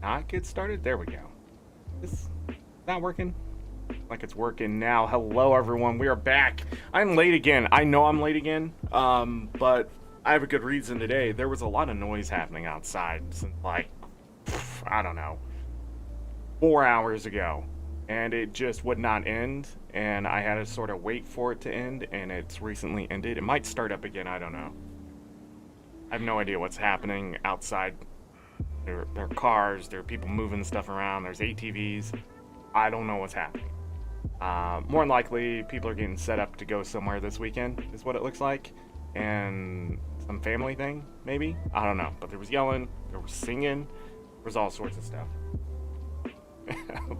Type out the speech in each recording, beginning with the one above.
not get started? There we go. Is not working? Like it's working now. Hello, everyone. We are back. I'm late again. I know I'm late again, but I have a good reason today. There was a lot of noise happening outside since, like, I don't know, 4 hours ago, and it just would not end, and I had to sort of wait for it to end, and it's recently ended. It might start up again. I don't know. I have no idea what's happening outside. There are cars, there are people moving stuff around, there's ATVs. I don't know what's happening. More than likely, people are getting set up to go somewhere this weekend, is what it looks like. And some family thing, maybe? I don't know. But there was yelling, there was singing, there was all sorts of stuff.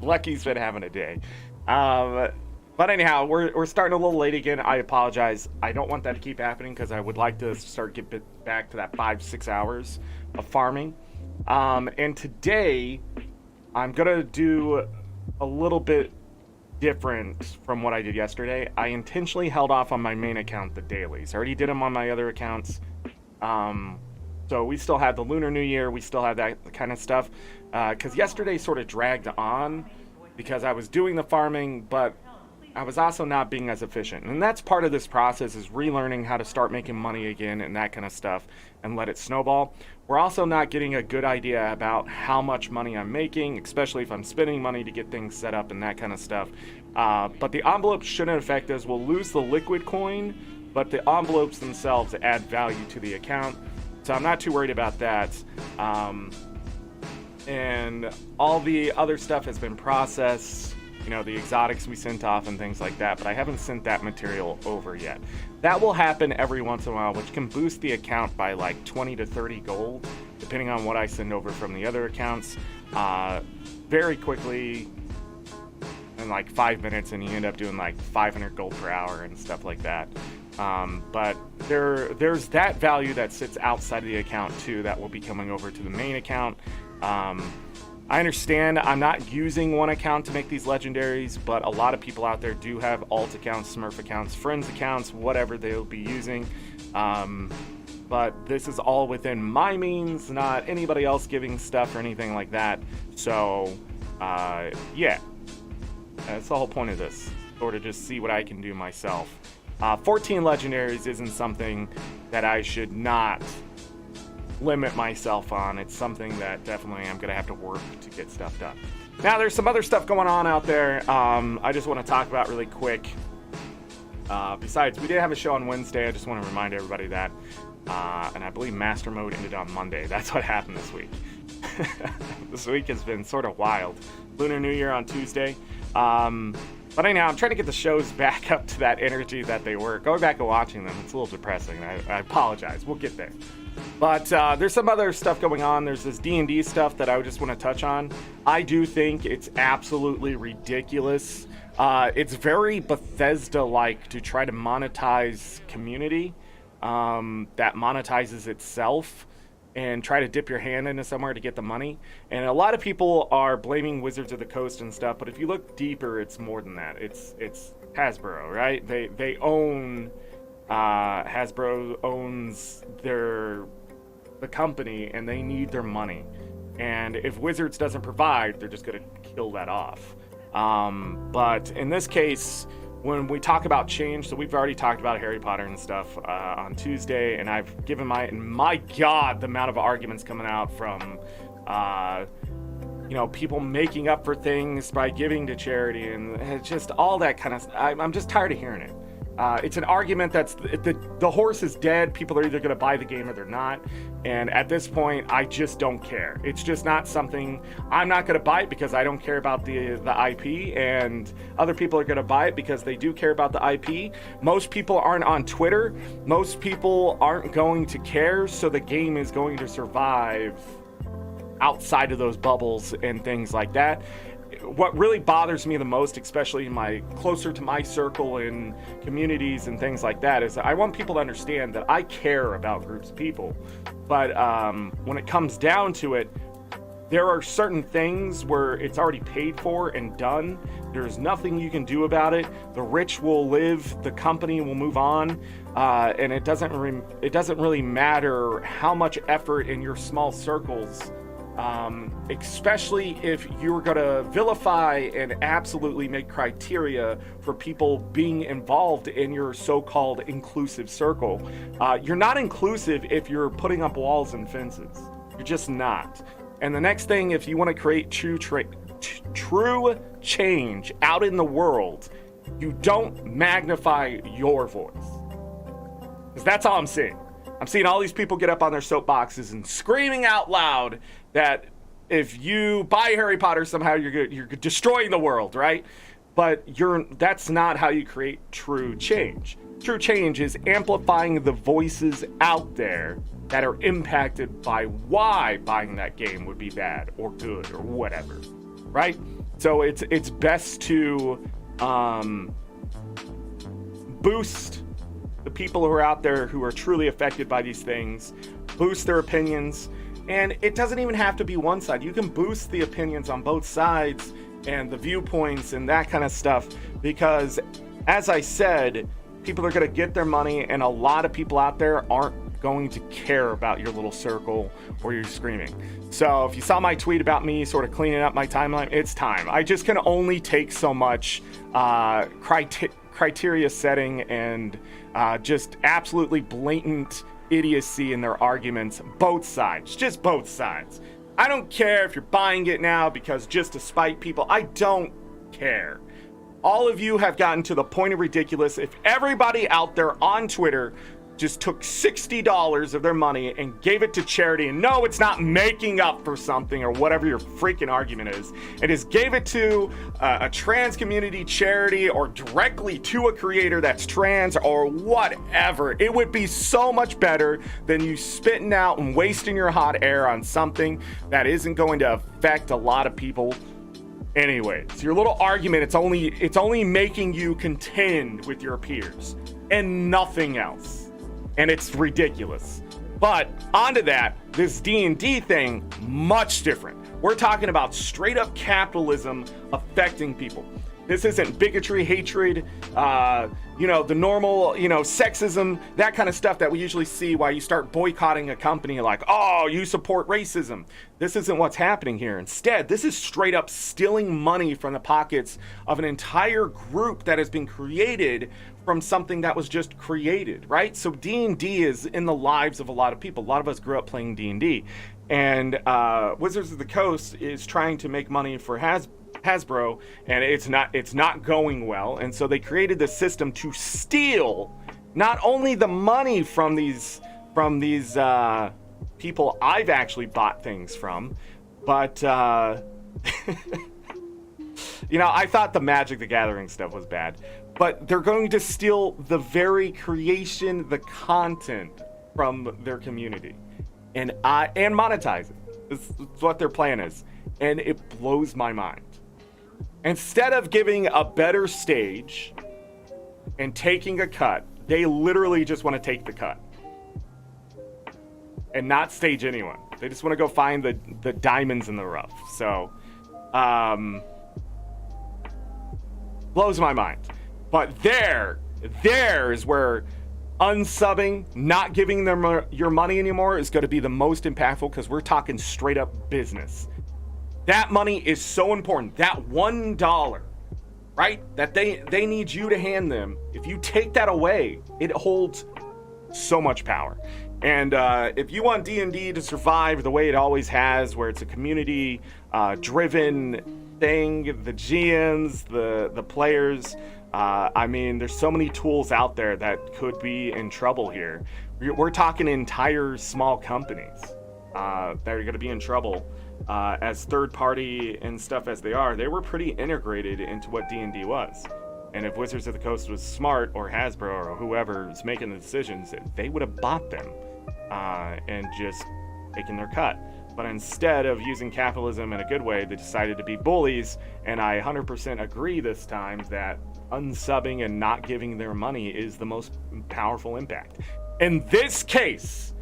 Lucky's been having a day. But anyhow, we're starting a little late again. I apologize. I don't want that to keep happening because I would like to start get back to that 5-6 hours of farming. And today, I'm going to do a little bit different from what I did yesterday. I intentionally held off on my main account, the dailies. I already did them on my other accounts. So we still have the Lunar New Year. We still have that kind of stuff. Because yesterday sort of dragged on because I was doing the farming, but I was also not being as efficient. And that's part of this process, is relearning how to start making money again and that kind of stuff and let it snowball. We're also not getting a good idea about how much money I'm making, especially if I'm spending money to get things set up and that kind of stuff. But the envelopes shouldn't affect us. We'll lose the liquid coin, but the envelopes themselves add value to the account. So I'm not too worried about that. And all the other stuff has been processed. You know, the exotics we sent off and things like that, but I haven't sent that material over yet. That will happen every once in a while, which can boost the account by like 20 to 30 gold, depending on what I send over from the other accounts, very quickly, in like 5 minutes, and you end up doing like 500 gold per hour and stuff like that. But there's that value that sits outside of the account too that will be coming over to the main account. I understand I'm not using one account to make these legendaries, but a lot of people out there do have alt accounts, Smurf accounts, friends accounts, whatever they'll be using. But this is all within my means, not anybody else giving stuff or anything like that. So, yeah, that's the whole point of this, sort of just see what I can do myself. 14 legendaries isn't something that I should not limit myself on. It's something that definitely I'm going to have to work to get stuff done. Now, there's some other stuff going on out there I just want to talk about really quick. Besides, we did have a show on Wednesday. I just want to remind everybody that. And I believe Master Mode ended on Monday. That's what happened this week. This week has been sort of wild. Lunar New Year on Tuesday. But anyhow, I'm trying to get the shows back up to that energy that they were. Going back and watching them, it's a little depressing. I apologize. We'll get there. But there's some other stuff going on. There's this D&D stuff that I just want to touch on. I do think it's absolutely ridiculous. It's very Bethesda-like to try to monetize community that monetizes itself and try to dip your hand into somewhere to get the money. And a lot of people are blaming Wizards of the Coast and stuff, but if you look deeper, it's more than that. It's Hasbro, right? They own... Hasbro owns the company, and they need their money. And if Wizards doesn't provide, they're just going to kill that off. But in this case, when we talk about change, so we've already talked about Harry Potter and stuff on Tuesday, and I've given my God, the amount of arguments coming out from people making up for things by giving to charity, and just all that kind of. I'm just tired of hearing it. It's an argument that's the horse is dead. People are either going to buy the game or they're not. And at this point, I just don't care. It's just not something. I'm not going to buy it because I don't care about the IP, and other people are going to buy it because they do care about the IP. Most people aren't on Twitter. Most people aren't going to care, so the game is going to survive outside of those bubbles and things like that. What really bothers me the most, especially closer to my circle in communities and things like that, is I want people to understand that I care about groups of people. But when it comes down to it, there are certain things where it's already paid for and done. There's nothing you can do about it. The rich will live, the company will move on, and it doesn't really matter how much effort in your small circles especially if you're going to vilify and absolutely make criteria for people being involved in your so-called inclusive circle. You're not inclusive if you're putting up walls and fences. You're just not. And the next thing, if you want to create true change out in the world, you don't magnify your voice. Because that's all I'm seeing. I'm seeing all these people get up on their soapboxes and screaming out loud that if you buy Harry Potter somehow you're destroying the world, right? But that's not how you create true change. True change is amplifying the voices out there that are impacted by why buying that game would be bad or good or whatever, right? So it's best to boost the people who are out there who are truly affected by these things, boost their opinions, and it doesn't even have to be one side. You can boost the opinions on both sides and the viewpoints and that kind of stuff, because as I said, people are going to get their money, and a lot of people out there aren't going to care about your little circle or your screaming. So if you saw my tweet about me sort of cleaning up my timeline, it's time. I just can only take so much criteria setting and just absolutely blatant idiocy in their arguments, both sides, just both sides. I don't care if you're buying it now because just to spite people. I don't care. All of you have gotten to the point of ridiculous. If everybody out there on Twitter just took $60 of their money and gave it to charity, and no, it's not making up for something or whatever your freaking argument is, and just gave it to a trans community charity or directly to a creator that's trans or whatever, it would be so much better than you spitting out and wasting your hot air on something that isn't going to affect a lot of people anyway. So your little argument, it's only making you contend with your peers and nothing else. And it's ridiculous. But onto that, this D&D thing, much different. We're talking about straight up capitalism affecting people. This isn't bigotry, hatred, the normal, sexism, that kind of stuff that we usually see while you start boycotting a company like, oh, you support racism. This isn't what's happening here. Instead, this is straight up stealing money from the pockets of an entire group that has been created from something that was just created, right? So D&D is in the lives of a lot of people. A lot of us grew up playing D&D. And Wizards of the Coast is trying to make money for Hasbro, and it's not going well. And so they created this system to steal not only the money from these people I've actually bought things from, but I thought the Magic the Gathering stuff was bad, but they're going to steal the very creation, the content from their community, and monetize it. This is what their plan is, and it blows my mind. Instead of giving a better stage and taking a cut, they literally just want to take the cut and not stage anyone. They just want to go find the diamonds in the rough. So, blows my mind. But there is where unsubbing, not giving them your money anymore is going to be the most impactful, because we're talking straight up business. That money is so important. That $1, right? That they need you to hand them. If you take that away, it holds so much power. And if you want D&D to survive the way it always has, where it's a community driven thing, the GMs, the players, there's so many tools out there that could be in trouble here. We're talking entire small companies that are going to be in trouble. As third party and stuff as they are, they were pretty integrated into what D&D was. And if Wizards of the Coast was smart, or Hasbro or whoever is making the decisions, they would have bought them and just taken their cut. But instead of using capitalism in a good way, they decided to be bullies. And I 100% agree this time that unsubbing and not giving their money is the most powerful impact. In this case,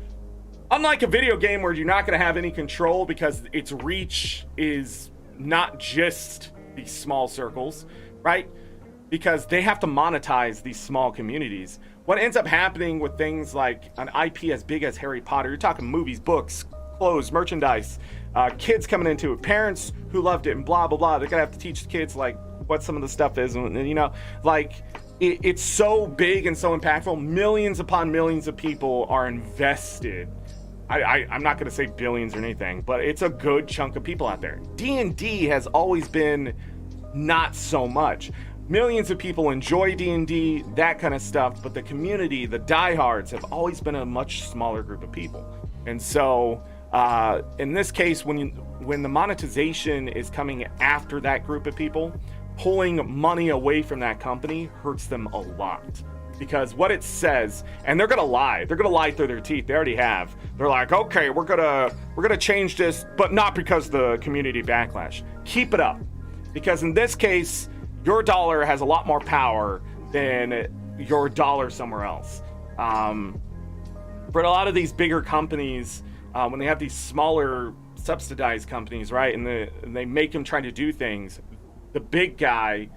unlike a video game where you're not going to have any control because its reach is not just these small circles, right? Because they have to monetize these small communities. What ends up happening with things like an IP as big as Harry Potter, you're talking movies, books, clothes, merchandise, kids coming into it, parents who loved it, and blah blah blah. They're gonna have to teach the kids like what some of the stuff is, and you know, like it's so big and so impactful. Millions upon millions of people are invested. I'm not gonna say billions or anything, but it's a good chunk of people out there. D&D has always been not so much. Millions of people enjoy D&D, that kind of stuff, but the community, the diehards, have always been a much smaller group of people. And so, in this case, when the monetization is coming after that group of people, pulling money away from that company hurts them a lot. Because what it says, and they're gonna lie through their teeth. They already have. They're like, okay, we're gonna change this, but not because the community backlash. Keep it up, because in this case, your dollar has a lot more power than your dollar somewhere else. For a lot of these bigger companies, when they have these smaller subsidized companies, right, and they make them try to do things, the big guy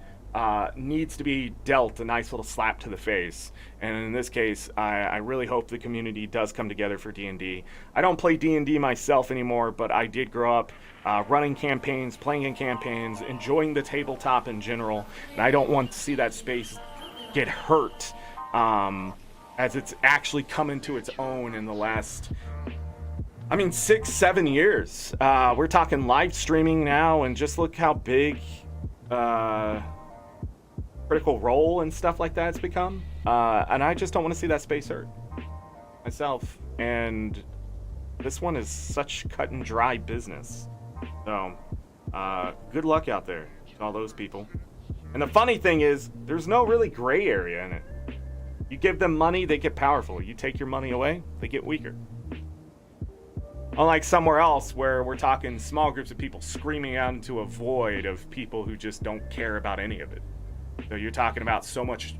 needs to be dealt a nice little slap to the face. And in this case, I really hope the community does come together for D&D. I don't play D&D myself anymore, but I did grow up running campaigns, playing in campaigns, enjoying the tabletop in general, and I don't want to see that space get hurt as it's actually come into its own in the last, 6-7 years. We're talking live streaming now, and just look how big Critical Role and stuff like that's become, and I just don't want to see that space hurt myself. And this one is such cut and dry business, so good luck out there to all those people. And the funny thing is, there's no really gray area in it. You give them money, they get powerful. You take your money away, they get weaker. Unlike somewhere else where we're talking small groups of people screaming out into a void of people who just don't care about any of it. So you're talking about so much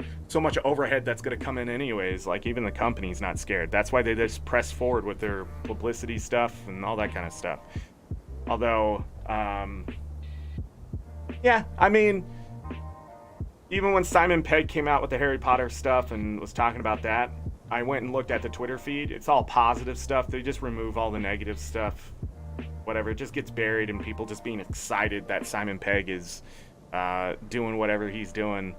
overhead that's going to come in anyways. Like, even the company's not scared. That's why they just press forward with their publicity stuff and all that kind of stuff. Although, even when Simon Pegg came out with the Harry Potter stuff and was talking about that, I went and looked at the Twitter feed. It's all positive stuff. They just remove all the negative stuff. Whatever, it just gets buried in people just being excited that Simon Pegg is doing whatever he's doing.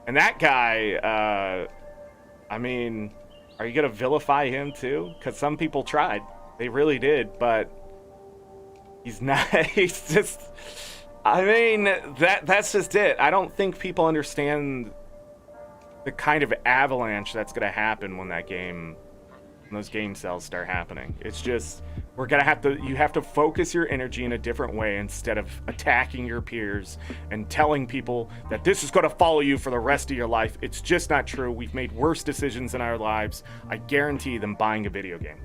And that guy, are you going to vilify him too? Because some people tried. They really did, but he's not. He's just, that's just it. I don't think people understand the kind of avalanche that's going to happen when those game sales start happening. It's just, you have to focus your energy in a different way instead of attacking your peers and telling people that this is going to follow you for the rest of your life. It's just not true. We've made worse decisions in our lives, I guarantee, than buying a video game.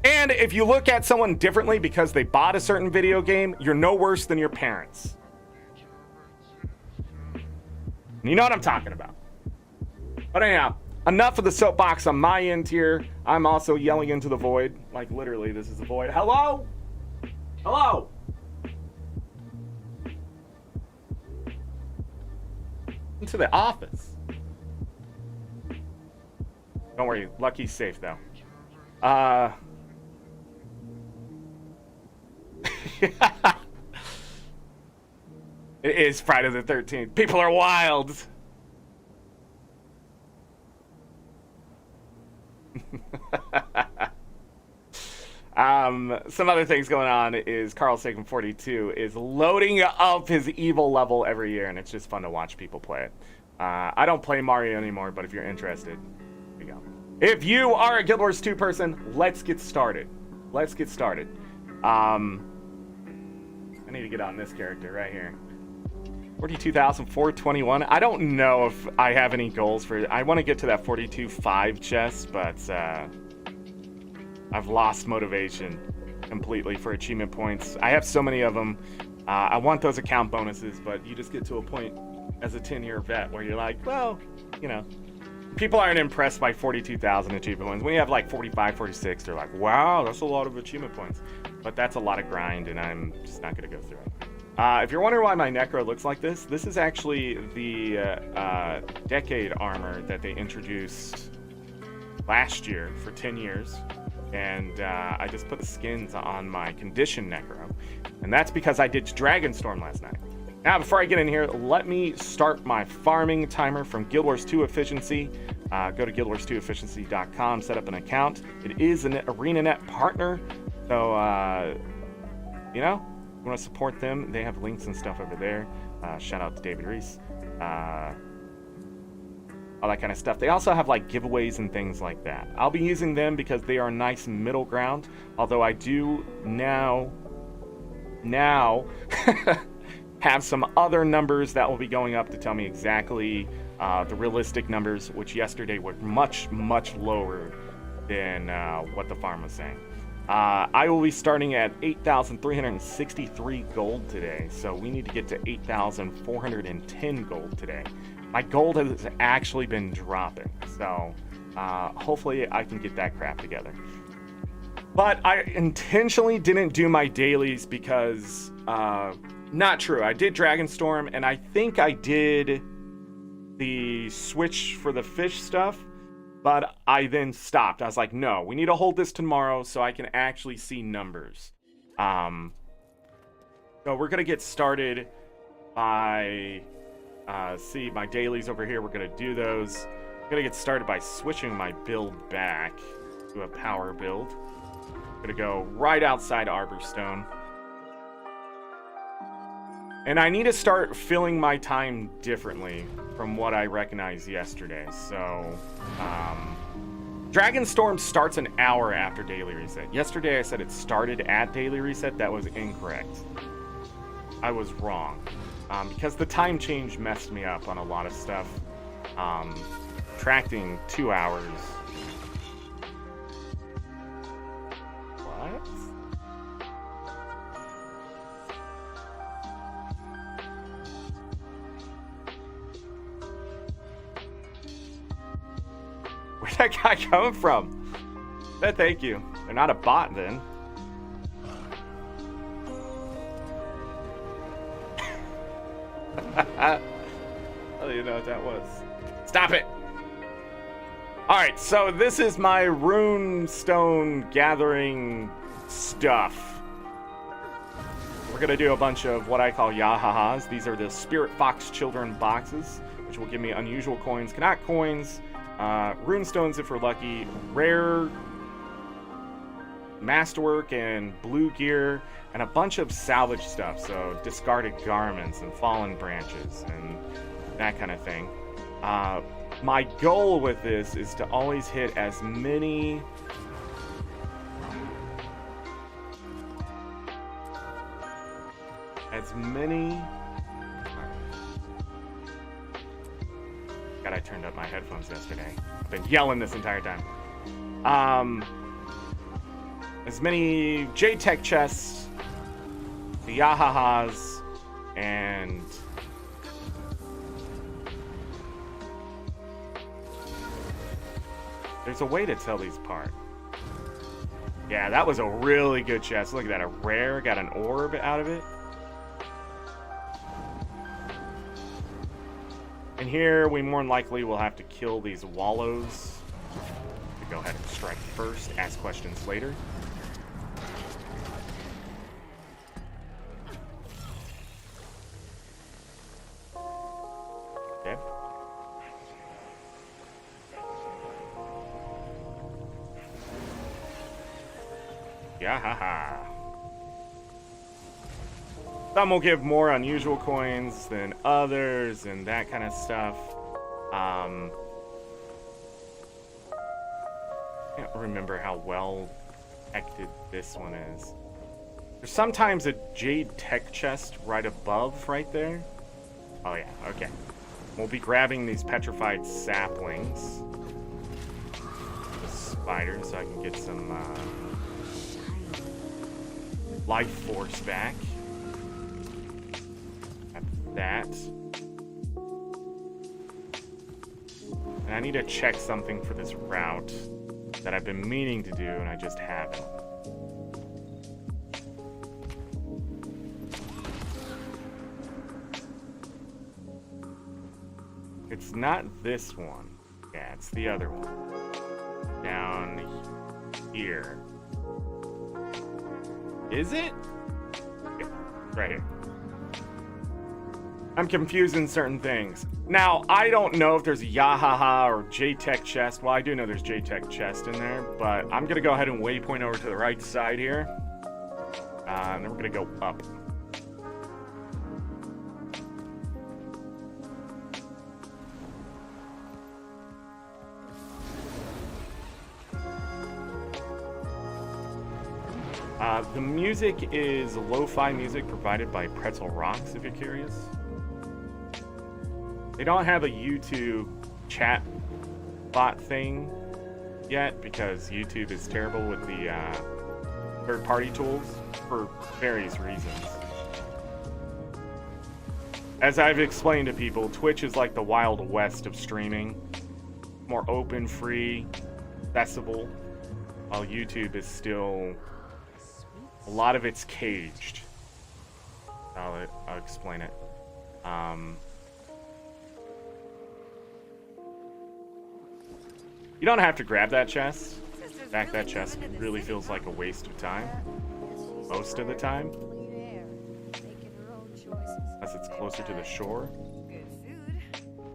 And if you look at someone differently because they bought a certain video game, you're no worse than your parents. You know what I'm talking about. But anyhow, enough of the soapbox on my end here. I'm also yelling into the void. Like, literally, this is the void. Hello? Hello? Into the office. Don't worry, Lucky's safe, though. It is Friday the 13th. People are wild. Some other things going on is Carl Sagan 42 is loading up his evil level every year, and it's just fun to watch people play it. I don't play Mario anymore, but if you're interested, here you go. If you are a Guild Wars 2 person, let's get started. I need to get on this character right here. 42,421. I don't know if I have any goals for it. I want to get to that 42.5 chest, but I've lost motivation completely for achievement points. I have so many of them. I want those account bonuses, but you just get to a point as a 10-year vet where you're like, well, people aren't impressed by 42,000 achievement points. When you have like 45, 46, they're like, wow, that's a lot of achievement points. But that's a lot of grind, and I'm just not going to go through it. If you're wondering why my Necro looks like this is actually the Decade armor that they introduced last year for 10 years. and I just put the skins on my conditioned Necro, and that's because I did Dragonstorm last night. Now, before I get in here, let me start my farming timer from Guild Wars 2 Efficiency. Go to guildwars2efficiency.com, set up an account. It is an ArenaNet partner, so, you know, if you want to support them, they have links and stuff over there. Shout out to David Reese. All that kind of stuff. They also have like giveaways and things like that. I'll be using them because they are a nice middle ground, although I do now have some other numbers that will be going up to tell me exactly the realistic numbers, which yesterday were much lower than what the farm was saying. I will be starting at 8,363 gold today, so we need to get to 8,410 gold today. My gold has actually been dropping, so hopefully I can get that crap together. But I intentionally didn't do my dailies because, not true. I did Dragonstorm, and I think I did the switch for the fish stuff, but I then stopped. I was like, no, we need to hold this tomorrow so I can actually see numbers. So we're going to get started by... see my dailies over here. We're gonna do those. I'm gonna get started by switching my build back to a power build. I'm gonna go right outside Arborstone, and I need to start filling my time differently from what I recognized yesterday. So Dragonstorm starts an hour after daily reset. Yesterday I said it started at daily reset. That was incorrect. I was wrong. Because the time change messed me up on a lot of stuff. Tracting 2 hours. What? Where'd that guy come from? Thank you. They're not a bot then. I don't even know what that was. Stop it! Alright, so this is my runestone gathering stuff. We're gonna do a bunch of what I call yahahas. These are the Spirit Fox Children boxes, which will give me unusual coins, Canuck coins, runestones if we're lucky, rare masterwork and blue gear, and a bunch of salvage stuff, so discarded garments and fallen branches and that kind of thing. My goal with this is to always hit as many God, I turned up my headphones yesterday. I've been yelling this entire time. As many J-Tech chests, the Yahahas, and there's a way to tell these apart. Yeah, that was a really good chest. Look at that, a rare, got an orb out of it. And here we more than likely will have to kill these wallows. Go ahead and strike first, ask questions later. Okay. Yeah, haha. Some will give more unusual coins than others and that kind of stuff. Can't remember how well protected this one is. There's sometimes a jade tech chest right above right there. Oh yeah, okay. We'll be grabbing these petrified saplings. The spiders, so I can get some life force back. That. And I need to check something for this route that I've been meaning to do and I just haven't. It's not this one. Yeah, it's the other one. Down here. Is it? Yeah, right here. I'm confusing certain things. Now, I don't know if there's a Yahaha or JTech chest. Well, I do know there's JTech chest in there, but I'm going to go ahead and waypoint over to the right side here. And then we're going to go up. The music is lo-fi music provided by Pretzel Rocks, if you're curious. They don't have a YouTube chat bot thing yet because YouTube is terrible with the third-party tools for various reasons. As I've explained to people, Twitch is like the Wild West of streaming. More open, free, accessible, while YouTube is still... a lot of it's caged. I'll explain it. You don't have to grab that chest. In fact, that chest really feels like a waste of time. Most of the time. Unless it's closer to the shore. Good food.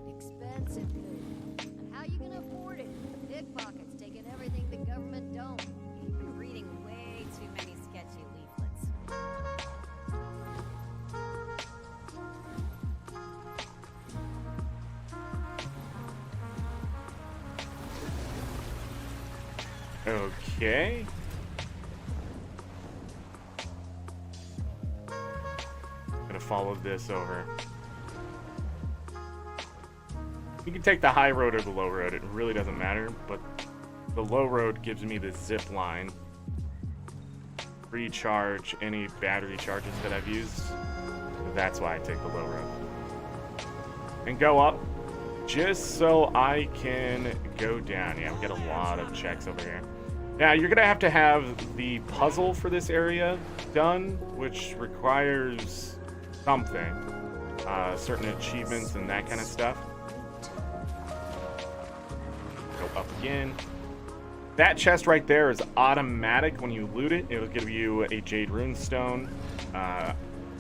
Expensive food. And how you gonna afford it? Pickpockets taking everything the government don't. You've been reading way too many sketchy leaflets. Okay. Gonna follow this over. You can take the high road or the low road, it really doesn't matter, but the low road gives me the zip line. Recharge any battery charges that I've used. So that's why I take the low road. And go up just so I can go down. Yeah, we get a lot of checks over here. Now, you're going to have the puzzle for this area done, which requires something. Certain achievements and that kind of stuff. Go up again. That chest right there is automatic. When you loot it, it'll give you a Jade Runestone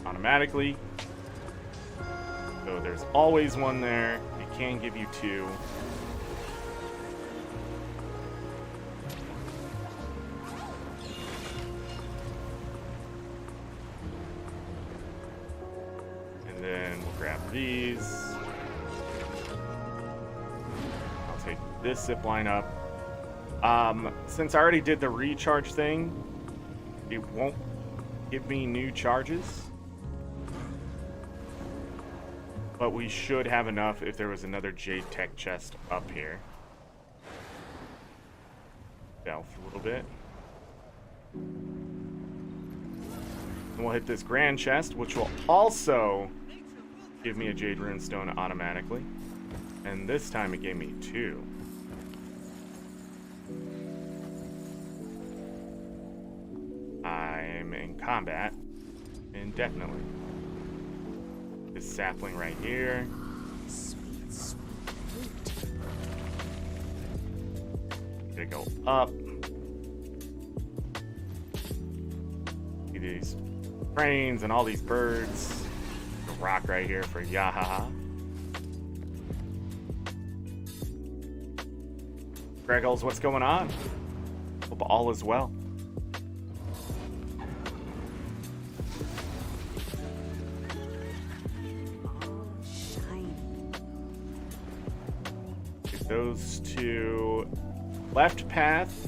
automatically. So there's always one there. It can give you two. And then we'll grab these. I'll take this zip line up. Since I already did the recharge thing, it won't give me new charges. But we should have enough if there was another JTech chest up here. Delve a little bit. And we'll hit this grand chest, which will also give me a Jade Runestone automatically. And this time it gave me two. I'm in combat indefinitely. This sapling right here. Sweet, sweet fruit. Gonna go up. See these cranes and all these birds. The rock right here for Yahaha. Greggles, what's going on? Hope all is well. Those two. Left path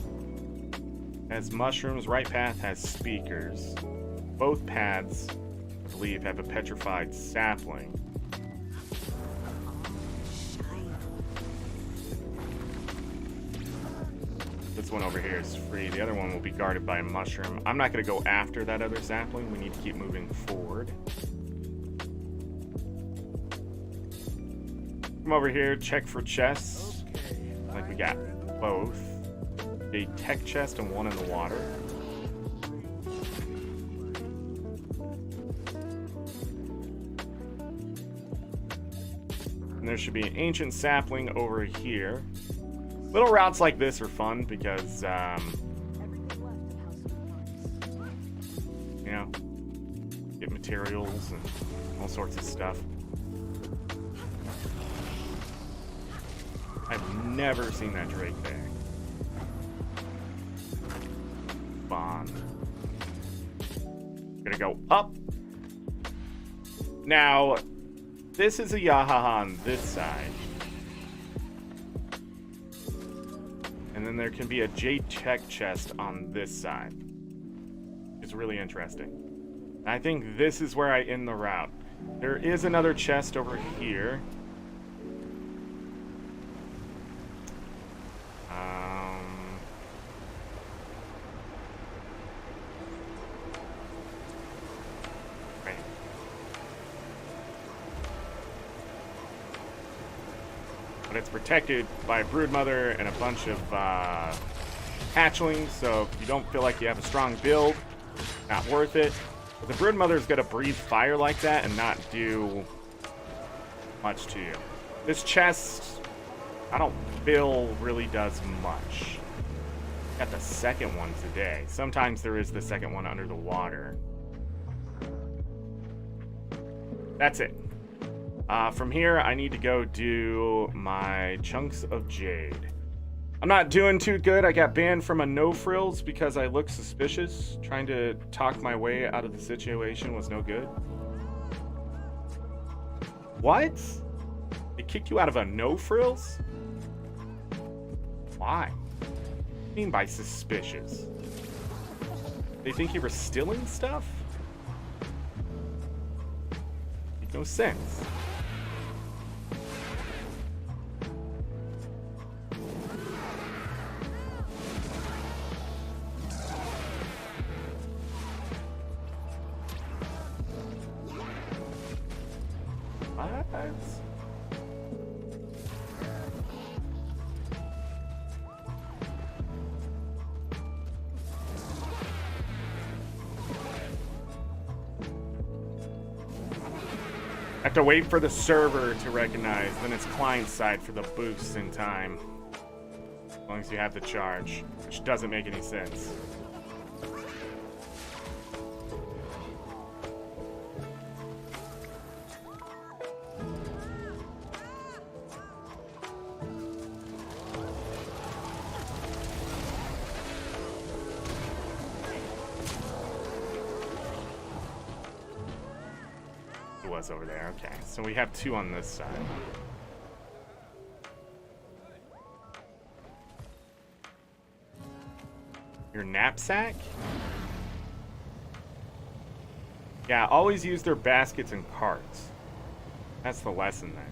has mushrooms, right path has speakers. Both paths, I believe, have a petrified sapling. This one over here is free. The other one will be guarded by a mushroom. I'm not going to go after that other sapling. We need to keep moving forward. Come over here, check for chests. Like we got both. A tech chest and one in the water. And there should be an ancient sapling over here. Little routes like this are fun because materials and all sorts of stuff. I've never seen that Drake there. Bond. Gonna go up. Now, this is a Yahaha on this side. And then there can be a J-Tech chest on this side. It's really interesting. And I think this is where I end the route. There is another chest over here. But it's protected by a broodmother and a bunch of hatchlings, so if you don't feel like you have a strong build, not worth it. But the broodmother is going to breathe fire like that and not do much to you. This chest, I don't feel really does much. Got the second one today. Sometimes there is the second one under the water. That's it. From here, I need to go do my chunks of jade. I'm not doing too good. I got banned from a no frills because I look suspicious. Trying to talk my way out of the situation was no good. What? They kicked you out of a no frills? Why? What do you mean by suspicious? They think you were stealing stuff? Makes no sense. Have to wait for the server to recognize, then it's client side for the boosts in time. As long as you have the charge, which doesn't make any sense. Over there. Okay, so we have two on this side. Your knapsack? Yeah, always use their baskets and carts. That's the lesson there.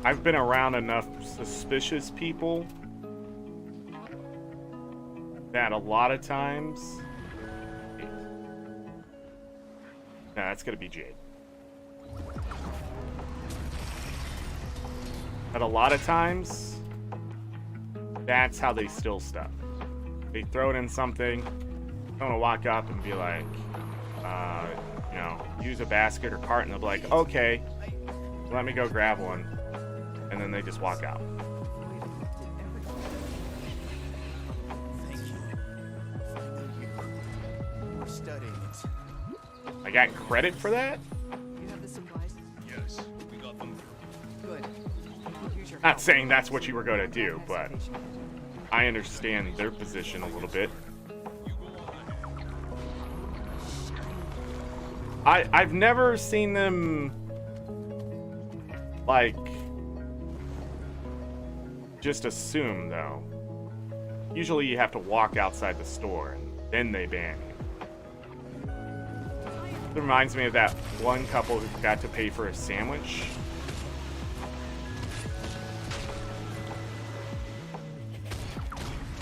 I've been around enough suspicious people that a lot of times... No, that's gonna be Jade. But a lot of times, that's how they steal stuff. They throw it in something, don't want to walk up and be like, you know, use a basket or cart, and they'll be like, okay, let me go grab one. And then they just walk out. We're studying it. I got credit for that? You have the supplies? Yes, we got them. Good. Here's your Not saying that's what you were going to do, but I understand their position a little bit. I've never seen them like just assume, though. Usually you have to walk outside the store and then they ban you. It reminds me of that one couple who forgot to pay for a sandwich.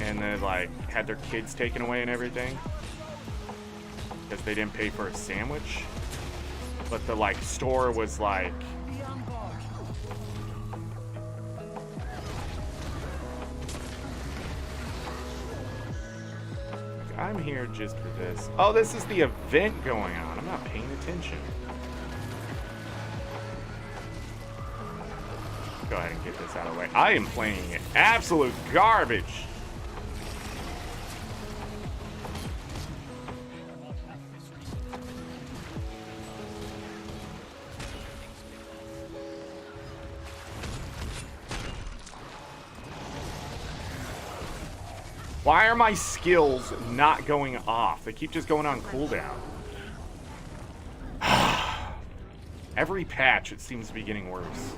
And they like had their kids taken away and everything because they didn't pay for a sandwich. But the like store was like, I'm here just for this. Oh, this is the event going on. I'm not paying attention. Go ahead and get this out of the way. I am playing it absolute garbage. Why are my skills not going off? They keep just going on cooldown. Every patch, it seems to be getting worse.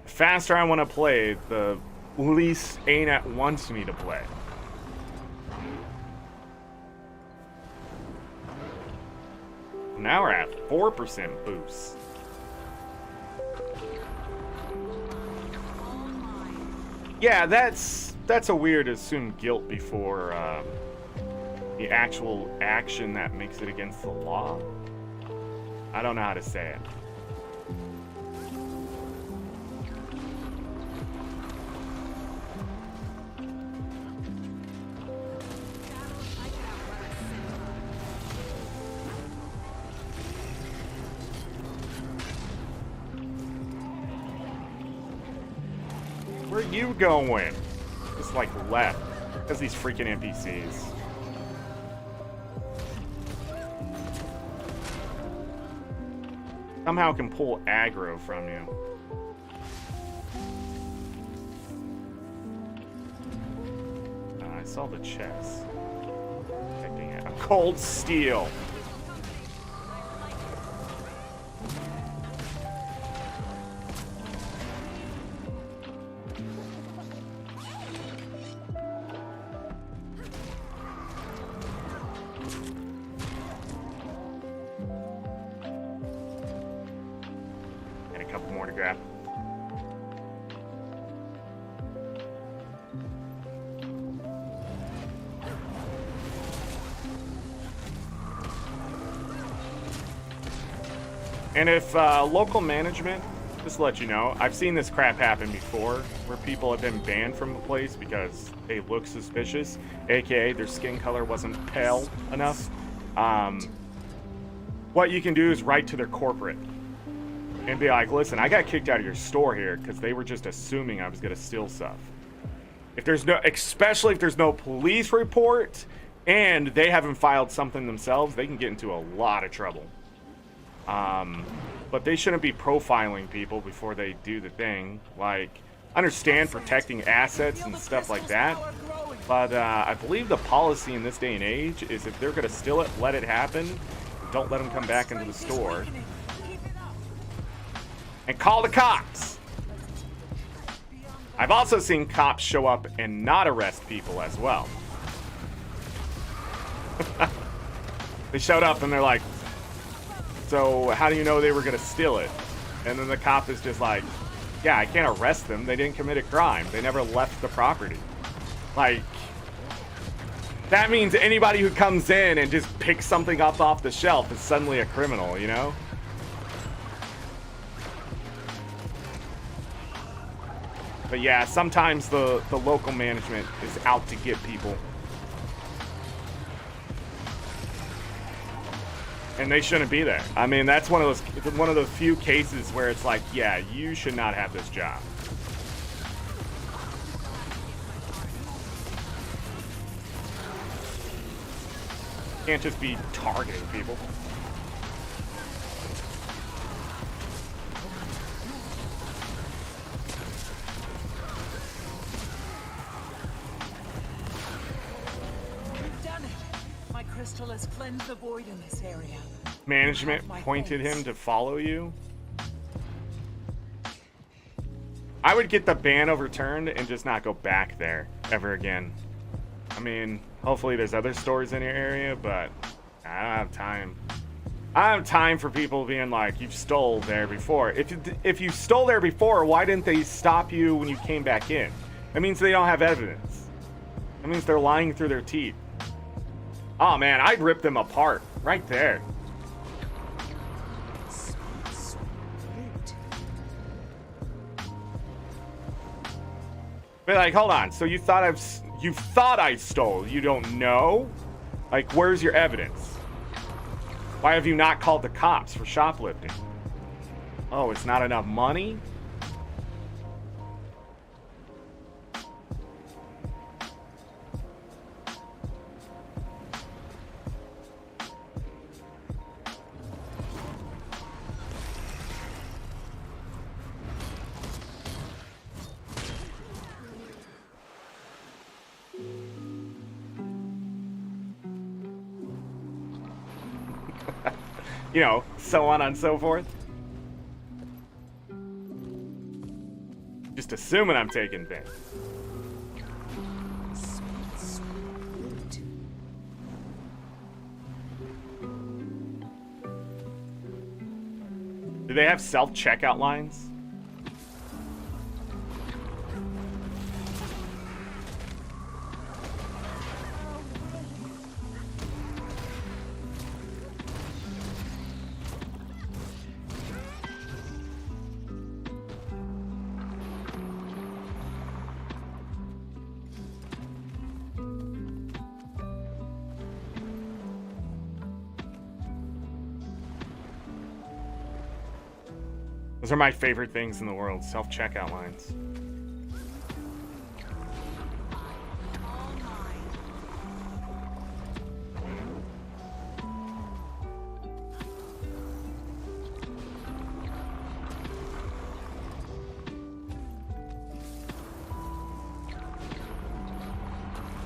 The faster I want to play, the least ArenaNet wants me to play. Now we're at 4% boost. Yeah, that's a weird assumed guilt before the actual action that makes it against the law. I don't know how to say it. Where are you going? Just like left. Because these freaking NPCs. Somehow can pull aggro from you. I saw the chest. Protecting it. A cold steel. And if local management, just to let you know, I've seen this crap happen before, where people have been banned from a place because they look suspicious, aka their skin color wasn't pale enough. What you can do is write to their corporate and be like, listen, I got kicked out of your store here because they were just assuming I was going to steal stuff. If there's no, especially if there's no police report and they haven't filed something themselves, they can get into a lot of trouble. But they shouldn't be profiling people before they do the thing. Like, understand protecting assets and stuff like that. But I believe the policy in this day and age is if they're going to steal it, let it happen. Don't let them come back into the store. And call the cops. I've also seen cops show up and not arrest people as well. They showed up and they're like, so how do you know they were going to steal it? And then the cop is just like, yeah, I can't arrest them. They didn't commit a crime. They never left the property. Like, that means anybody who comes in and just picks something up off the shelf is suddenly a criminal, you know? But yeah, sometimes the local management is out to get people. And they shouldn't be there. I mean, that's one of those few cases where it's like, yeah, you should not have this job. Can't just be targeting people. Crystal has cleansed the void in this area. Management pointed him to follow you. I would get the ban overturned and just not go back there ever again. I mean, hopefully there's other stores in your area, but I don't have time. I don't have time for people being like, you've stole there before. If you stole there before, why didn't they stop you when you came back in? That means they don't have evidence. That means they're lying through their teeth. Oh man, I'd rip them apart right there. But like, hold on. So you thought You thought I stole. You don't know? Like, where's your evidence? Why have you not called the cops for shoplifting? Oh, it's not enough money? You know, so on and so forth. Just assuming I'm taking Vin. Do they have self-checkout lines? Those are my favorite things in the world, self-checkout lines.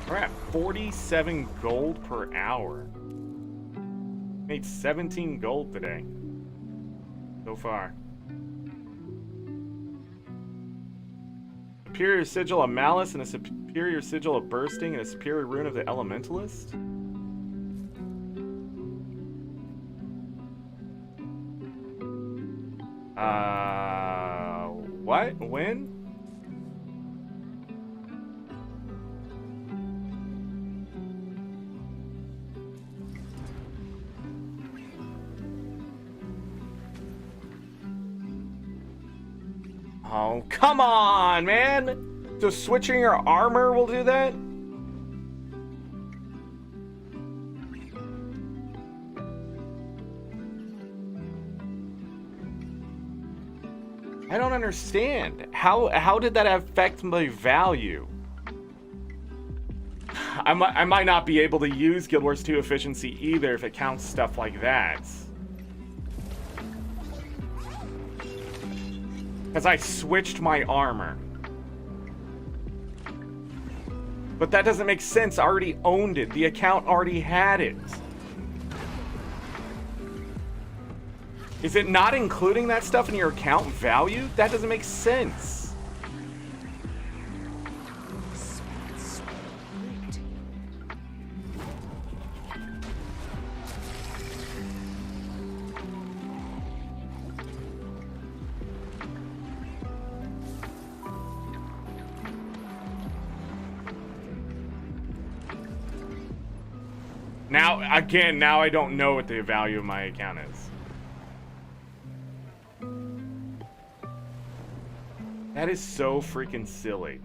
We're at 47 gold per hour. Made 17 gold today. So far. Superior sigil of malice and a superior sigil of bursting and a superior rune of the elementalist. What? When? Oh, come on, man! So switching your armor will do that? I don't understand. How did that affect my value? I might not be able to use Guild Wars 2 efficiency either if it counts stuff like that. Because I switched my armor. But that doesn't make sense. I already owned it. The account already had it. Is it not including that stuff in your account value? That doesn't make sense. Now I don't know what the value of my account is. That is so freaking silly.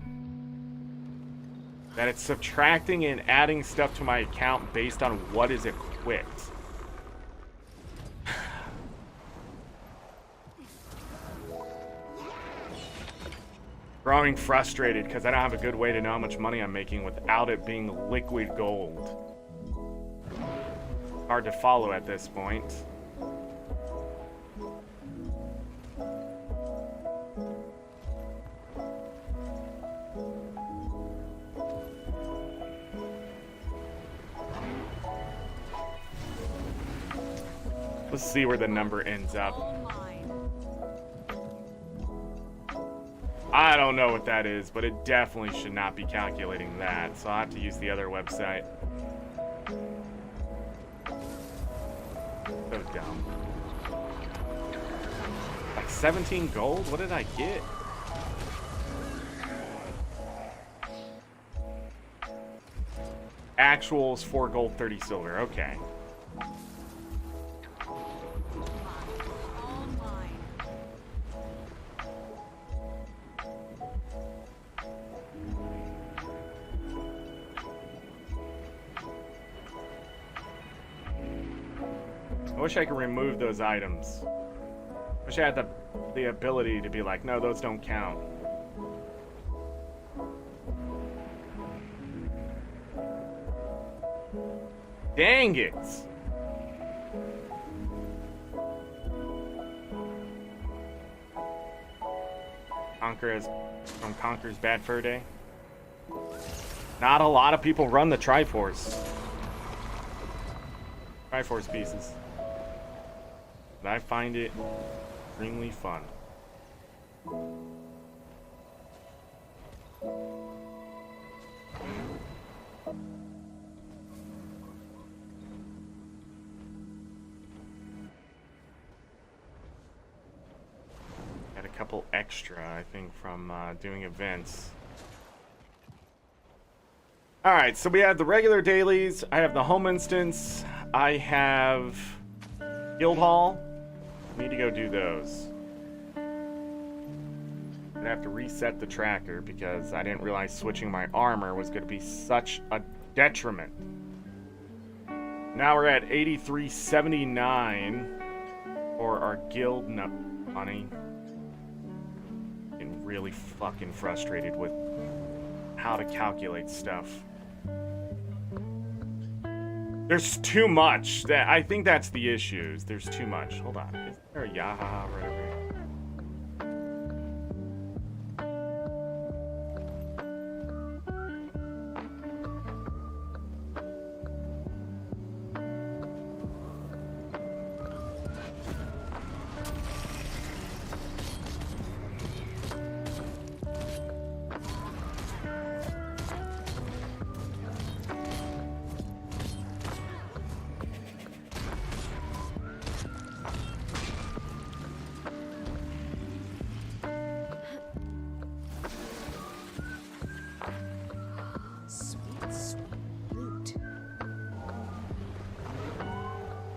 That it's subtracting and adding stuff to my account based on what is equipped. Growing frustrated because I don't have a good way to know how much money I'm making without it being liquid gold. Hard to follow at this point. Let's see where the number ends up. I don't know what that is, but it definitely should not be calculating that, so I'll have to use the other website. So dumb. Like 17 gold? What did I get? Actuals 4 gold, 30 silver. Okay. I wish I could remove those items. Wish I had the ability to be like, no, those don't count. Dang it! From Conker's Bad Fur Day. Not a lot of people run the Triforce. Triforce pieces. But I find it extremely fun. Got a couple extra, I think, from doing events. Alright, so we have the regular dailies. I have the home instance. I have Guild Hall. I need to go do those. I'm gonna have to reset the tracker because I didn't realize switching my armor was going to be such a detriment. Now we're at 8379 for our guild money. Getting really fucking frustrated with how to calculate stuff. There's too much. I think that's the issue. There's too much. Hold on. Is there a Yaha right over here?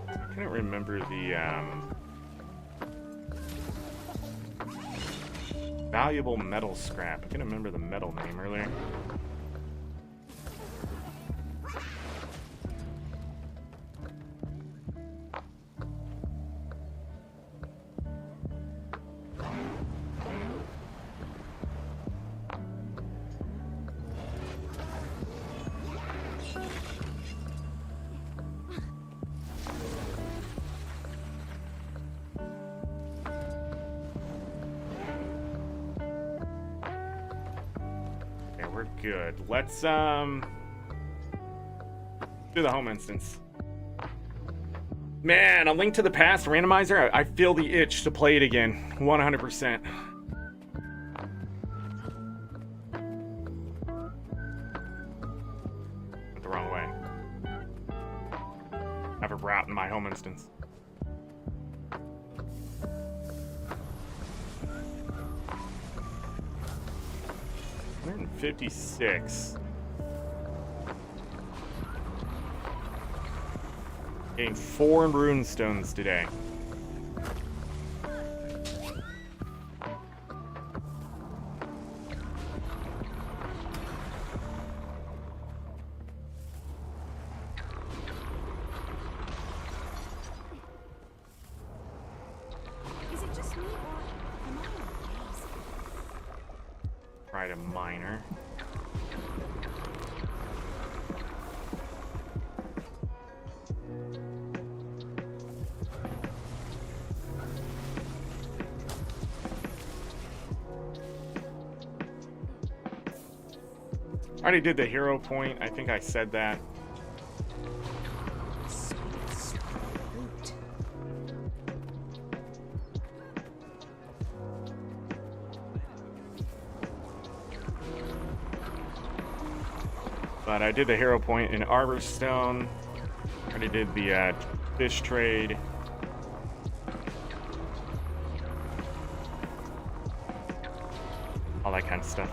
I can't remember the valuable metal scrap. I couldn't remember the metal name earlier. We're good. Let's do the home instance. Man, A Link to the Past randomizer. I feel the itch to play it again. 100%. Went the wrong way. I have a route in my home instance. 156. Getting 4 runestones today. Is it just me or am I amazing? Try to miner. I already did the hero point. I think I said that. But I did the hero point in Arborstone. I already did the fish trade. All that kind of stuff.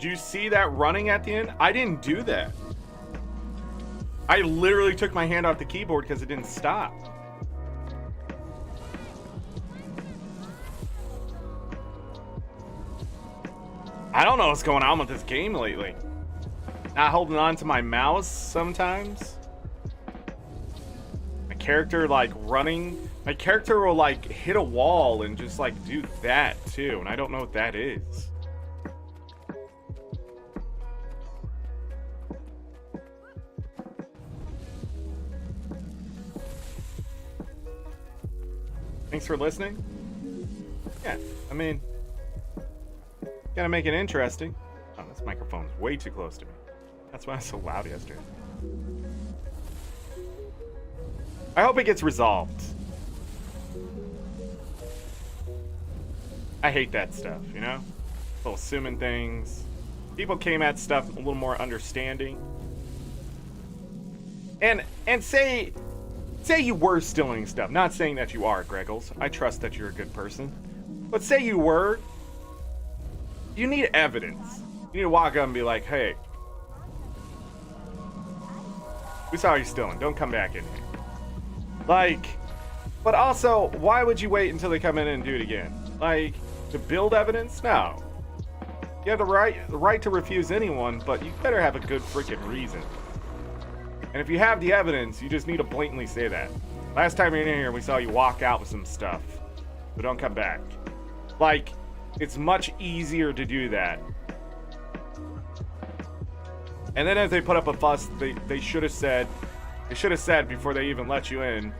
Did you see that running at the end? I didn't do that. I literally took my hand off the keyboard because it didn't stop. I don't know what's going on with this game lately. Not holding on to my mouse sometimes. My character like running. My character will like hit a wall and just like do that too. And I don't know what that is. Thanks for listening. Yeah, I mean, gotta make it interesting. Oh, this microphone's way too close to me. That's why I was so loud yesterday. I hope it gets resolved. I hate that stuff, you know? Little assuming things. People came at stuff a little more understanding. And say you were stealing stuff. Not saying that you are, Greggles. I trust that you're a good person. But say you were. You need evidence. You need to walk up and be like, hey, we saw you stealing. Don't come back in here. Like, but also, why would you wait until they come in and do it again? Like, to build evidence? No. You have the right to refuse anyone, but you better have a good freaking reason. And if you have the evidence, you just need to blatantly say that. Last time you're in here, we saw you walk out with some stuff. But don't come back. Like, it's much easier to do that. And then if they put up a fuss, they should have said before they even let you in,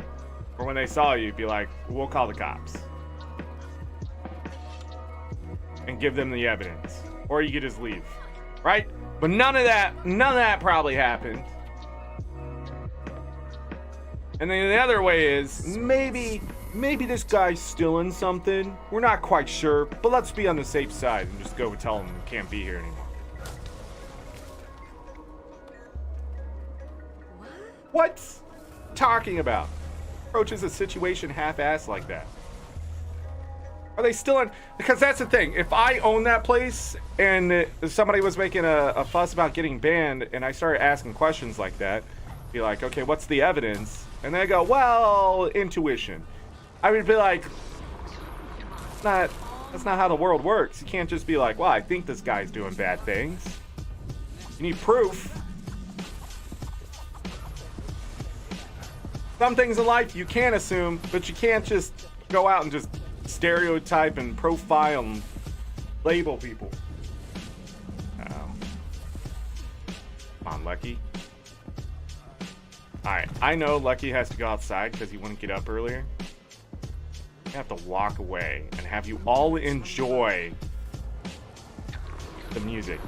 or when they saw you, be like, we'll call the cops. And give them the evidence. Or you could just leave. Right? But none of that probably happened. And then the other way is, maybe this guy's stealing something. We're not quite sure, but let's be on the safe side and just go tell him we can't be here anymore. What's talking about? Approaches a situation half-assed like that. Are they still in? Because that's the thing. If I own that place and somebody was making a fuss about getting banned and I started asking questions like that, be like, okay, what's the evidence? And they go, well, intuition. I would be like, that's not how the world works. You can't just be like, well, I think this guy's doing bad things. You need proof. Some things in life you can assume, but you can't just go out and just stereotype and profile and label people. Oh. Come on, Lucky. Alright, I know Lucky has to go outside because he wouldn't get up earlier. I have to walk away and have you all enjoy the music.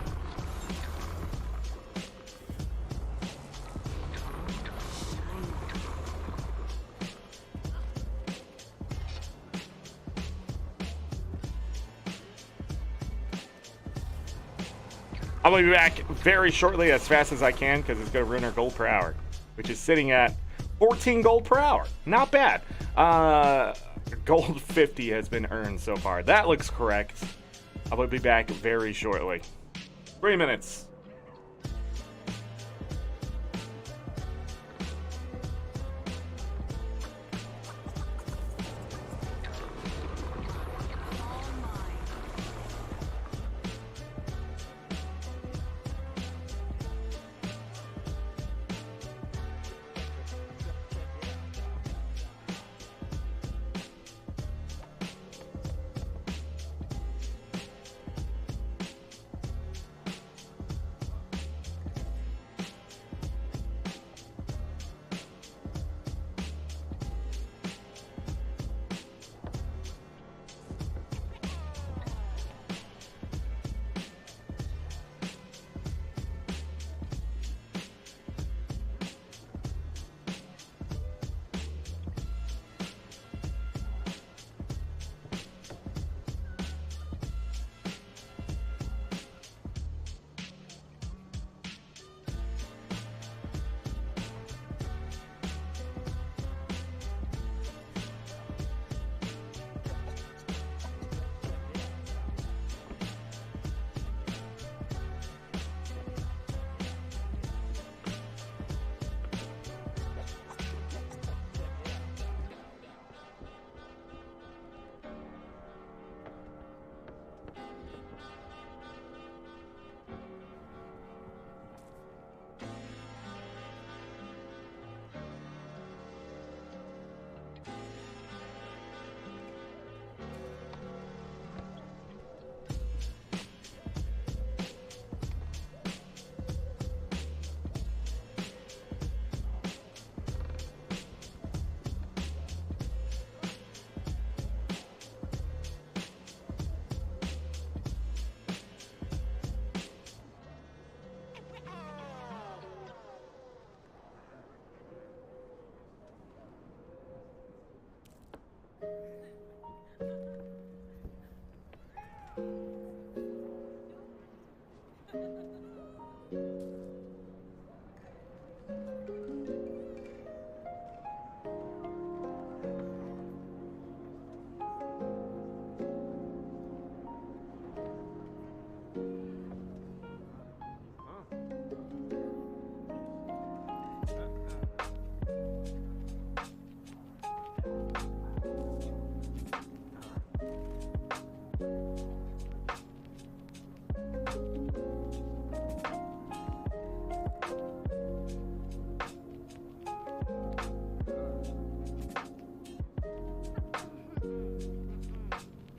I'm going to be back very shortly, as fast as I can, because it's going to ruin our gold per hour, which is sitting at 14 gold per hour. Not bad. Gold 50 has been earned so far. That looks correct. I will be back very shortly. 3 minutes.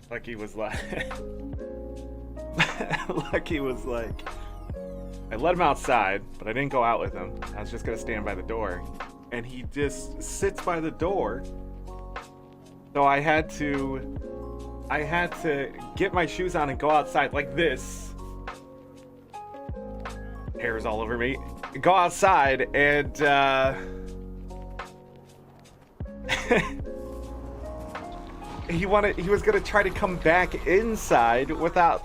Lucky was like, Lucky was like, I let him outside, but I didn't go out with him. I was just gonna stand by the door, and he just sits by the door. So I had to get my shoes on and go outside like this. Hair's all over me. Go outside and he was gonna try to come back inside without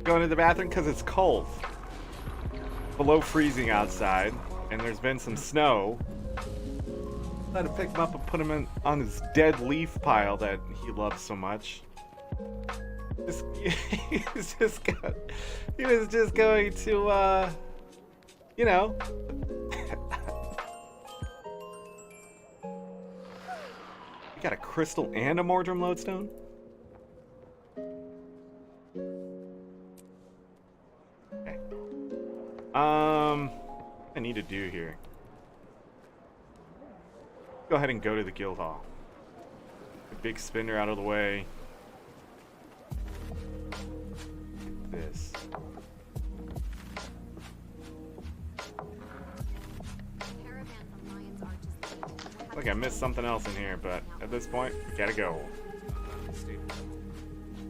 going to the bathroom because it's cold. Below freezing outside, and there's been some snow. I had to pick him up and put him on his dead leaf pile that he loves so much. He was just going to, you know. You got a crystal and a Mordrum lodestone? Okay. What I need to do here. Go ahead and go to the guild hall. The big spinner out of the way. This. Like I missed something else in here, but at this point, we gotta go.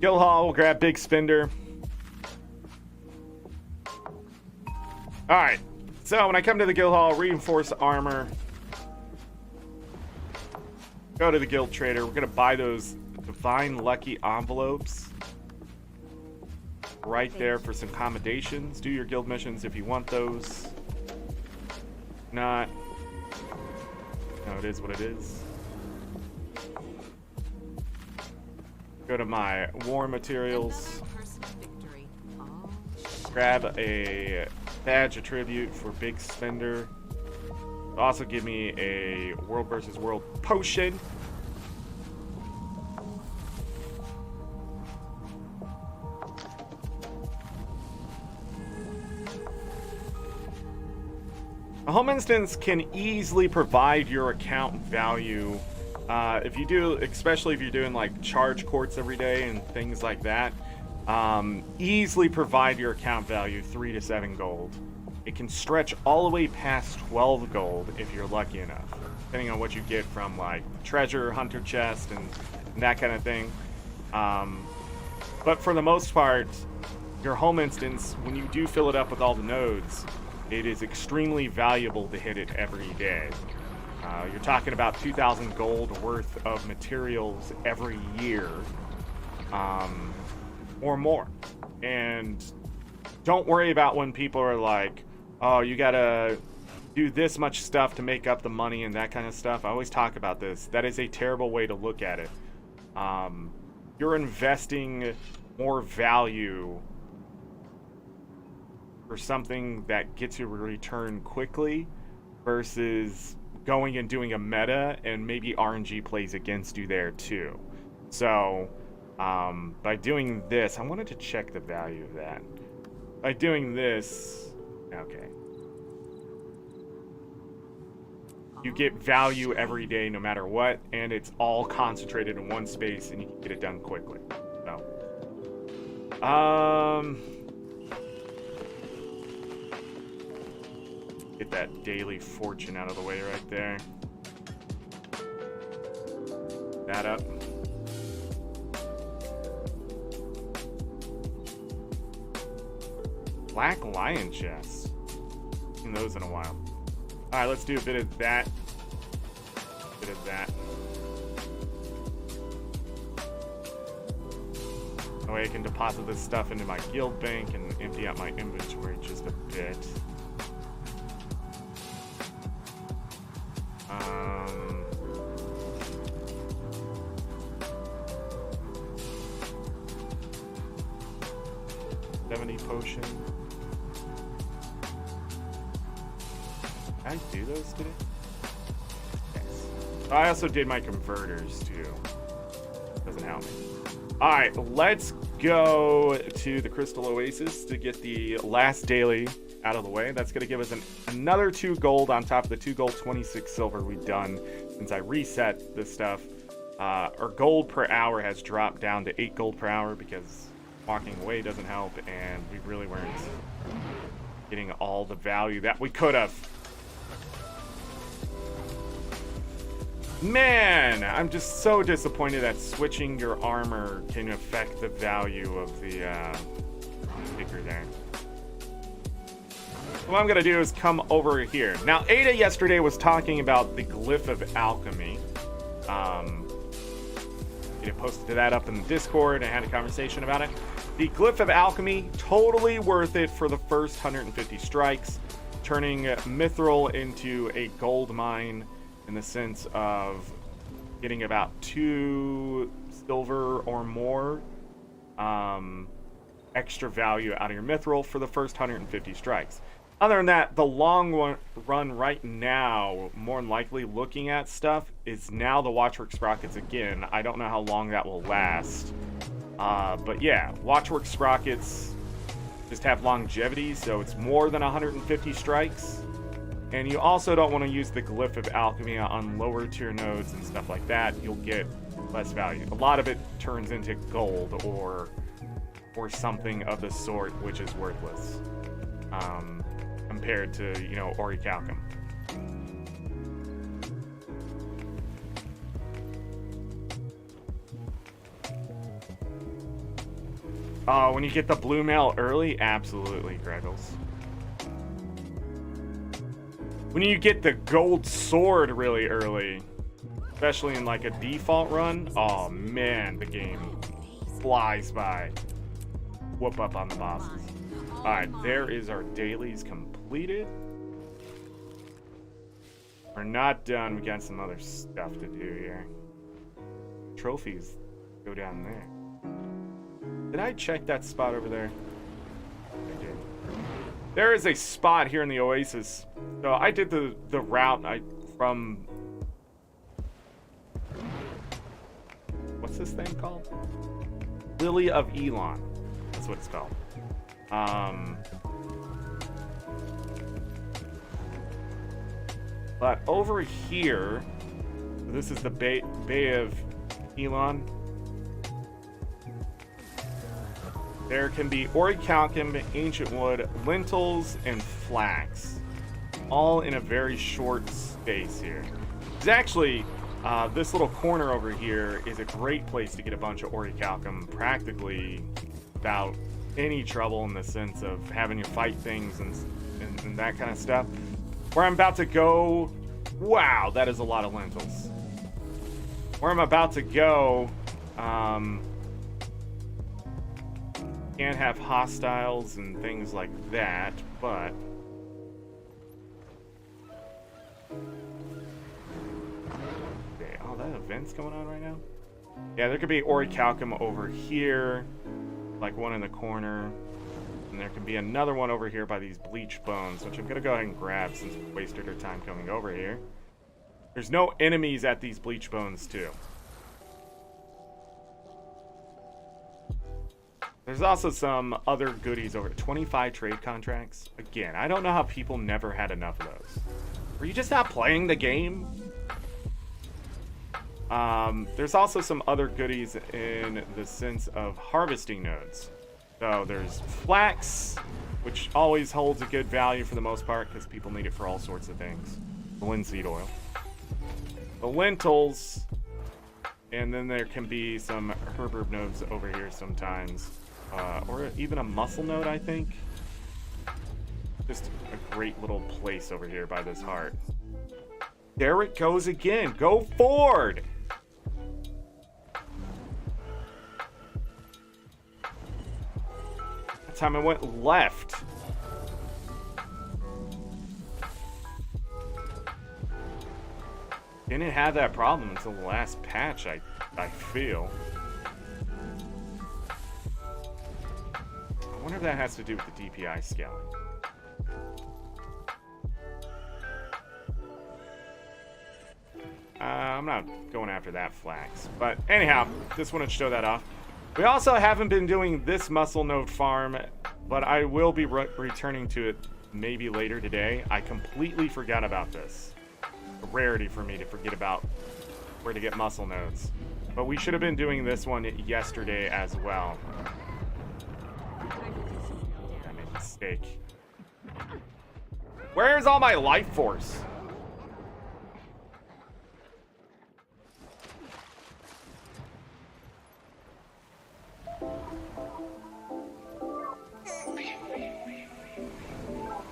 Guild hall, we'll grab big spender. Alright, so when I come to the guild hall, reinforce armor. Go to the guild trader. We're gonna buy those divine lucky envelopes right there for some accommodations. Do your guild missions if you want those. Not. No, it is what it is. Go to my war materials. Grab a badge of tribute for big spender. Also give me a world versus world potion. A home instance can easily provide your account value. If you do, especially if you're doing like charge courts every day and things like that, easily provide your account value 3 to 7 gold. It can stretch all the way past 12 gold if you're lucky enough, depending on what you get from like treasure hunter chest and that kind of thing. But for the most part, your home instance, when you do fill it up with all the nodes, it is extremely valuable to hit it every day. You're talking about 2,000 gold worth of materials every year, or more. And don't worry about when people are like, oh, you gotta do this much stuff to make up the money and that kind of stuff. I always talk about this. That is a terrible way to look at it. You're investing more value for something that gets you a return quickly versus going and doing a meta and maybe RNG plays against you there too. So by doing this, I wanted to check the value of that. By doing this, okay. You get value every day no matter what, and it's all concentrated in one space and you can get it done quickly. So get that daily fortune out of the way right there. That up. Black lion chests. Seen those in a while. Alright, let's do a bit of that. Bit of that. That way I can deposit this stuff into my guild bank and empty out my inventory just a bit. Um, 70 potion. Did I do those today? Yes. I also did my converters too. Doesn't help me. All right, let's go to the Crystal Oasis to get the last daily out of the way. That's going to give us another 2 gold on top of the 2 gold, 26 silver we've done since I reset this stuff. Our gold per hour has dropped down to 8 gold per hour because walking away doesn't help, and we really weren't getting all the value that we could have. Man, I'm just so disappointed that switching your armor can affect the value of the sticker there. What I'm gonna do is come over here. Now, Ada yesterday was talking about the Glyph of Alchemy. You posted that up in the Discord and had a conversation about it. The Glyph of Alchemy, totally worth it for the first 150 strikes, turning Mithril into a gold mine in the sense of getting about 2 silver or more extra value out of your Mithril for the first 150 strikes. Other than that, the long run right now, more than likely looking at stuff, is now the Watchworks sprockets again. I don't know how long that will last. But yeah, Watchworks sprockets just have longevity, so it's more than 150 strikes. And you also don't want to use the Glyph of Alchemy on lower tier nodes and stuff like that. You'll get less value. A lot of it turns into gold or something of the sort, which is worthless. Compared to, you know, Orichalcum. Oh, when you get the blue mail early? Absolutely, Greggles. When you get the gold sword really early, especially in like a default run, oh man, the game flies by. Whoop up on the bosses. Alright, there is our dailies completed. We're not done. We got some other stuff to do here. Trophies go down there. Did I check that spot over there? I did. There is a spot here in the Oasis. So I did the route from... What's this thing called? Lily of Elon. That's what it's called. But over here, this is the Bay of Elon. There can be orichalcum, ancient wood, lentils, and flax, all in a very short space here. It's actually, this little corner over here is a great place to get a bunch of orichalcum practically without any trouble, in the sense of having to fight things and that kind of stuff. Where I'm about to go, wow, that is a lot of lentils. Where I'm about to go, can't have hostiles and things like that, but okay, oh, that event's going on right now? Yeah, there could be orichalcum over here, like one in the corner, and there can be another one over here by these bleach bones, which I'm gonna go ahead and grab since we wasted our time coming over here. There's no enemies at these bleach bones too. There's also some other goodies over 25 trade contracts. Again, I don't know how people never had enough of those. Were you just not playing the game? There's also some other goodies in the sense of harvesting nodes. So there's flax, which always holds a good value for the most part because people need it for all sorts of things. The linseed oil. The lentils, and then there can be some herb nodes over here sometimes. Or even a muscle node, I think. Just a great little place over here by this heart. There it goes again. Go forward! time I went left. Didn't have that problem until the last patch, I feel. I wonder if that has to do with the DPI scaling. I'm not going after that flax. But anyhow, just wanted to show that off. We also haven't been doing this muscle node farm, but I will be returning to it maybe later today. I completely forgot about this. A rarity for me to forget about where to get muscle nodes. But we should have been doing this one yesterday as well. I made a mistake. Where's all my life force?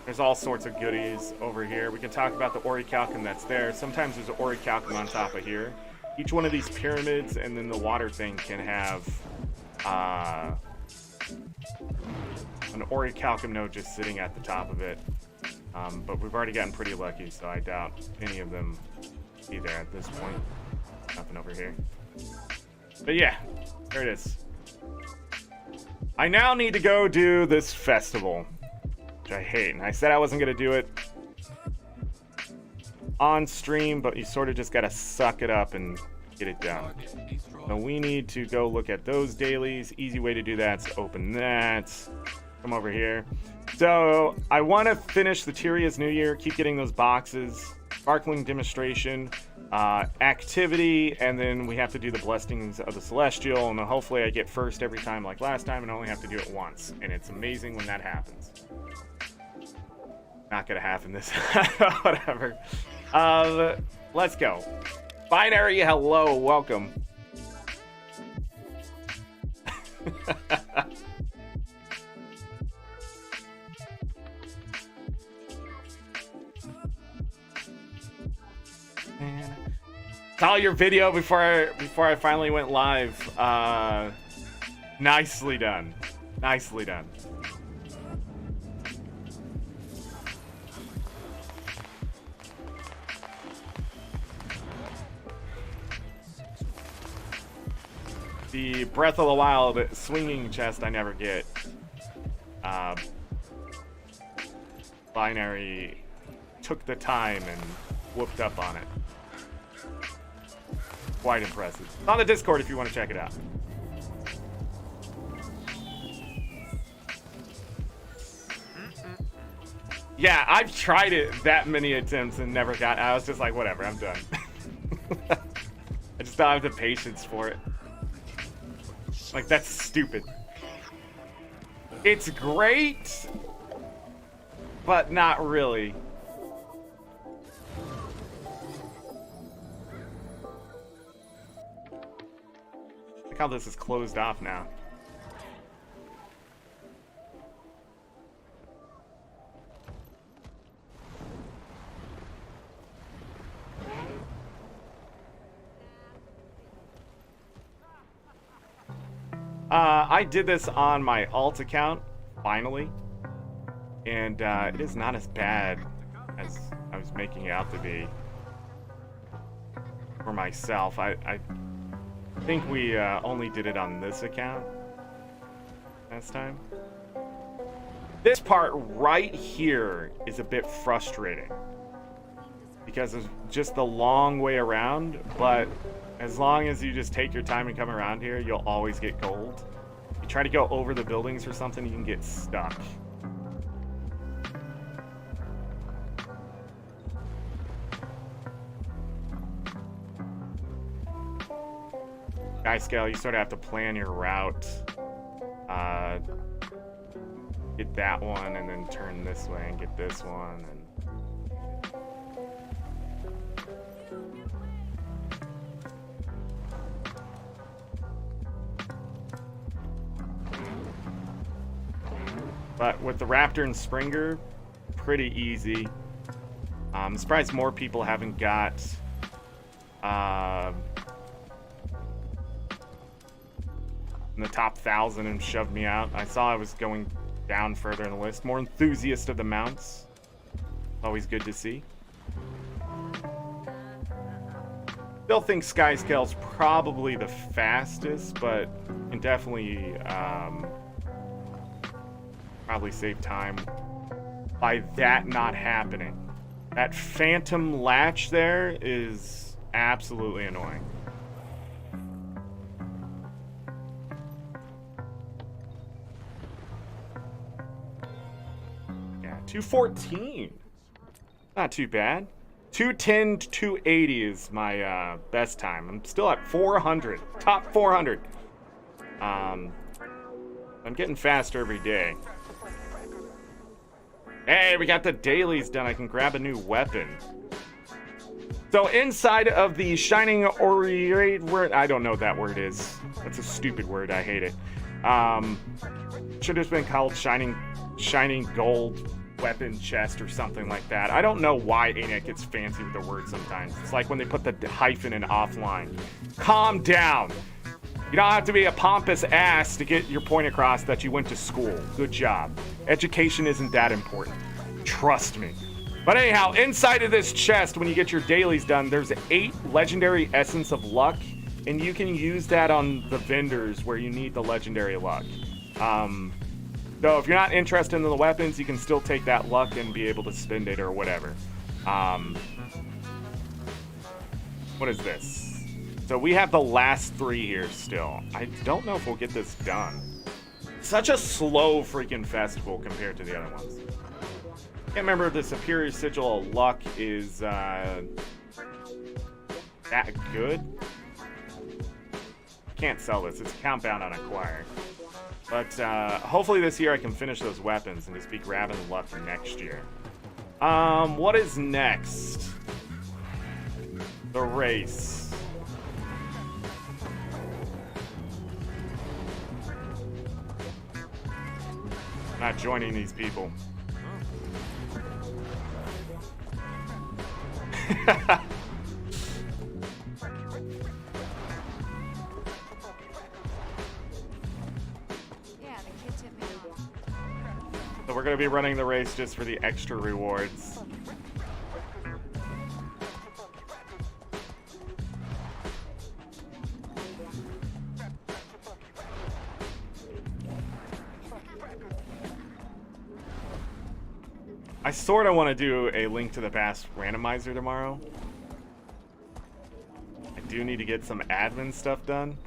There's all sorts of goodies over here. We can talk about the orichalcum that's there. Sometimes there's an orichalcum on top of here. Each one of these pyramids and then the water thing can have an orichalcum node just sitting at the top of it. But we've already gotten pretty lucky, so I doubt any of them be there at this point. Nothing over here. But yeah, there it is. I now need to go do this festival, which I hate. And I said I wasn't going to do it on stream, but you sort of just got to suck it up and get it done. So we need to go look at those dailies. Easy way to do that is open that. Come over here. So I want to finish the Tyria's New Year, keep getting those boxes, sparkling demonstration, activity, and then we have to do the blessings of the celestial, and then hopefully I get first every time like last time and only have to do it once, and it's amazing when that happens. Not gonna happen this whatever. Let's go. Binary, hello, welcome. Man. Saw your video before I finally went live. Nicely done. Nicely done. The Breath of the Wild swinging chest I never get. Binary took the time and whooped up on it. Quite impressive. It's on the Discord if you want to check it out. Yeah, I've tried it that many attempts and never got. I was just like, whatever, I'm done. I just don't have the patience for it. Like, that's stupid. It's great, but not really. Look how this is closed off now. I did this on my alt account, finally, and it is not as bad as I was making it out to be for myself. I think we only did it on this account last time. This part right here is a bit frustrating because it's just the long way around, but as long as you just take your time and come around here, you'll always get gold. You try to go over the buildings or something, you can get stuck. Guy scale, you sort of have to plan your route. Get that one and then turn this way and get this one. And but with the Raptor and Springer, pretty easy. I'm surprised more people haven't got in the top 1,000 and shoved me out. I saw I was going down further in the list. More enthusiast of the mounts. Always good to see. Still think Skyscale's probably the fastest, but can definitely probably save time by that not happening. That phantom latch there is absolutely annoying. Yeah, 214. Not too bad. 210 to 280 is my best time. I'm still at 400. Top 400. I'm getting faster every day. Hey, we got the dailies done. I can grab a new weapon. So inside of the Shining Orate word, I don't know what that word is. That's a stupid word. I hate it. Should have been called Shining Gold Weapon Chest or something like that. I don't know why ArenaNet gets fancy with the word sometimes. It's like when they put the hyphen in offline. Calm down. You don't have to be a pompous ass to get your point across that you went to school. Good job. Education isn't that important. Trust me. But anyhow, inside of this chest, when you get your dailies done, there's 8 legendary essence of luck, and you can use that on the vendors where you need the legendary luck. So if you're not interested in the weapons, you can still take that luck and be able to spend it or whatever. What is this? So we have the last 3 here still. I don't know if we'll get this done. Such a slow freaking festival compared to the other ones. Can't remember if the Superior Sigil of Luck is that good. Can't sell this. It's count bound on acquire. But hopefully this year I can finish those weapons and just be grabbing luck next year. What is next? The race. Not joining these people. So we're going to be running the race just for the extra rewards. I sort of want to do a Link to the Past randomizer tomorrow. I do need to get some admin stuff done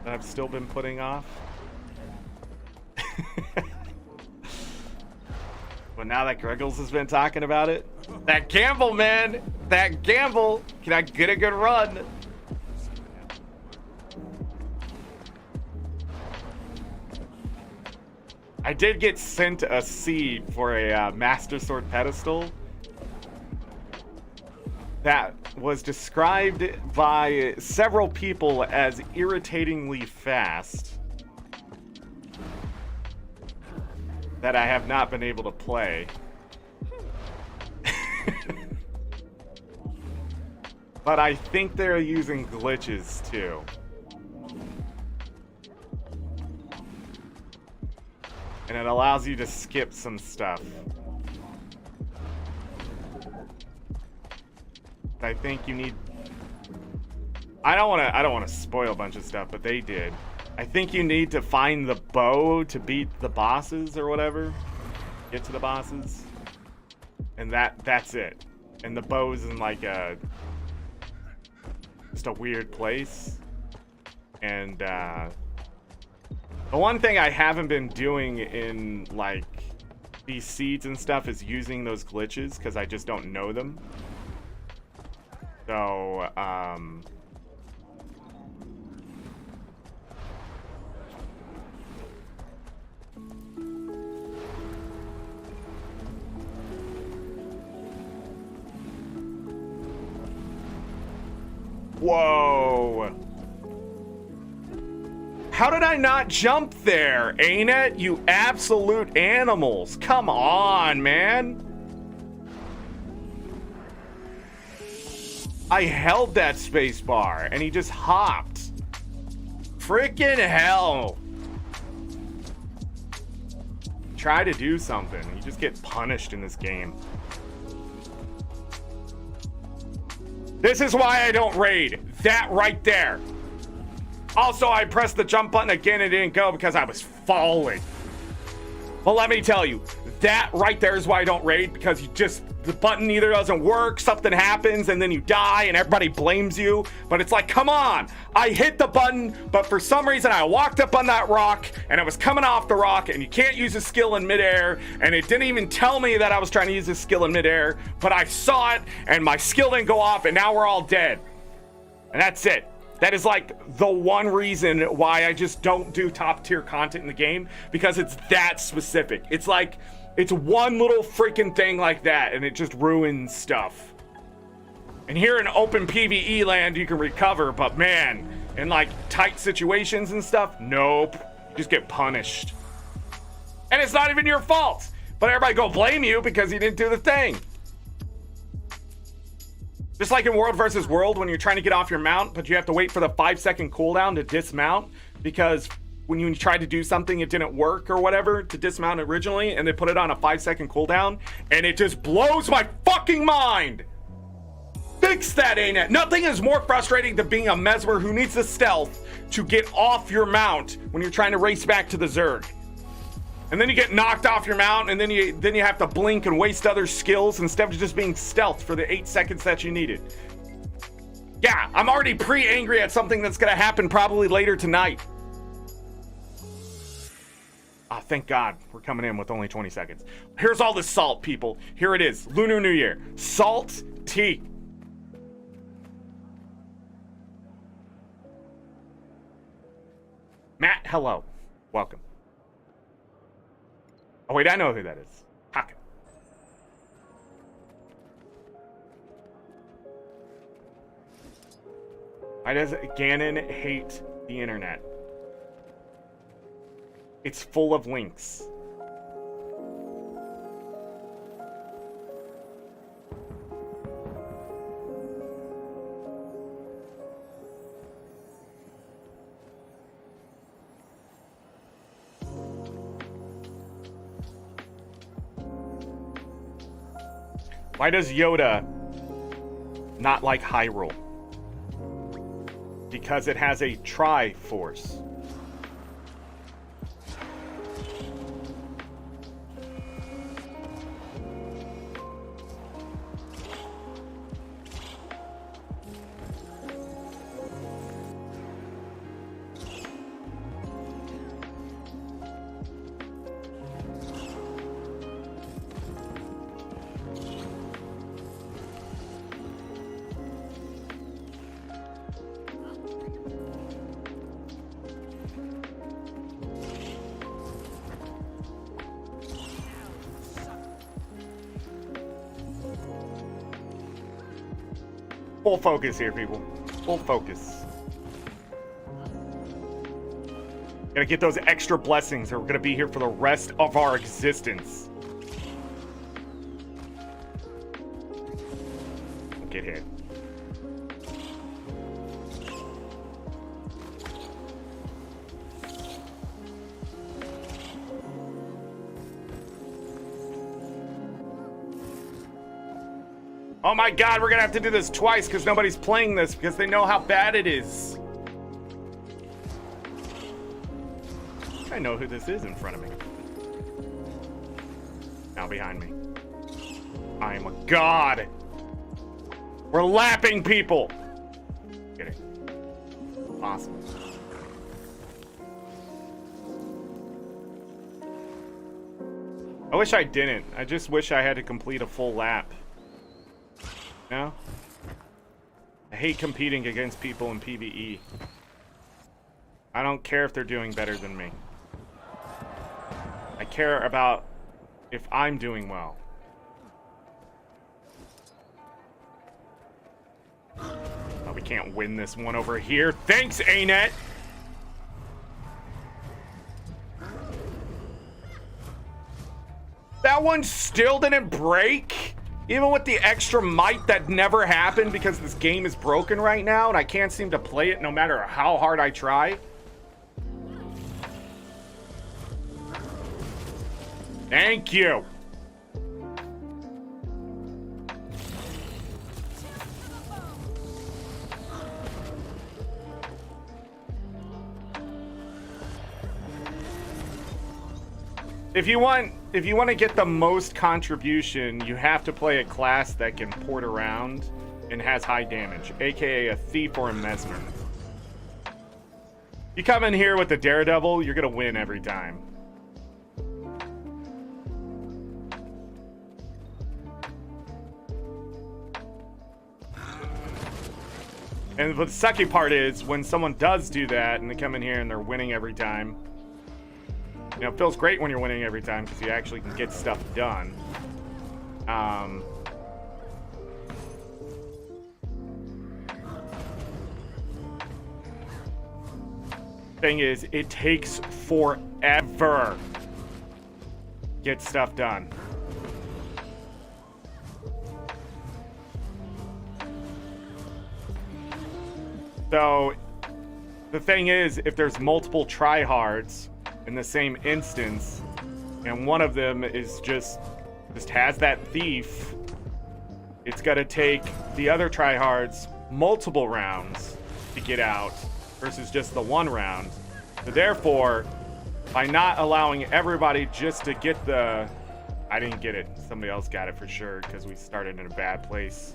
that I've still been putting off. But now that Greggles has been talking about it, that gamble, man, that gamble, can I get a good run? I did get sent a seed for a Master Sword pedestal that was described by several people as irritatingly fast that I have not been able to play. But I think they're using glitches too. And it allows you to skip some stuff. I think you need... I don't want to spoil a bunch of stuff, but they did. I think you need to find the bow to beat the bosses or whatever. Get to the bosses. And that's it. And the bow's in like a... just a weird place. And the one thing I haven't been doing in like these seeds and stuff is using those glitches because I just don't know them. So whoa. How did I not jump there, ArenaNet? You absolute animals. Come on, man. I held that space bar and he just hopped. Freaking hell. try to do something, you just get punished in this game. This is why I don't raid. That right there. Also, I pressed the jump button again and it didn't go because I was falling. But let me tell you, that right there is why I don't raid, because you just, the button either doesn't work, something happens, and then you die and everybody blames you. But it's like, come on, I hit the button, but for some reason I walked up on that rock and I was coming off the rock, and you can't use a skill in midair, and it didn't even tell me that I was trying to use this skill in midair, but I saw it and my skill didn't go off, and now we're all dead. And that's it. That is like the one reason why I just don't do top tier content in the game, because it's that specific. It's like, it's one little freaking thing like that and it just ruins stuff. And here in open PvE land you can recover, but man, in like tight situations and stuff, nope. You just get punished. And it's not even your fault, but everybody go blame you because you didn't do the thing. Just like in World versus World, when you're trying to get off your mount, but you have to wait for the 5-second cooldown to dismount, because when you tried to do something, it didn't work or whatever to dismount originally, and they put it on a 5-second cooldown, and it just blows my fucking mind. Fix that, ArenaNet. Nothing is more frustrating than being a Mesmer who needs the stealth to get off your mount when you're trying to race back to the Zerg. And then you get knocked off your mount, and then you have to blink and waste other skills instead of just being stealth for the 8 seconds that you needed. Yeah, I'm already pre-angry at something that's gonna happen probably later tonight. Ah, thank God we're coming in with only 20 seconds. Here's all the salt, people. Here it is, Lunar New Year. Salt tea. Matt, hello. Welcome. Oh wait, I know who that is. Haka. Why does Ganon hate the internet? It's full of links. Why does Yoda not like Hyrule? Because it has a Triforce. Full focus here, people. Full focus. Gotta get those extra blessings, or we're gonna be here for the rest of our existence. Get hit. Oh my God, we're gonna have to do this twice because nobody's playing this because they know how bad it is. I know who this is in front of me. Now behind me. I am a god. We're lapping people. Get it. Awesome. I wish I didn't. I just wish I had to complete a full lap. No? I hate competing against people in PvE. I don't care if they're doing better than me. I care about if I'm doing well. Oh, we can't win this one over here. Thanks, ArenaNet! That one still didn't break? Even with the extra might that never happened because this game is broken right now and I can't seem to play it no matter how hard I try. Thank you. If you want to get the most contribution, you have to play a class that can port around and has high damage, aka a thief or a mesmer. You come in here with the Daredevil, you're gonna win every time. And the sucky part is when someone does do that and they come in here and they're winning every time. You know, it feels great when you're winning every time because you actually can get stuff done. Thing is, it takes forever to get stuff done. So, the thing is, if there's multiple tryhards in the same instance, and one of them is just has that thief, it's got to take the other tryhards multiple rounds to get out versus just the one round. So therefore, by not allowing everybody just to get the... I didn't get it. Somebody else got it for sure because we started in a bad place.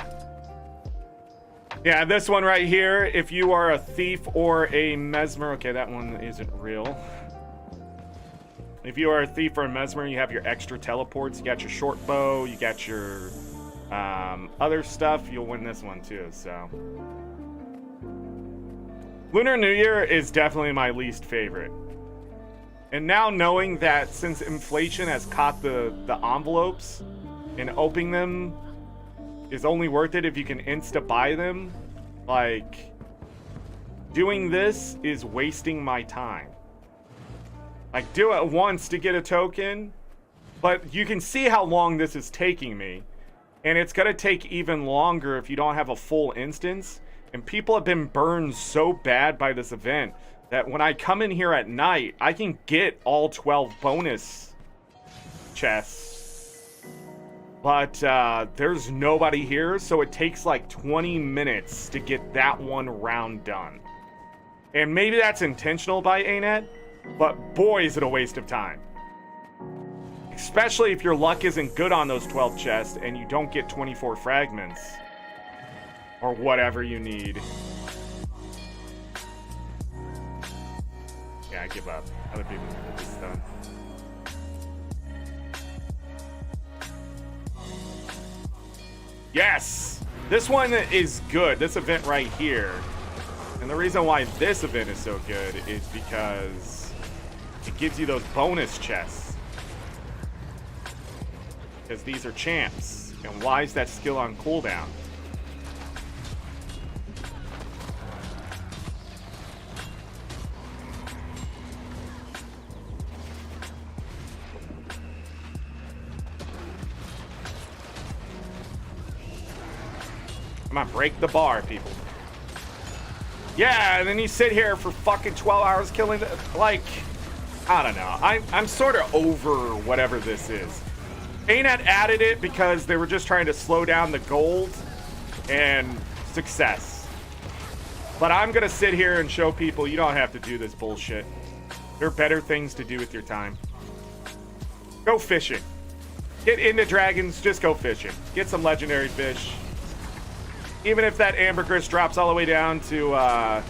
Yeah, this one right here, if you are a thief or a mesmer... Okay, that one isn't real. If you are a thief or a mesmer, you have your extra teleports. You got your short bow. You got your other stuff. You'll win this one too, so... Lunar New Year is definitely my least favorite. And now knowing that since inflation has caught the envelopes and opening them is only worth it if you can insta-buy them, like, doing this is wasting my time. Like, do it once to get a token, but you can see how long this is taking me. And it's gonna take even longer if you don't have a full instance. And people have been burned so bad by this event that when I come in here at night, I can get all 12 bonus chests. But there's nobody here, so it takes like 20 minutes to get that one round done. And maybe that's intentional by ArenaNet, but boy, is it a waste of time. Especially if your luck isn't good on those 12 chests and you don't get 24 fragments. Or whatever you need. Yeah, I give up. Other people can get this done. Yes! This one is good. This event right here. And the reason why this event is so good is because it gives you those bonus chests. Because these are champs. And why is that skill on cooldown? Come on, break the bar, people. Yeah, and then you sit here for fucking 12 hours killing, like, I don't know. I'm sort of over whatever this is. ArenaNet added it because they were just trying to slow down the gold and success. But I'm going to sit here and show people you don't have to do this bullshit. There are better things to do with your time. Go fishing. Get into dragons, just go fishing. Get some legendary fish. Even if that ambergris drops all the way down to, I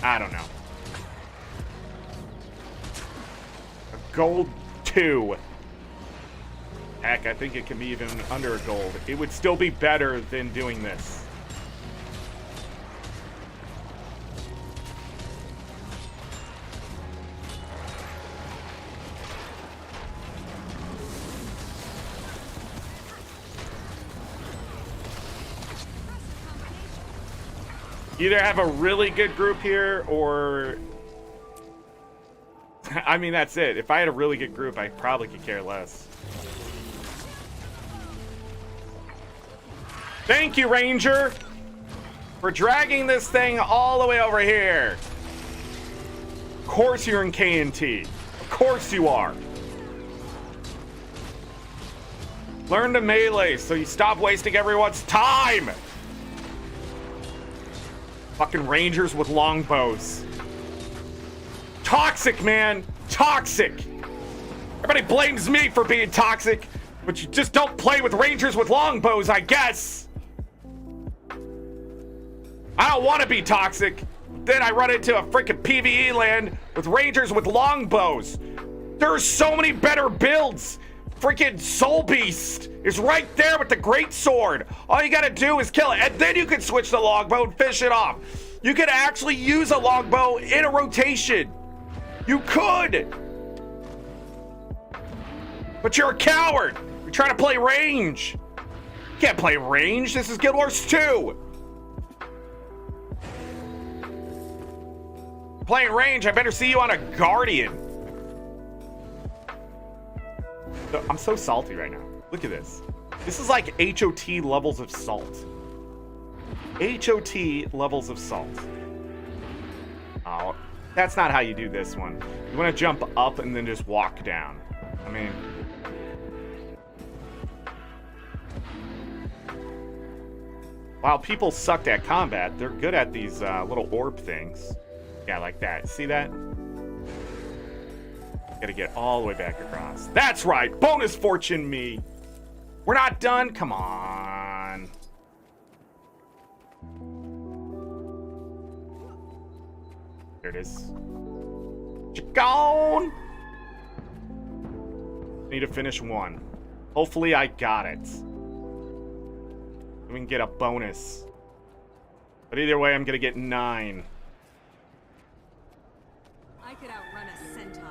don't know. A gold 2. Heck, I think it can be even under a gold. It would still be better than doing this. Either have a really good group here, or... I mean, that's it. If I had a really good group, I probably could care less. Thank you, Ranger, for dragging this thing all the way over here. Of course you're in K&T. Of course you are. Learn to melee so you stop wasting everyone's time. Fucking rangers with longbows. Toxic, man. Toxic. Everybody blames me for being toxic, but you just don't play with rangers with longbows, I guess. I don't want to be toxic. Then I run into a freaking PvE land with rangers with longbows. There's so many better builds. Freaking Soul Beast is right there with the great sword. All you gotta do is kill it, and then you can switch the longbow and finish it off. You could actually use a longbow in a rotation. You could. But you're a coward. You're trying to play range. You can't play range. This is Guild Wars 2. Playing range, I better see you on a Guardian. I'm so salty right now. Look at this. This is like HOT levels of salt. HOT levels of salt. Oh, that's not how you do this one. You want to jump up and then just walk down. I mean... While people sucked at combat, they're good at these little orb things. Yeah, like that. See that? Gotta get all the way back across. That's right! Bonus fortune me! We're not done? Come on. There it is. Gone! Need to finish one. Hopefully I got it. We can get a bonus. But either way, I'm gonna get 9. I could outrun a centaur.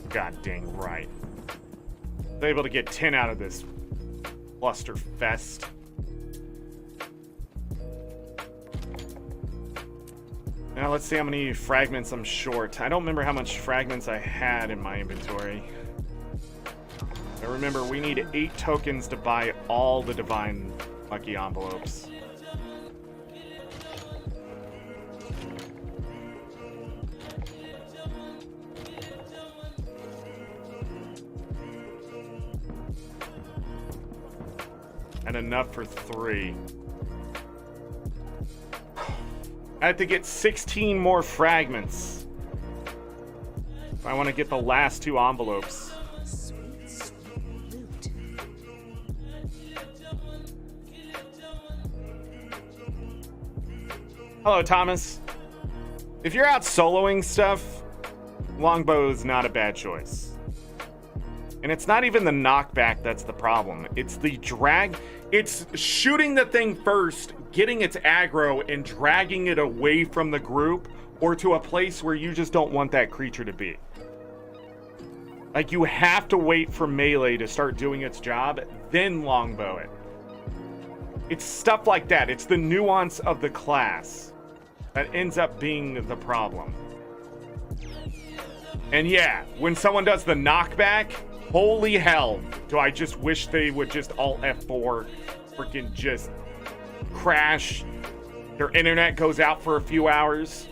God dang right. I'm able to get 10 out of this cluster fest. Now let's see how many fragments I'm short. I don't remember how much fragments I had in my inventory. I remember we need 8 tokens to buy all the divine lucky envelopes. And enough for 3. I have to get 16 more fragments if I want to get the last 2 envelopes. Sweet, sweet loot. Hello, Thomas. If you're out soloing stuff, longbow is not a bad choice. And it's not even the knockback that's the problem. It's the drag. It's shooting the thing first, getting its aggro, and dragging it away from the group or to a place where you just don't want that creature to be. Like, you have to wait for melee to start doing its job, then longbow it. It's stuff like that. It's the nuance of the class that ends up being the problem. And yeah, when someone does the knockback, holy hell, do I just wish they would just alt F4, freaking just crash, their internet goes out for a few hours.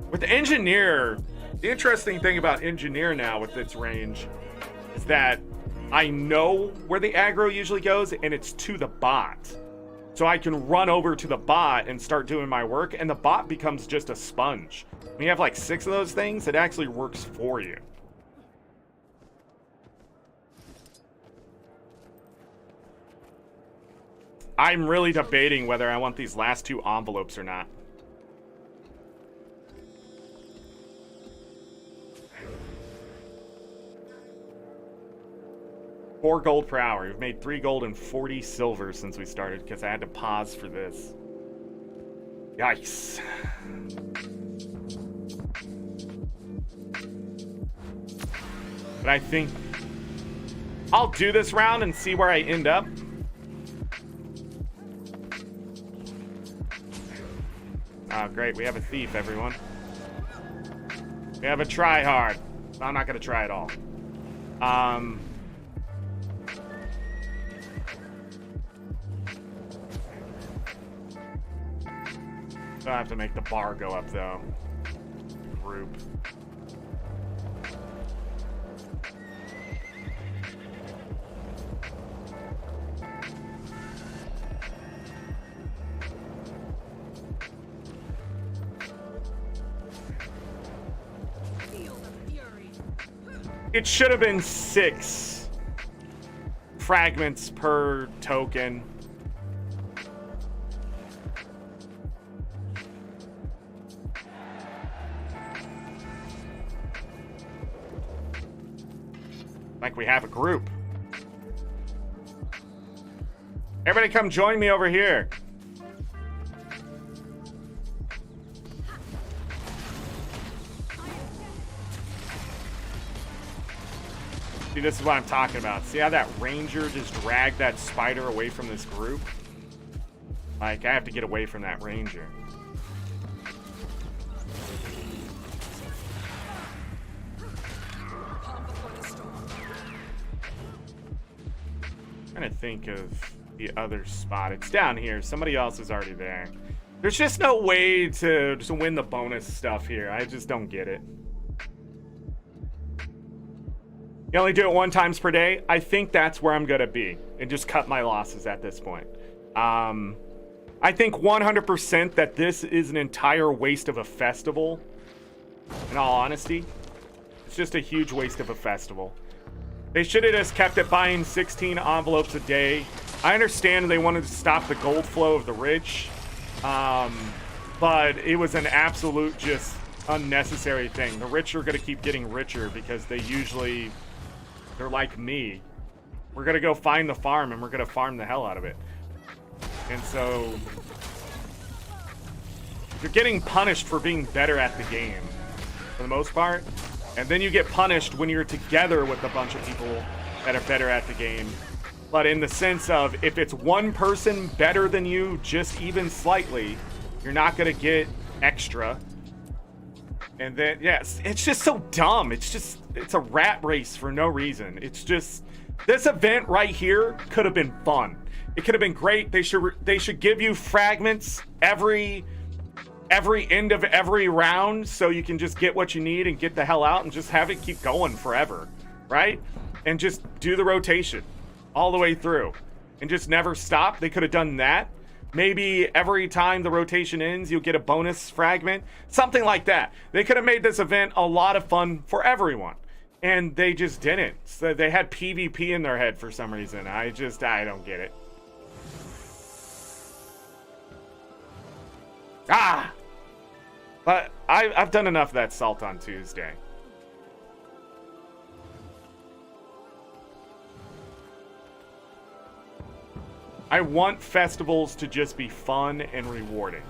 With the Engineer, the interesting thing about Engineer now with its range is that I know where the aggro usually goes, and it's to the bot. So I can run over to the bot and start doing my work, and the bot becomes just a sponge. When you have like 6 of those things, it actually works for you. I'm really debating whether I want these last 2 envelopes or not. $4 gold per hour. We've made 3 gold and 40 silver since we started because I had to pause for this. Yikes. But I think I'll do this round and see where I end up. Oh, great. We have a thief, everyone. We have a try-hard. I'm not going to try at all. I have to make the bar go up, though. Group. Feel the fury. It should have been 6 fragments per token. Like we have a group. Everybody come join me over here. See, this is what I'm talking about. See how that ranger just dragged that spider away from this group? Like, I have to get away from that ranger. Calm before the storm. Trying to think of the other spot. It's down here. Somebody else is already there. There's just no way to win the bonus stuff here. I just don't get it. You only do it 1 time per day. I think that's where I'm gonna be and just cut my losses at this point. I think 100% that this is an entire waste of a festival. In all honesty, it's just a huge waste of a festival. They should have just kept it buying 16 envelopes a day. I understand they wanted to stop the gold flow of the rich, but it was an absolute just unnecessary thing. The rich are gonna keep getting richer because they're like me. We're gonna go find the farm and we're gonna farm the hell out of it. And so you're getting punished for being better at the game for the most part. And then you get punished when you're together with a bunch of people that are better at the game. But in the sense of if it's one person better than you, just even slightly, you're not gonna get extra. And then, yes, it's just so dumb. It's a rat race for no reason. It's just, this event right here could have been fun. It could have been great. They should give you fragments every end of every round so you can just get what you need and get the hell out and just have it keep going forever, right? And just do the rotation all the way through and just never stop. They could have done that. Maybe every time the rotation ends, you'll get a bonus fragment. Something like that. They could have made this event a lot of fun for everyone. And they just didn't. So they had PvP in their head for some reason. I don't get it. Ah! But I've done enough of that Salt on Tuesday. I want festivals to just be fun and rewarding.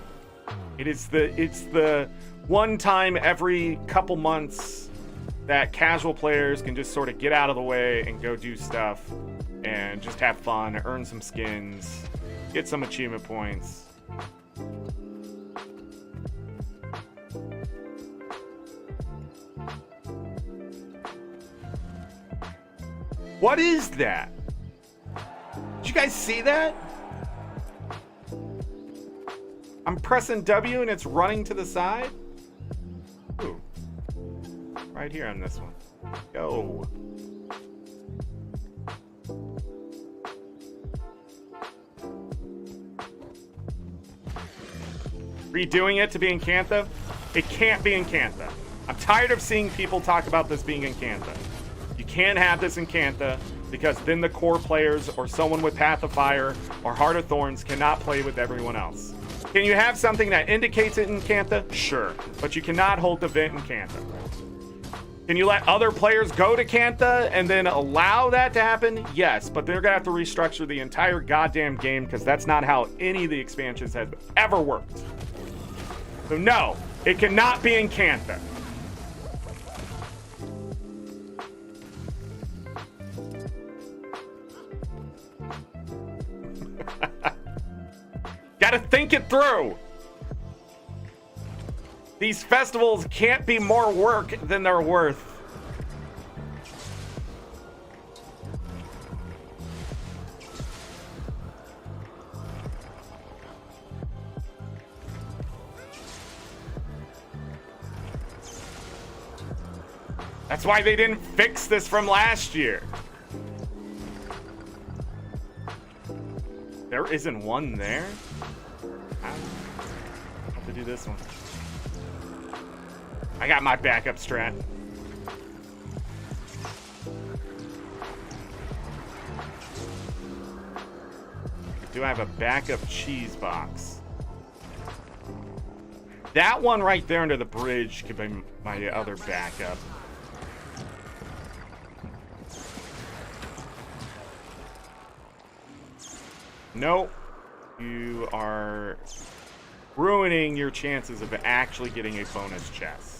It's the one time every couple months that casual players can just sort of get out of the way and go do stuff and just have fun, earn some skins, get some achievement points. What is that? Did you guys see that? I'm pressing W and it's running to the side. Ooh. Right here on this one. Go. Redoing it to be in Cantha? It can't be in Cantha. I'm tired of seeing people talk about this being in Cantha. You can't have this in Cantha because then the core players or someone with Path of Fire or Heart of Thorns cannot play with everyone else. Can you have something that indicates it in Cantha? Sure, but you cannot hold the event in Cantha. Can you let other players go to Cantha and then allow that to happen? Yes, but they're gonna have to restructure the entire goddamn game because that's not how any of the expansions have ever worked. So no, it cannot be in Cantha. Gotta think it through. These festivals can't be more work than they're worth. That's why they didn't fix this from last year. There isn't one there? I have to do this one. I got my backup strat. Do I have a backup cheese box? That one right there under the bridge could be my other backup. Nope. You are ruining your chances of actually getting a bonus chest.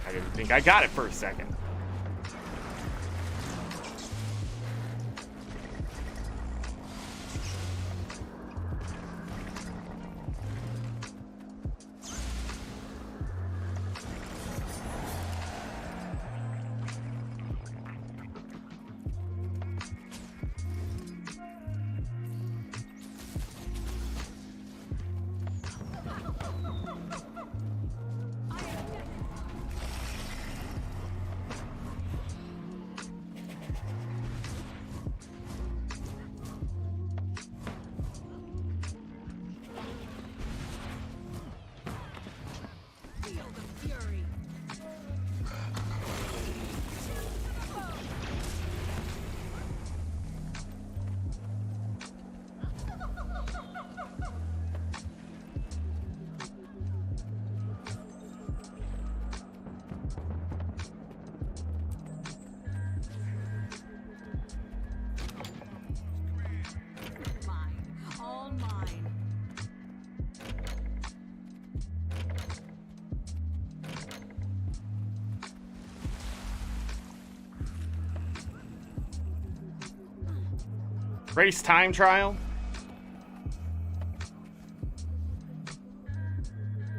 I didn't think I got it for a second. Feel the fury. Mine. All mine. Race time trial?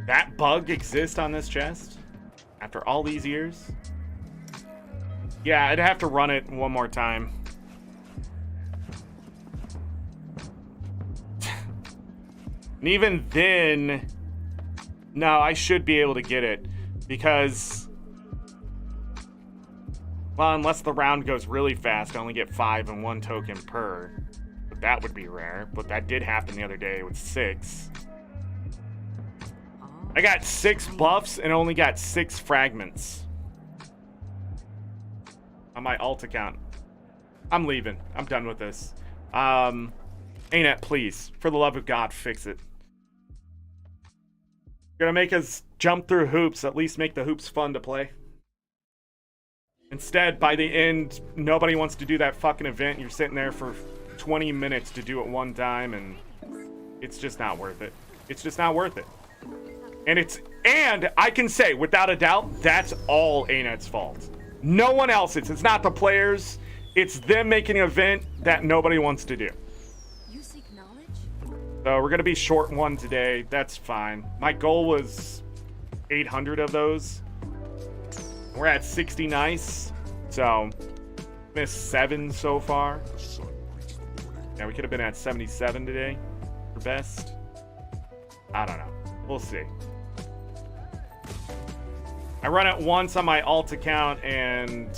That bug exists on this chest? After all these years? Yeah, I'd have to run it one more time. And even then, no, I should be able to get it because, well, unless the round goes really fast, I only get 5 and 1 token per. But that would be rare. But that did happen the other day with 6. I got 6 buffs and only got 6 fragments on my alt account. I'm leaving. I'm done with this. ArenaNet, please, for the love of God, fix it. You're gonna make us jump through hoops. At least make the hoops fun to play. Instead, by the end, nobody wants to do that fucking event. You're sitting there for 20 minutes to do it one time, and it's just not worth it. It's just not worth it. And I can say, without a doubt, that's all ArenaNet's fault. No one else's. It's not the players. It's them making an event that nobody wants to do. You seek knowledge? So we're going to be short one today. That's fine. My goal was 800 of those. We're at 60 nice. So missed 7 so far. Yeah, we could have been at 77 today for best. I don't know. We'll see. I run it once on my alt account and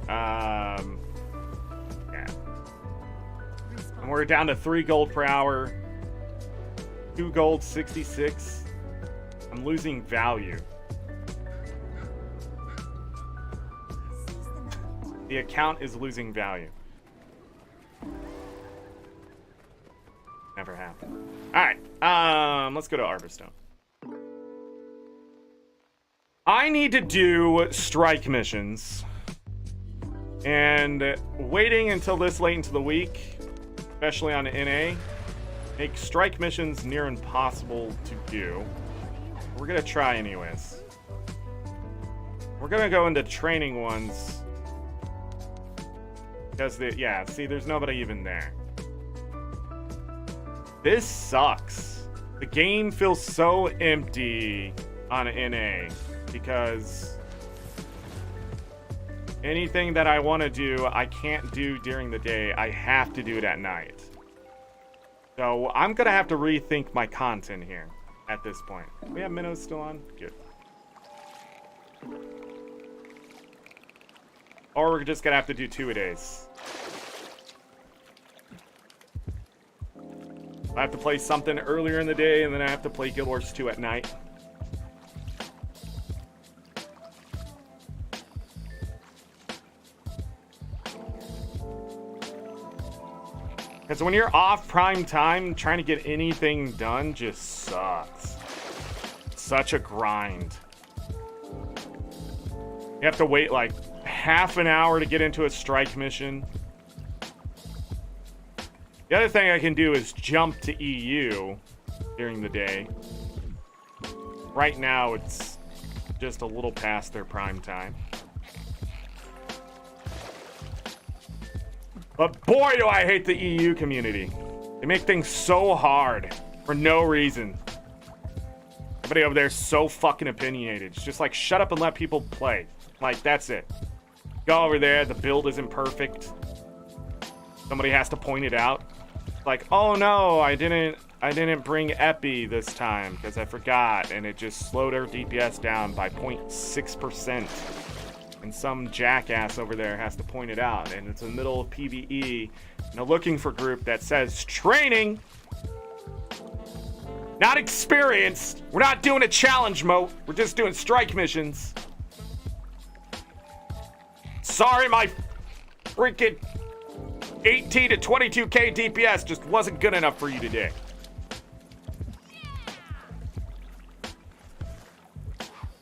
yeah. And we're down to 3 gold per hour. 2 gold, 66. I'm losing value. The account is losing value. Never happened. Alright, let's go to Arborstone. I need to do strike missions. And waiting until this late into the week, especially on NA, make strike missions near impossible to do. We're gonna try anyways. We're gonna go into training ones. Because, yeah, see, there's nobody even there. This sucks. The game feels so empty on NA. Because anything that I want to do, I can't do during the day. I have to do it at night. So I'm going to have to rethink my content here at this point. We have minnows still on? Good. Or we're just going to have to do 2-a-days. I have to play something earlier in the day, and then I have to play Guild Wars 2 at night. Because when you're off prime time, trying to get anything done just sucks. Such a grind. You have to wait like half an hour to get into a strike mission. The other thing I can do is jump to EU during the day. Right now, it's just a little past their prime time. But boy, do I hate the EU community. They make things so hard for no reason. Everybody over there is so fucking opinionated. It's just like, shut up and let people play. Like, that's it. Go over there, the build isn't perfect. Somebody has to point it out. Like, oh no, I didn't bring Epi this time because I forgot, and it just slowed our DPS down by 0.6%. And some jackass over there has to point it out, and it's in the middle of PvE in a looking for group that says training, not experienced. We're not doing a challenge mode. We're just doing strike missions. Sorry, my freaking 18 to 22k DPS just wasn't good enough for you today.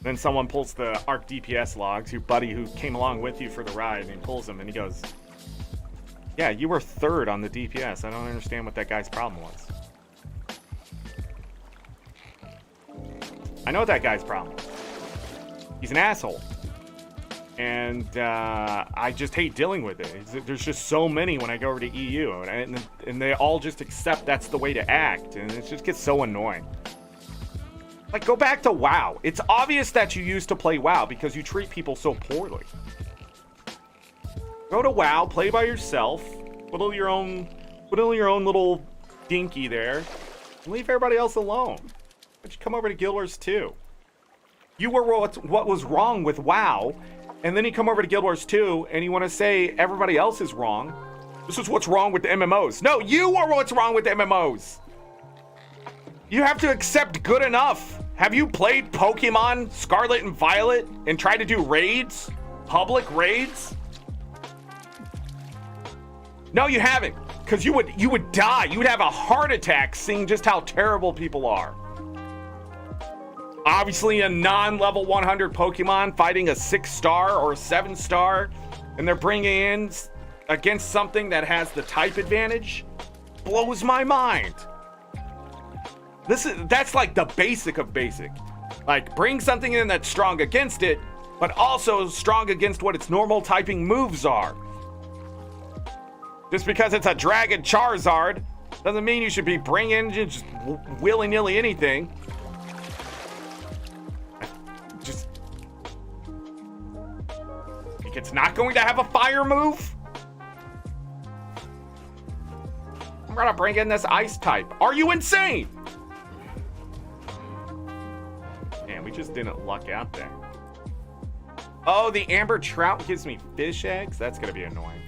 Then someone pulls the ARC DPS logs, your buddy who came along with you for the ride, and he pulls them and he goes, yeah, you were third on the DPS. I don't understand what that guy's problem was. I know what that guy's problem was. He's an asshole. And I just hate dealing with it. There's just so many when I go over to EU, and they all just accept that's the way to act, and it just gets so annoying. Like, go back to WoW. It's obvious that you used to play WoW because you treat people so poorly. Go to WoW, play by yourself, whittle your own little dinky there, and leave everybody else alone. But you come over to Guild Wars 2. You were what was wrong with WoW, and then you come over to Guild Wars 2 and you want to say everybody else is wrong. This is what's wrong with the MMOs. No, you are what's wrong with the MMOs. You have to accept good enough. Have you played Pokemon Scarlet and Violet and tried to do raids? Public raids? No, you haven't. Because you would die. You would have a heart attack seeing just how terrible people are. Obviously, a non-level 100 Pokemon fighting a 6-star or a 7-star, and they're bringing in against something that has the type advantage, blows my mind. That's like the basic of basic. Like, bring something in that's strong against it, but also strong against what its normal typing moves are. Just because it's a Dragon Charizard doesn't mean you should be bringing just willy-nilly anything. Just, think it's not going to have a fire move? I'm gonna bring in this ice type. Are you insane? Man, we just didn't luck out there. Oh, the amber trout gives me fish eggs? That's gonna be annoying.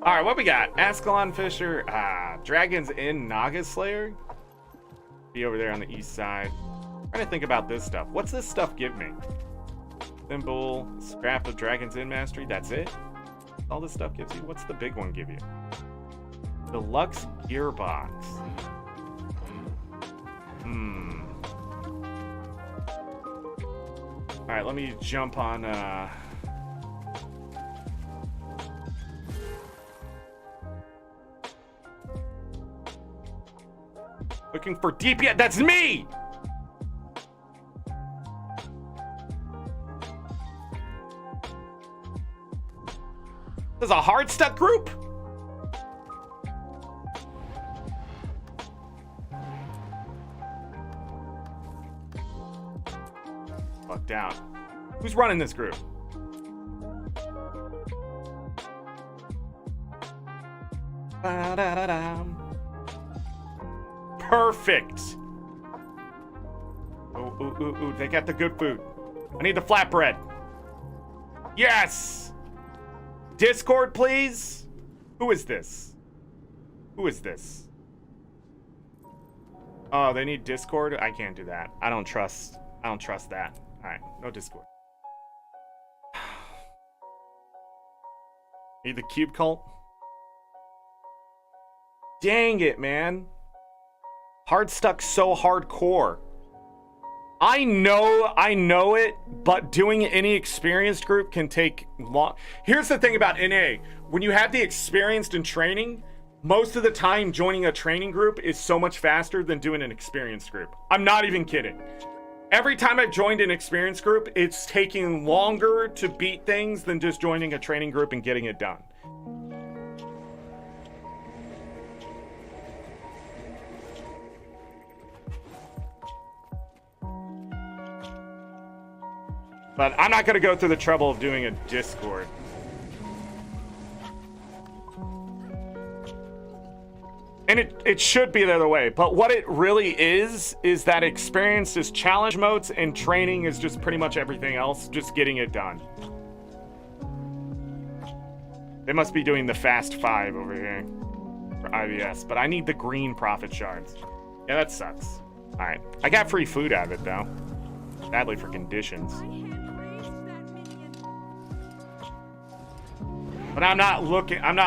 Alright, what we got? Ascalon Fisher, Dragons in Naga Slayer. Be over there on the east side. I'm trying to think about this stuff. What's this stuff give me? Symbol, scrap of Dragons in Mastery, that's it? All this stuff gives you? What's the big one give you? Deluxe Gearbox. Alright, let me jump on Looking for DPS. That's me! This is a hard stuck group? Fuck down. Who's running this group? Ba-da-da-dam. Perfect. Ooh, they got the good food. I need the flatbread. Yes! Discord, please? Who is this? Who is this? Oh, they need Discord? I can't do that. I don't trust that. Alright, no Discord. Need the cube cult? Dang it, man. Hard stuck so hardcore. I know it, but doing any experienced group can take long. Here's the thing about NA. When you have the experienced in training, most of the time joining a training group is so much faster than doing an experienced group. I'm not even kidding. Every time I've joined an experienced group, it's taking longer to beat things than just joining a training group and getting it done. But I'm not going to go through the trouble of doing a Discord. And it should be the other way. But what it really is that experience is challenge modes and training is just pretty much everything else, just getting it done. They must be doing the Fast 5 over here for IBS. But I need the green profit shards. Yeah, that sucks. All right. I got free food out of it, though. Sadly for conditions. But I'm not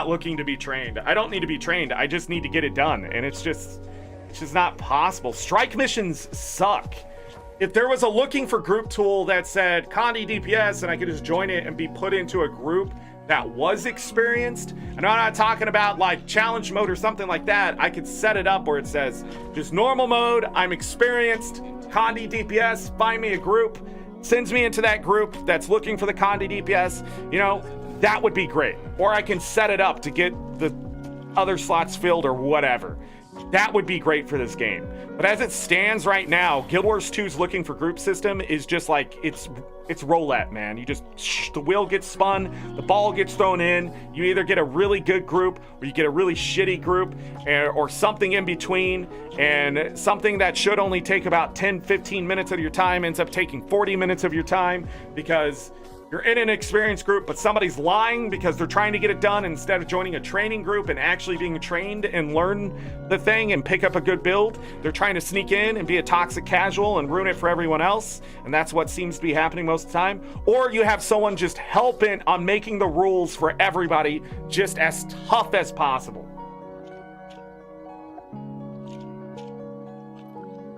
looking to be trained. I don't need to be trained. I just need to get it done. And it's just not possible. Strike missions suck. If there was a looking for group tool that said Condi DPS and I could just join it and be put into a group that was experienced, and I'm not talking about like challenge mode or something like that, I could set it up where it says just normal mode, I'm experienced, Condi DPS, find me a group, sends me into that group that's looking for the Condi DPS, you know, that would be great. Or I can set it up to get the other slots filled or whatever. That would be great for this game. But as it stands right now, Guild Wars 2's looking for group system is just like, it's roulette, man. You just, the wheel gets spun, the ball gets thrown in, you either get a really good group or you get a really shitty group or something in between, and something that should only take about 10-15 minutes of your time ends up taking 40 minutes of your time because you're in an experienced group, but somebody's lying because they're trying to get it done instead of joining a training group and actually being trained and learn the thing and pick up a good build. They're trying to sneak in and be a toxic casual and ruin it for everyone else. And that's what seems to be happening most of the time. Or you have someone just hell-bent on making the rules for everybody just as tough as possible.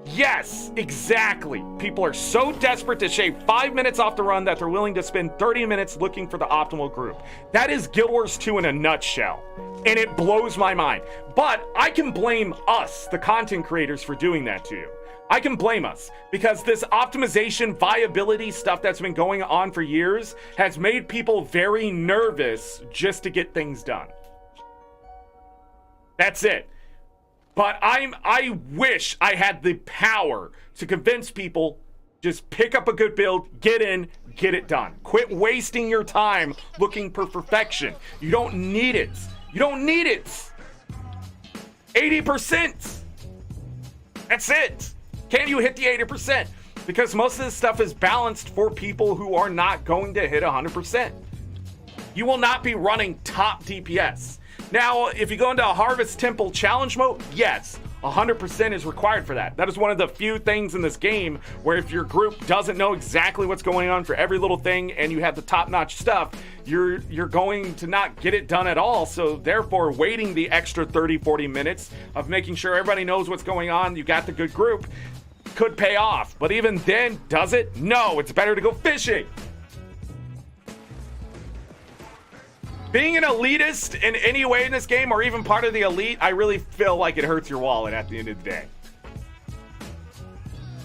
Yes, exactly. People are so desperate to shave 5 minutes off the run that they're willing to spend 30 minutes looking for the optimal group. That is Guild Wars 2 in a nutshell. And it blows my mind. But I can blame us, the content creators, for doing that to you. I can blame us because this optimization viability stuff that's been going on for years has made people very nervous just to get things done. That's it. But I wish I had the power to convince people, just pick up a good build, get in, get it done. Quit wasting your time looking for perfection. You don't need it. You don't need it. 80%. That's it. Can you hit the 80%? Because most of this stuff is balanced for people who are not going to hit 100%. You will not be running top DPS. Now, if you go into a Harvest Temple challenge mode, yes, 100% is required for that. That is one of the few things in this game where if your group doesn't know exactly what's going on for every little thing and you have the top-notch stuff, you're going to not get it done at all. So therefore, waiting the extra 30-40 minutes of making sure everybody knows what's going on, you got the good group, could pay off. But even then, does it? No, it's better to go fishing. Being an elitist in any way in this game, or even part of the elite, I really feel like it hurts your wallet at the end of the day.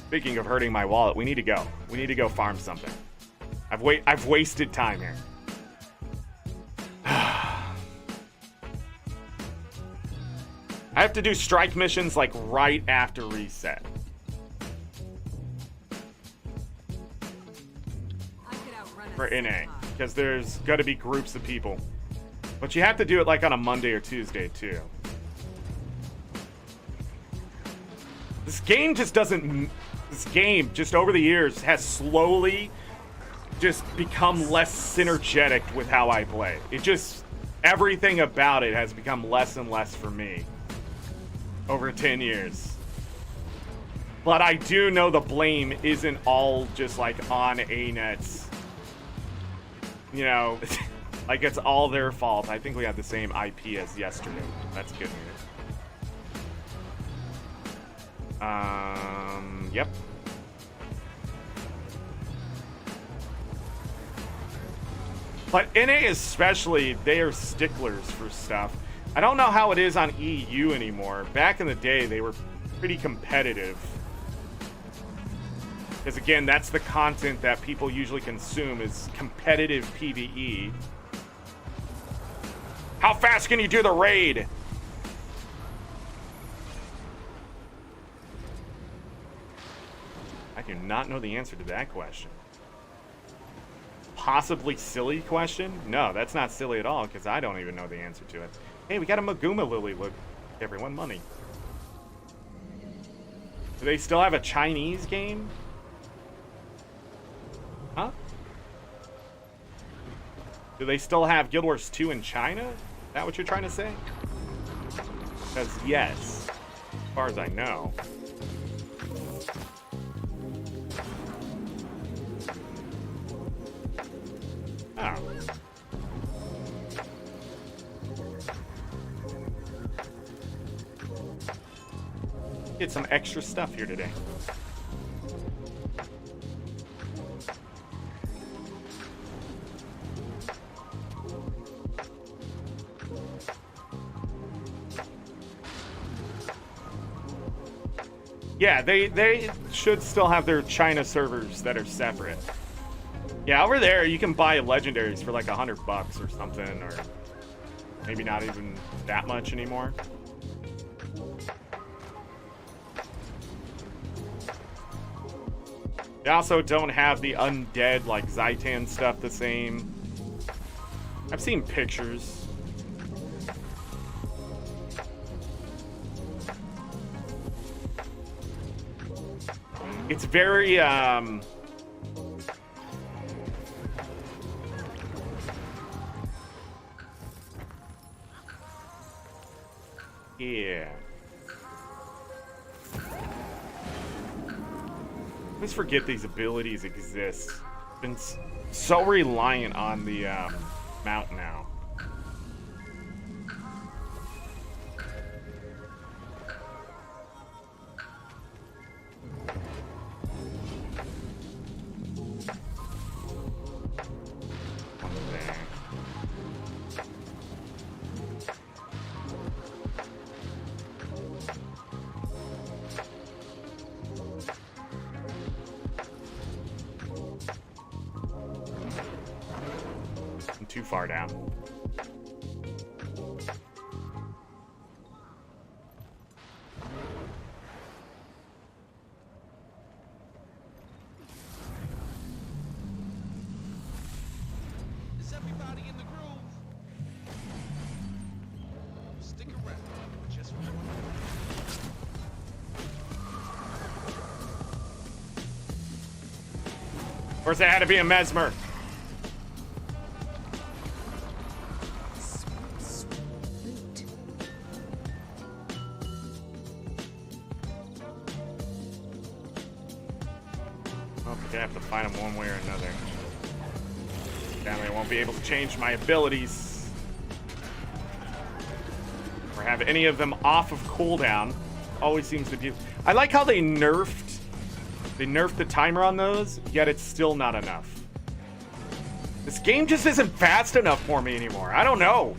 Speaking of hurting my wallet, we need to go. We need to go farm something. I've wasted time here. I have to do strike missions like right after reset. I could outrun a For NA, centaur. because there's got to be groups of people. But you have to do it like on a Monday or Tuesday too. This game just doesn't. This game just over the years has slowly just become less synergetic with how I play. It just, everything about it has become less and less for me over 10 years. But I do know the blame isn't all just like on ANET's. You know, like it's all their fault. I think we had the same IP as yesterday. That's good news. Yep. But NA especially, they are sticklers for stuff. I don't know how it is on EU anymore. Back in the day, they were pretty competitive. Because again, that's the content that people usually consume is competitive PvE. How fast can you do the raid? I do not know the answer to that question. Possibly silly question? No, that's not silly at all, because I don't even know the answer to it. Hey, we got a Maguma Lily. Look, everyone money. Do they still have a Chinese game? Huh? Do they still have Guild Wars 2 in China? Is that what you're trying to say? Because yes, as far as I know. Oh. Get some extra stuff here today. Yeah, they should still have their China servers that are separate. Yeah, over there you can buy legendaries for like $100 or something, or maybe not even that much anymore. They also don't have the undead like Zaitan stuff the same. I've seen pictures. It's very yeah. I always forget these abilities exist. Been so reliant on the mount now. Too far down. Is everybody in the groove? Stick around just for one. Of course, it had to be a Mesmer. I have to find them one way or another. Damn, I won't be able to change my abilities or have any of them off of cooldown. Always seems to be. I like how they nerfed the timer on those, yet it's still not enough. This game just isn't fast enough for me anymore. I don't know.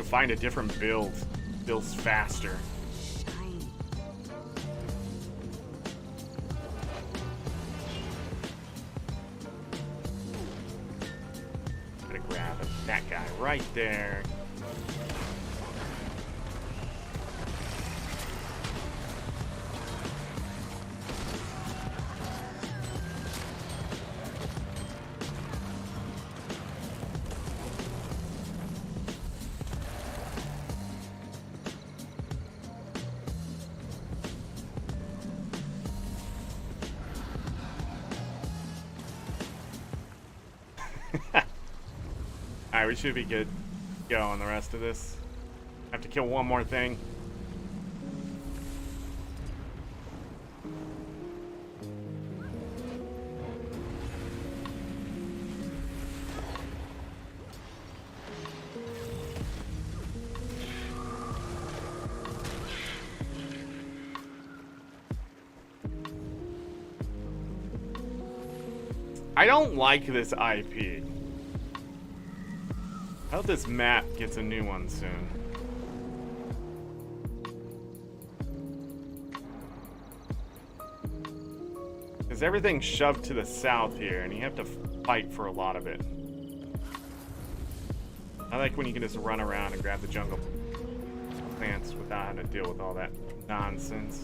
find a different build. Builds faster. Gotta grab that guy right there. Alright, we should be good to go on the rest of this. Have to kill one more thing. I don't like this IP. I hope this map gets a new one soon. Because everything's shoved to the south here, and you have to fight for a lot of it. I like when you can just run around and grab the jungle plants without having to deal with all that nonsense.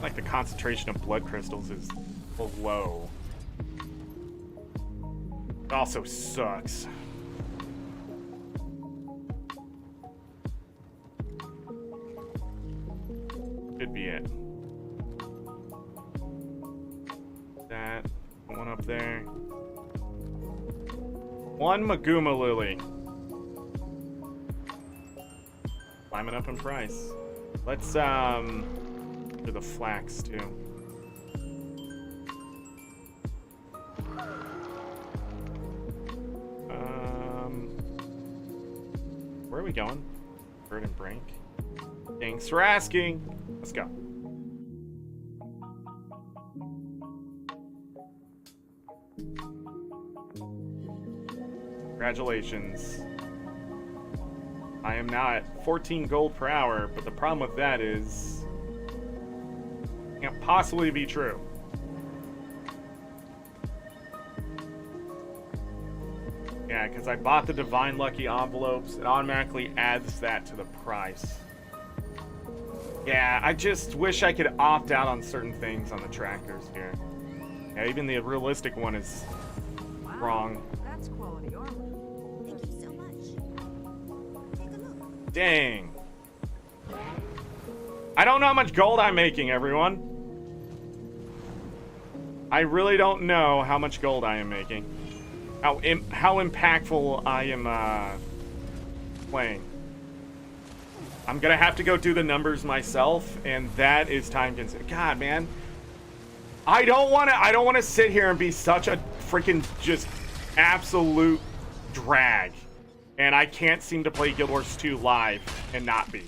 Like the concentration of blood crystals is low. It also sucks. Could be it. That one up there. One Maguma Lily. Climbing up in price. Let's do the flax too. Where are we going? Bird and Brink. Thanks for asking. Let's go. Congratulations. I am now at 14 gold per hour, but the problem with that is it can't possibly be true. Yeah, because I bought the Divine Lucky envelopes. It automatically adds that to the price. Yeah, I just wish I could opt out on certain things on the trackers here. Yeah, even the realistic one is wrong. That's quality armor. Thank you so much. Take a look. Dang. I don't know how much gold I'm making, everyone. I really don't know how much gold I am making. How impactful I am playing. I'm gonna have to go do the numbers myself, and that is time consuming. God, man. I don't wanna sit here and be such a freaking just absolute drag. And I can't seem to play Guild Wars 2 live and not be.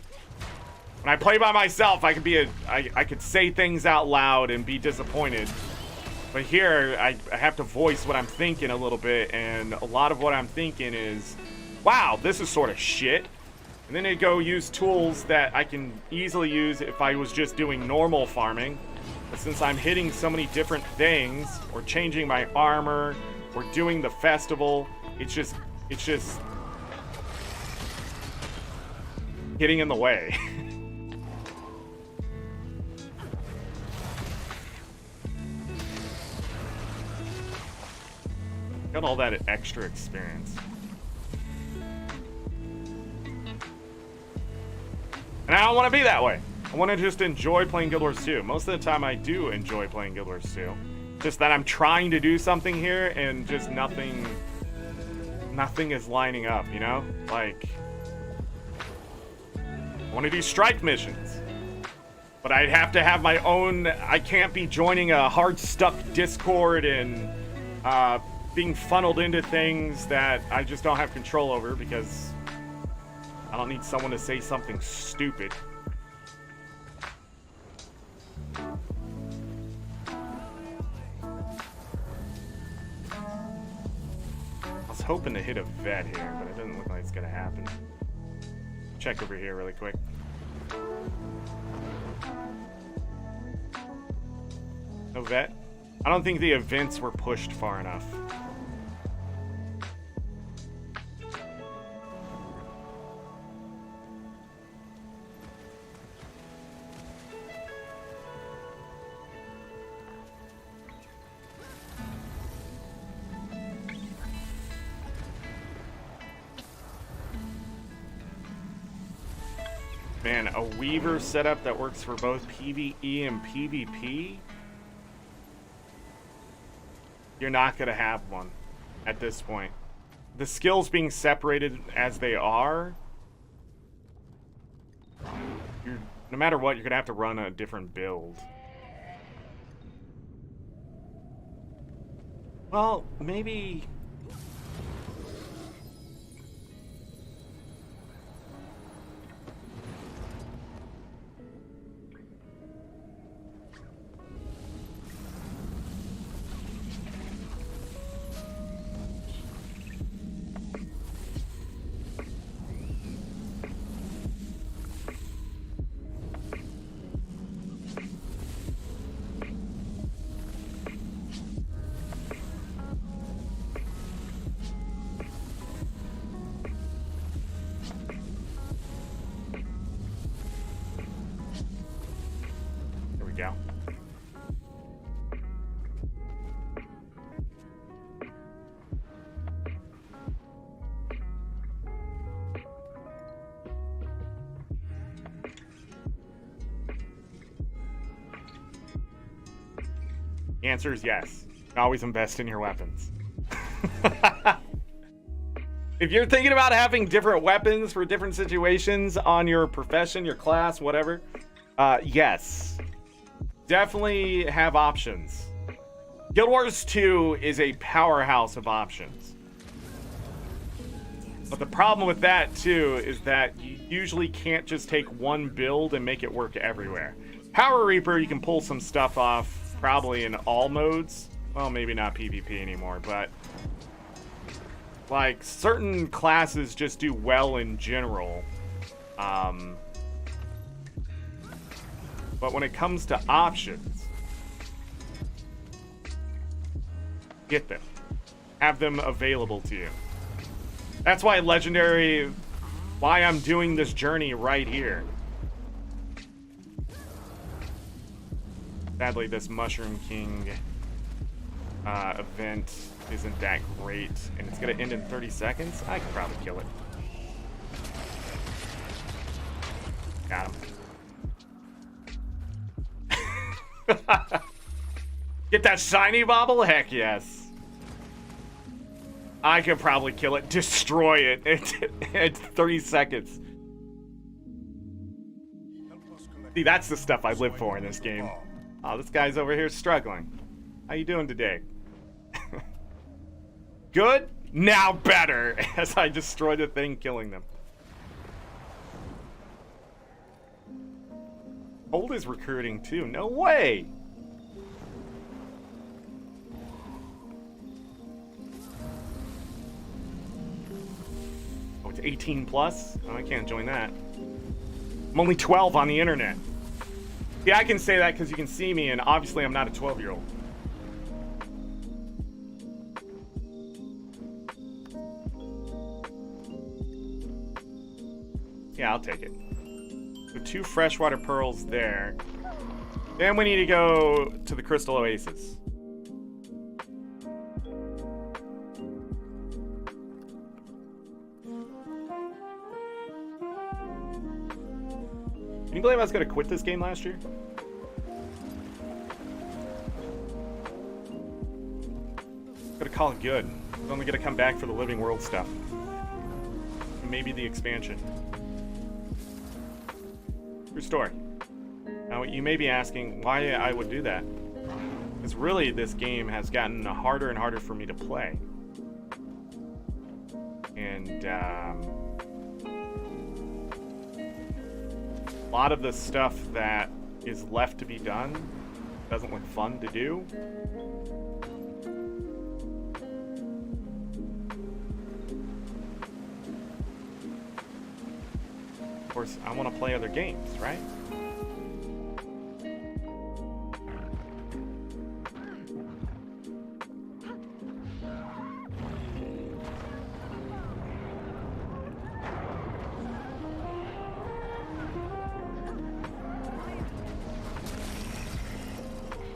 When I play by myself, I could say things out loud and be disappointed. But here, I have to voice what I'm thinking a little bit, and a lot of what I'm thinking is, wow, this is sort of shit. And then I go use tools that I can easily use if I was just doing normal farming. But since I'm hitting so many different things, or changing my armor, or doing the festival, it's just getting in the way. Got all that extra experience. And I don't want to be that way. I want to just enjoy playing Guild Wars 2. Most of the time I do enjoy playing Guild Wars 2. Just that I'm trying to do something here and just nothing is lining up, you know? Like, I want to do strike missions. But I'd have to have my own, I can't be joining a hard stuck Discord and being funneled into things that I just don't have control over because I don't need someone to say something stupid. hoping to hit a vet here, but it doesn't look like it's gonna happen. Check over here really quick. No vet? I don't think the events were pushed far enough. Man, a Weaver setup that works for both PvE and PvP? You're not going to have one at this point. The skills being separated as they are, no matter what, you're going to have to run a different build. Well, maybe... go. The answer is yes. Always invest in your weapons. If you're thinking about having different weapons for different situations on your profession, your class, whatever, yes. Definitely have options. Guild Wars 2 is a powerhouse of options. But the problem with that, too, is that you usually can't just take one build and make it work everywhere. Power Reaper, you can pull some stuff off, probably in all modes. Well, maybe not PvP anymore, but... like, certain classes just do well in general. But when it comes to options, get them. Have them available to you. That's why why I'm doing this journey right here. Sadly, this Mushroom King event isn't that great, and it's gonna end in 30 seconds. I can probably kill it. Got him. Get that shiny bobble? Heck yes. I could probably kill it, destroy it in 30 seconds. See, that's the stuff I live for in this game. Oh, this guy's over here struggling. How you doing today? Good? Now better, as I destroy the thing, killing them. Old is recruiting too. No way. Oh, it's 18 plus? Oh, I can't join that. I'm only 12 on the internet. Yeah, I can say that because you can see me, and obviously I'm not a 12-year-old. Yeah, I'll take it. So 2 freshwater pearls there. Then we need to go to the Crystal Oasis. Can you believe I was going to quit this game last year? Gotta call it good. I was only going to come back for the Living World stuff. And maybe the expansion. True story. Now, you may be asking why I would do that. Because really, this game has gotten harder and harder for me to play. And, a lot of the stuff that is left to be done doesn't look fun to do. course, I want to play other games, right?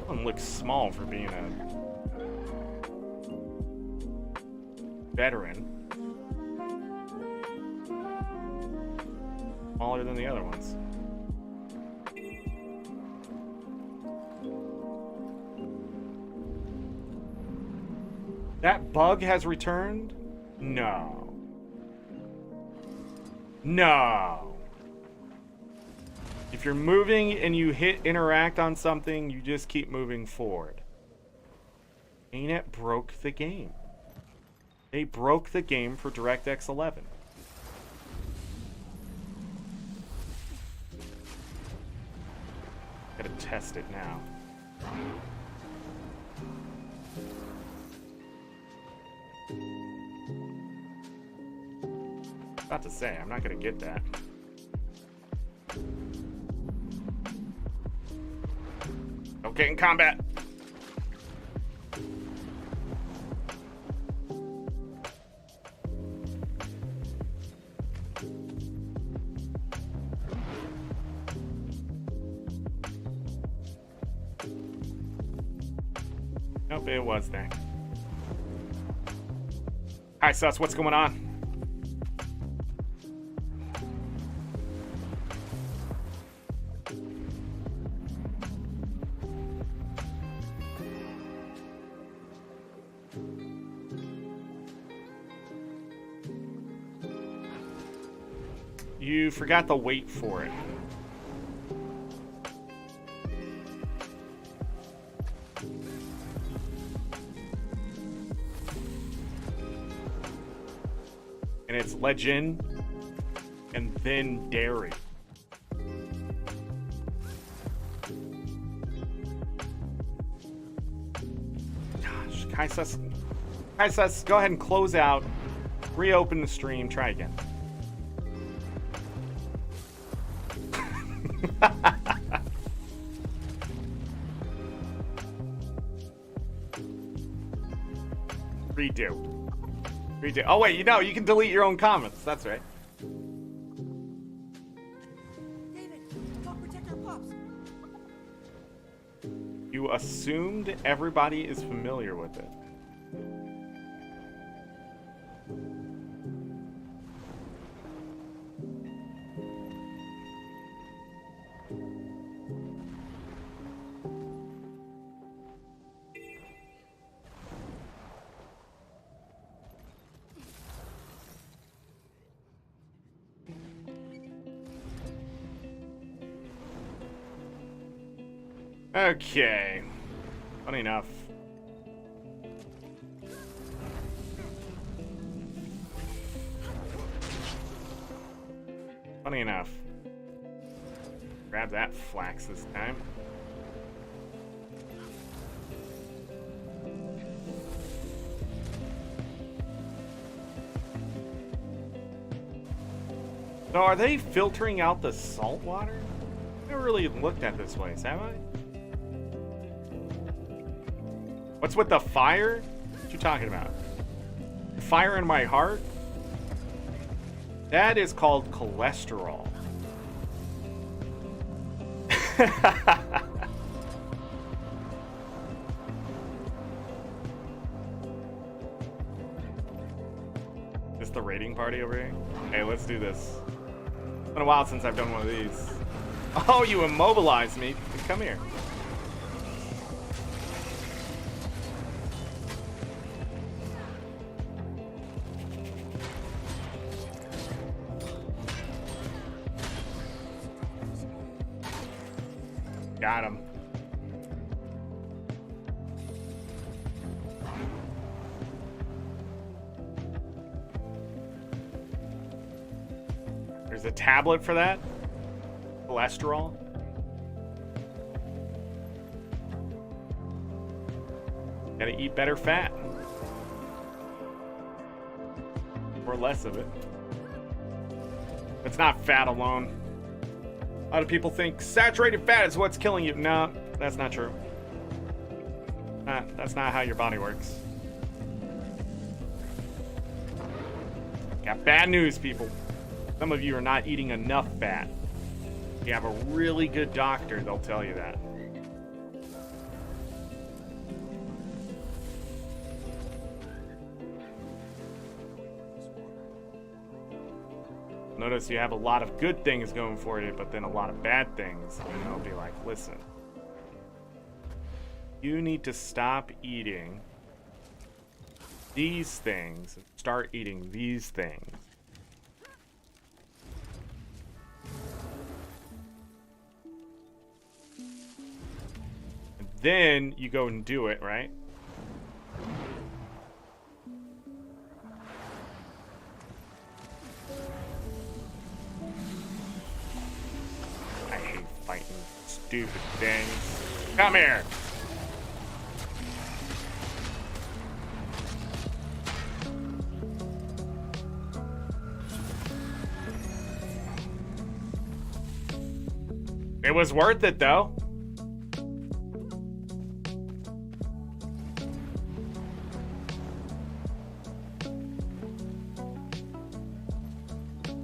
One looks small for being a veteran. Smaller than the other ones. That bug has returned? No. No. If you're moving and you hit interact on something, you just keep moving forward. ArenaNet broke the game. They broke the game for DirectX 11. Gotta test it now. About to say, I'm not gonna get that. Okay, in combat. Nope, it was there. Hi, Sus, what's going on? You forgot to wait for it. And it's legend and then dairy. Gosh, Kaisus, go ahead and close out, reopen the stream, try again. Redo. Oh wait, you can delete your own comments. That's right. David, help protect our pups. You assumed everybody is familiar with it. Okay. Funny enough. Grab that flax this time. So are they filtering out the salt water? I never really looked at this place, have I? What's with the fire? What you talking about? Fire in my heart? That is called cholesterol. Just the raiding party over here? Hey, let's do this. It's been a while since I've done one of these. Oh, you immobilized me. Come here. Got him. There's a tablet for that? Cholesterol? Gotta eat better fat. Or less of it. It's not fat alone. A lot of people think saturated fat is what's killing you. No, that's not true. That's not how your body works. Got bad news, people. Some of you are not eating enough fat. If you have a really good doctor, they'll tell you that. Notice you have a lot of good things going for you, but then a lot of bad things. And they'll be like, listen, you need to stop eating these things and start eating these things. And then you go and do it, right? I hate fighting stupid things. Come here! It was worth it, though.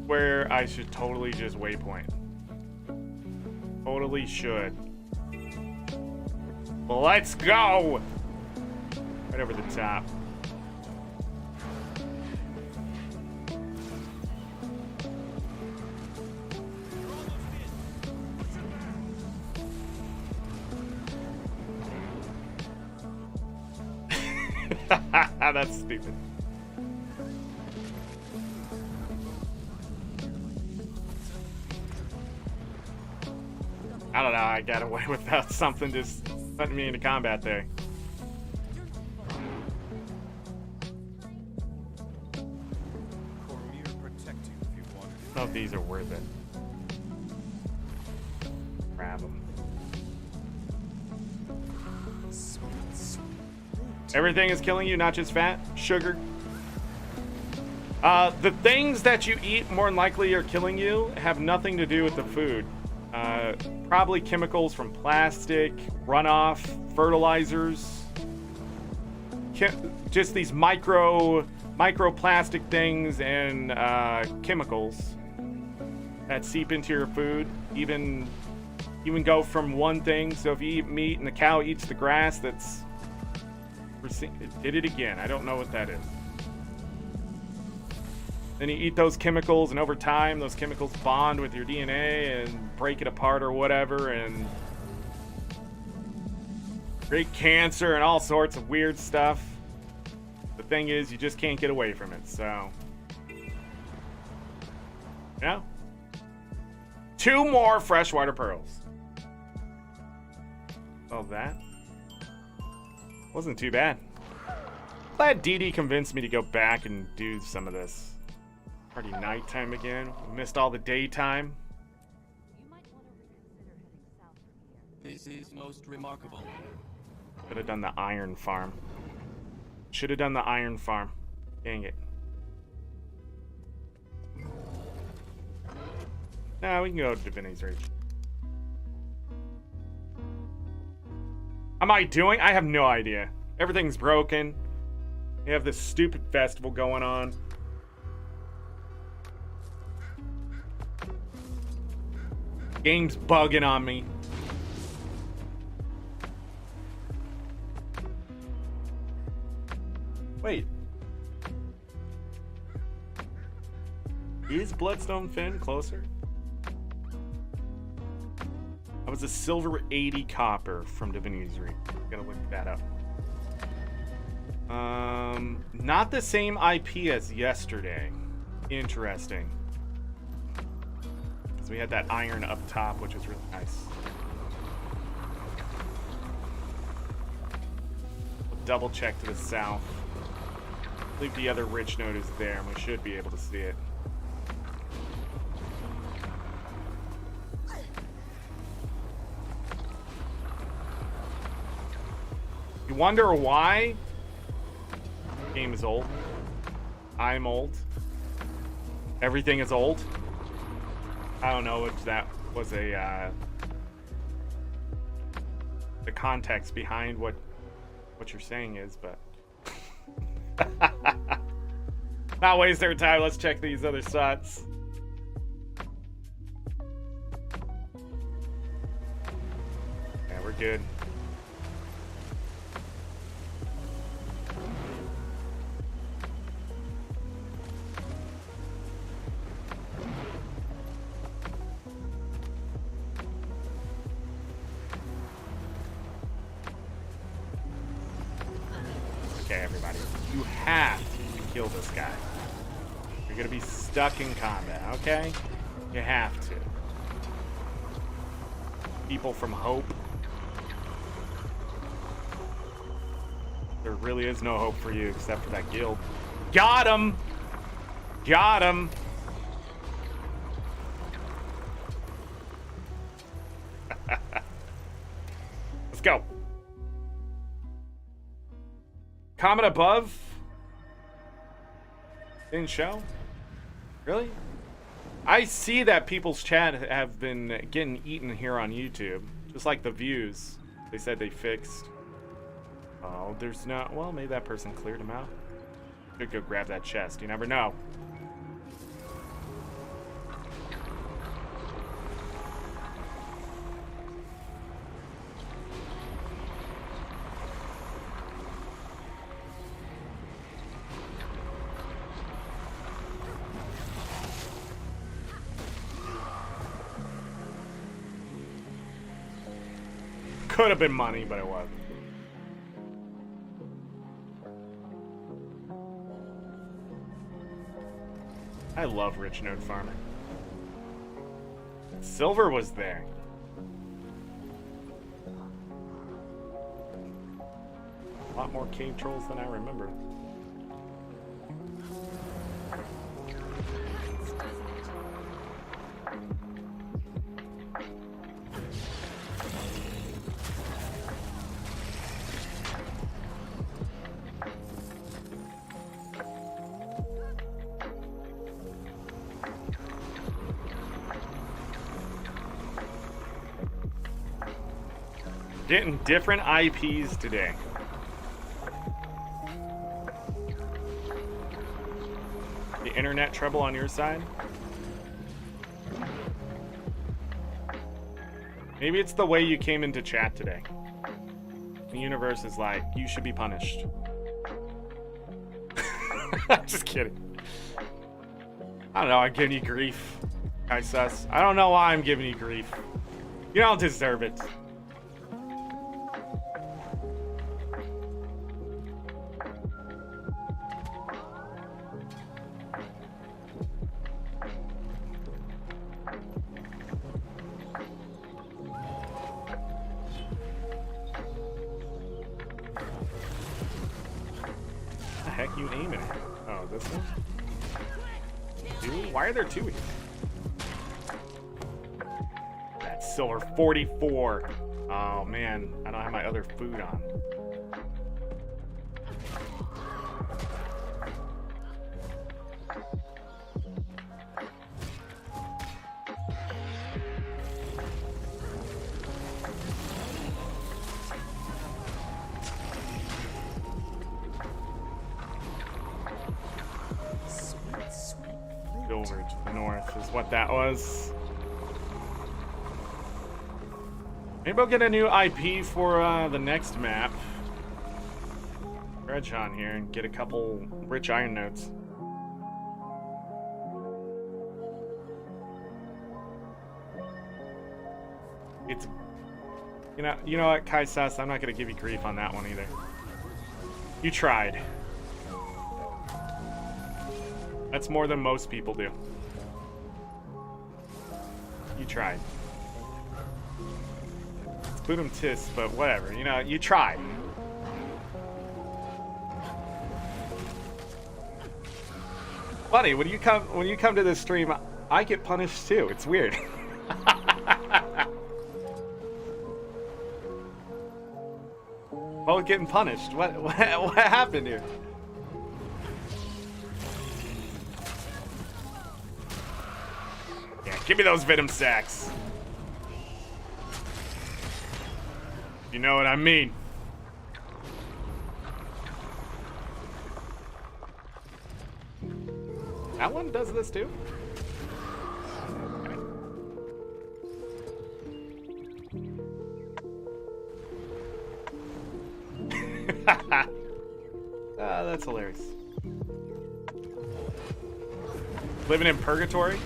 Where I should totally just waypoint. Totally should. Well, let's go! Right over the top. That's stupid. I don't know, I got away without something just putting me into combat there. I don't know if these are worth it. Grab them. Everything is killing you, not just fat, sugar. The things that you eat more than likely are killing you have nothing to do with the food. Probably chemicals from plastic, runoff, fertilizers, just these microplastic things and chemicals that seep into your food. Even go from one thing. So if you eat meat and the cow eats the grass, that's it did it again. I don't know what that is. Then you eat those chemicals, and over time, those chemicals bond with your DNA and break it apart or whatever, and create cancer and all sorts of weird stuff. The thing is, you just can't get away from it, so. Yeah. 2 more freshwater pearls. Oh, that wasn't too bad. Glad Dee Dee convinced me to go back and do some of this. Already nighttime again. We missed all the daytime. You might want to reconsider heading south from here. This is most remarkable. Should have done the iron farm. Should have done the iron farm. Dang it. Nah, we can go to Divinity's Reach. Am I doing? I have no idea. Everything's broken. We have this stupid festival going on. Game's bugging on me. Wait. Is Bloodstone Fen closer? I was a silver 80 copper from Divinity's Reach. Gotta look that up. Not the same IP as yesterday. Interesting. Because we had that iron up top, which was really nice. We'll double check to the south. I believe the other rich node is there, and we should be able to see it. You wonder why? The game is old. I'm old. Everything is old. I don't know if that was a the context behind what you're saying is, but not waste our time. Let's check these other slots. Yeah, we're good. Okay, everybody. You have to kill this guy. You're gonna be stuck in combat, okay? You have to. People from Hope. There really is no hope for you except for that guild. Got him! Got him! Let's go. Comment above? Didn't show? Really? I see that people's chat have been getting eaten here on YouTube. Just like the views. They said they fixed. Oh, there's not. Well, maybe that person cleared them out. Should go grab that chest. You never know. Could have been money, but it wasn't. I love Rich Node Farmer. Silver was there. A lot more cave trolls than I remember. Getting different IPs today. The internet trouble on your side? Maybe it's the way you came into chat today. The universe is like, you should be punished. Just kidding. I don't know, I'm giving you grief. I sus. I don't know why I'm giving you grief. You don't deserve it. You aiming at? Oh, this one? Dude, why are there two here? That's silver 44. Oh man, I don't have my other food on. Over to the north is what that was. Maybe I'll get a new IP for the next map. Dredge on here and get a couple rich iron nodes. It's you know what, Kaisas, I'm not gonna give you grief on that one either. You tried. That's more than most people do. You tried. It's Budum Tis, but whatever. You know, you tried. Funny, when you come to this stream, I get punished too. It's weird. Both getting punished. What happened here? Give me those venom sacks. You know what I mean. That one does this too? That's hilarious. Living in purgatory?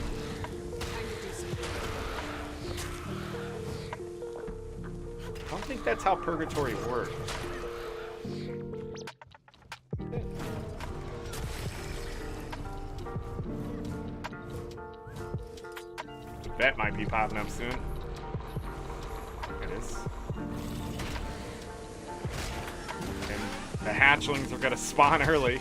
I don't think that's how purgatory works. That might be popping up soon. It is. And the hatchlings are gonna spawn early.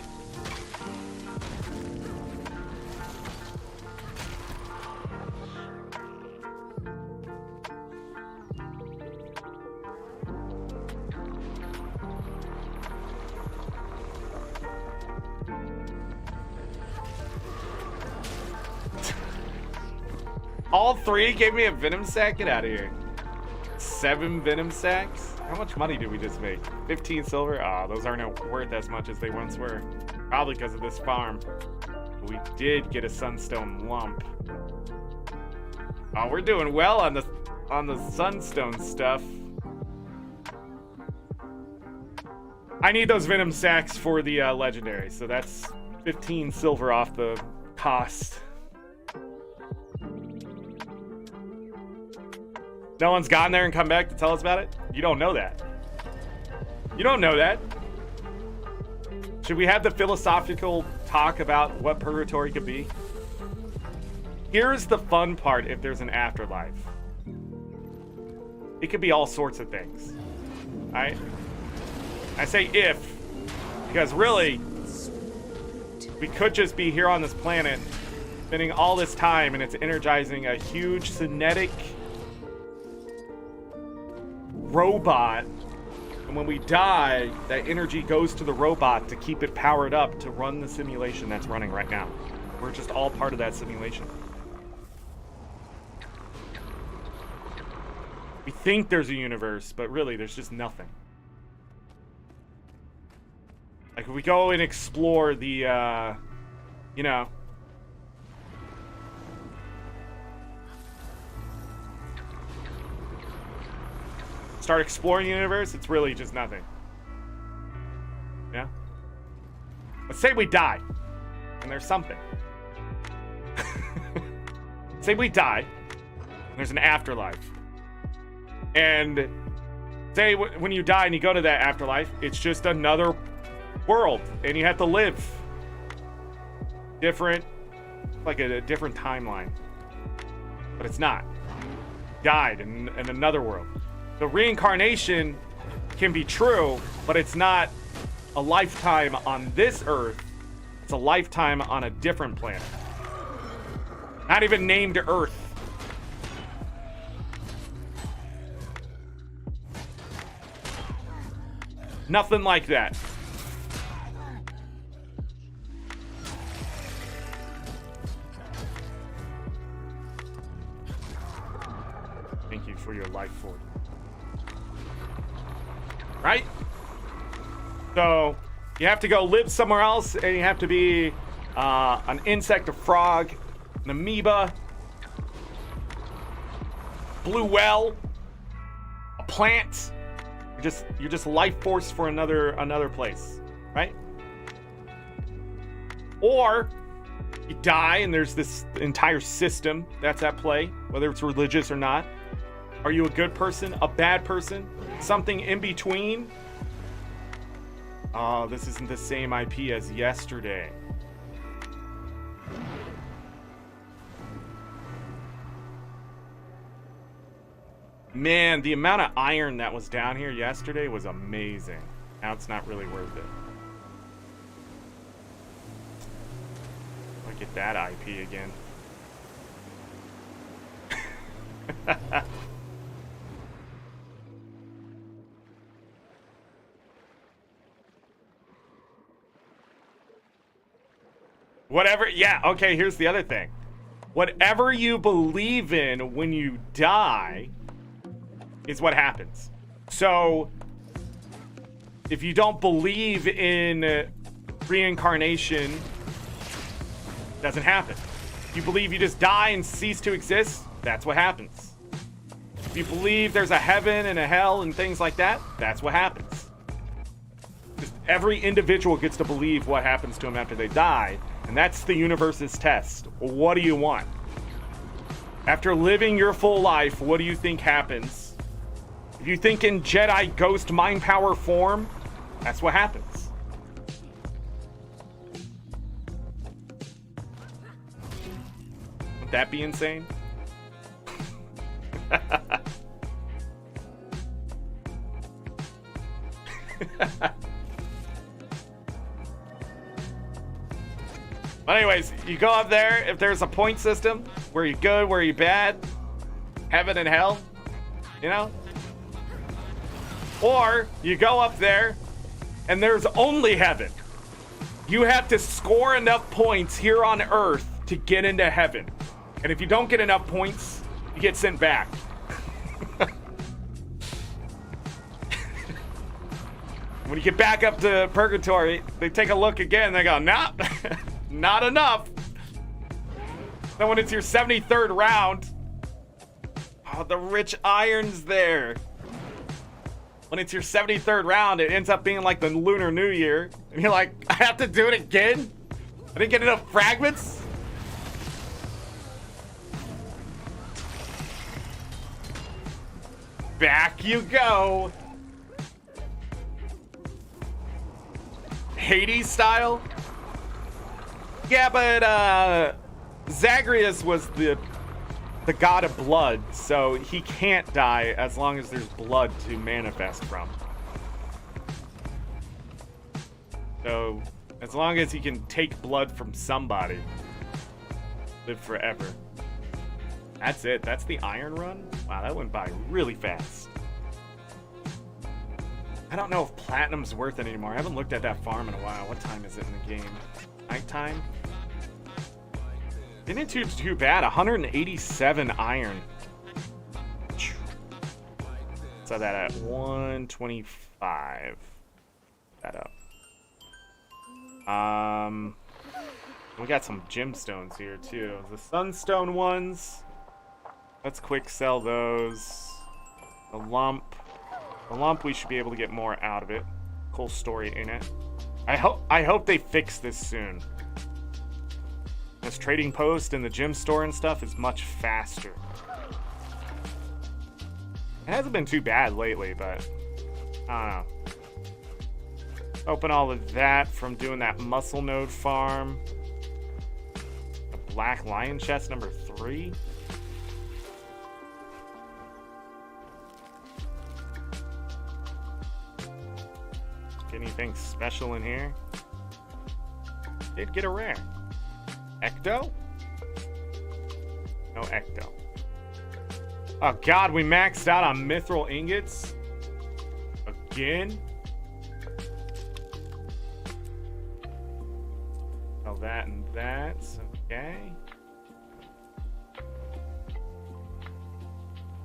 All three gave me a venom sack? Get out of here. 7 venom sacks? How much money did we just make? 15 silver? Ah, those aren't worth as much as they once were. Probably because of this farm. But we did get a sunstone lump. Oh, we're doing well on the sunstone stuff. I need those venom sacks for the legendary, so that's 15 silver off the cost. No one's gone there and come back to tell us about it? You don't know that. You don't know that. Should we have the philosophical talk about what purgatory could be? Here's the fun part if there's an afterlife. It could be all sorts of things. Alright? I say if, because really, we could just be here on this planet, spending all this time, and it's energizing a huge kinetic robot, and when we die, that energy goes to the robot to keep it powered up to run the simulation that's running right now. We're just all part of that simulation. We think there's a universe, but really there's just nothing. Like if we go and explore the you know, start exploring the universe, it's really just nothing. Yeah? Let's say we die, and there's something. Say we die, and there's an afterlife. And say when you die and you go to that afterlife, it's just another world, and you have to live. Different, like a different timeline. But it's not. Died in another world. The reincarnation can be true, but it's not a lifetime on this Earth. It's a lifetime on a different planet. Not even named Earth. Nothing like that. Thank you for your life force. Right? So, you have to go live somewhere else, and you have to be an insect, a frog, an amoeba, blue whale, a plant. You're just life force for another place, right? Or you die, and there's this entire system that's at play, whether it's religious or not. Are you a good person, a bad person, something in between? Oh, this isn't the same IP as yesterday. Man, the amount of iron that was down here yesterday was amazing. Now it's not really worth it. Look at that IP again. Whatever. Yeah, okay, here's the other thing. Whatever you believe in when you die is what happens. So, if you don't believe in reincarnation, it doesn't happen. If you believe you just die and cease to exist, that's what happens. If you believe there's a heaven and a hell and things like that, that's what happens. Just every individual gets to believe what happens to them after they die, and that's the universe's test. What do you want? After living your full life, what do you think happens? If you think in Jedi ghost mind power form, that's what happens. Would that be insane? But anyways, you go up there, if there's a point system, where you good, where you bad, heaven and hell, you know? Or you go up there and there's only heaven. You have to score enough points here on Earth to get into heaven. And if you don't get enough points, you get sent back. When you get back up to purgatory, they take a look again and they go, nah, not enough. Then when it's your 73rd round, oh, the rich iron's there. When it's your 73rd round, it ends up being like the Lunar New Year. And you're like, I have to do it again? I didn't get enough fragments? Back you go. Hades style? Yeah, but Zagreus was the god of blood, so he can't die as long as there's blood to manifest from. So, as long as he can take blood from somebody, live forever. That's it. That's the Iron Run? Wow, that went by really fast. I don't know if Platinum's worth it anymore. I haven't looked at that farm in a while. What time is it in the game? Nighttime? Didn't do too bad. 187 iron. So that at 125. That up. We got some gemstones here too. The sunstone ones. Let's quick sell those. The lump. The lump, we should be able to get more out of it. Cool story in it. I hope they fix this soon. This trading post and the gem store and stuff is much faster. It hasn't been too bad lately, but I don't know. Open all of that from doing that muscle node farm. A black lion chest number 3. Anything special in here? Did get a rare. Ecto? No Ecto. Oh god, we maxed out on mithril ingots? Again? Oh, that and that. Okay.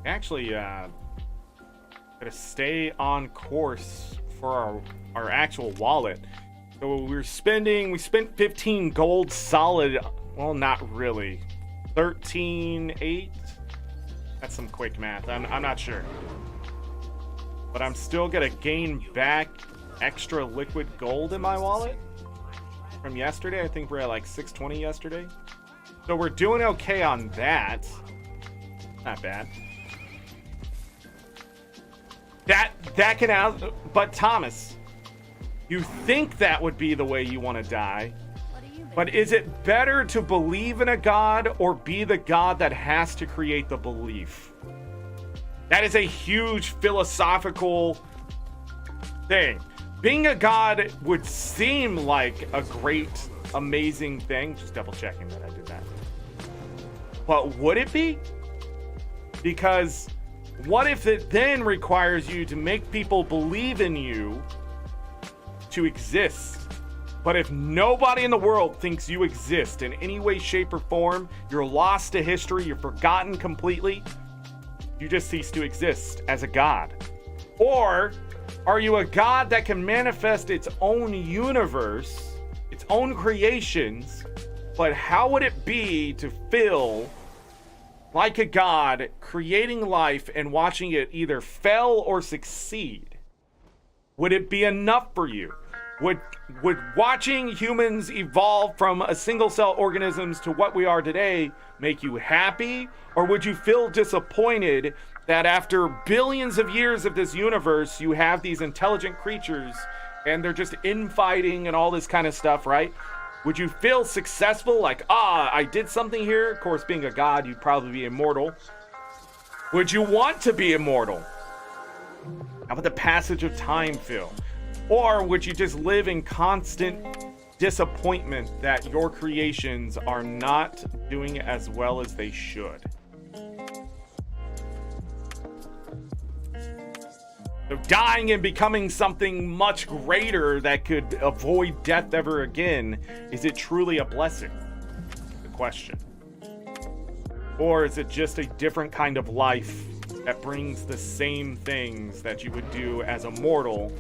Actually, gotta stay on course for our actual wallet. So we spent 15 gold solid. Well, not really. 13.8. That's some quick math. I'm not sure. But I'm still gonna gain back extra liquid gold in my wallet from yesterday. I think we're at like 620 yesterday. So we're doing okay on that. Not bad. That can out, but Thomas, you think that would be the way you want to die, but is it better to believe in a god or be the god that has to create the belief? That is a huge philosophical thing. Being a god would seem like a great, amazing thing. Just double checking that I did that. But would it be? Because what if it then requires you to make people believe in you to exist? But if nobody in the world thinks you exist in any way, shape, or form, you're lost to history, you're forgotten completely, you just cease to exist as a god. Or are you a god that can manifest its own universe, its own creations, but how would it be to feel like a god, creating life and watching it either fail or succeed? Would it be enough for you? Would watching humans evolve from a single cell organisms to what we are today make you happy? Or would you feel disappointed that after billions of years of this universe, you have these intelligent creatures and they're just infighting and all this kind of stuff, right? Would you feel successful? Like, I did something here. Of course, being a god, you'd probably be immortal. Would you want to be immortal? How would the passage of time feel? Or would you just live in constant disappointment that your creations are not doing as well as they should? So dying and becoming something much greater that could avoid death ever again, is it truly a blessing? The question. Or is it just a different kind of life that brings the same things that you would do as a mortal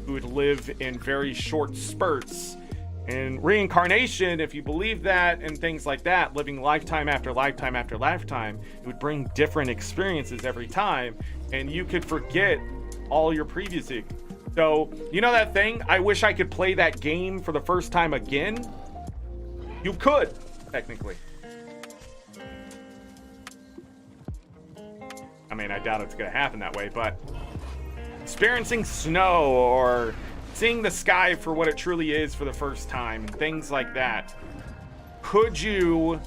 who would live in very short spurts? And reincarnation, if you believe that and things like that, living lifetime after lifetime after lifetime, it would bring different experiences every time, and you could forget all your previous. So, you know that thing, I wish I could play that game for the first time again? You could, technically. I mean, I doubt it's gonna happen that way, but experiencing snow or seeing the sky for what it truly is for the first time, things like that. Could you,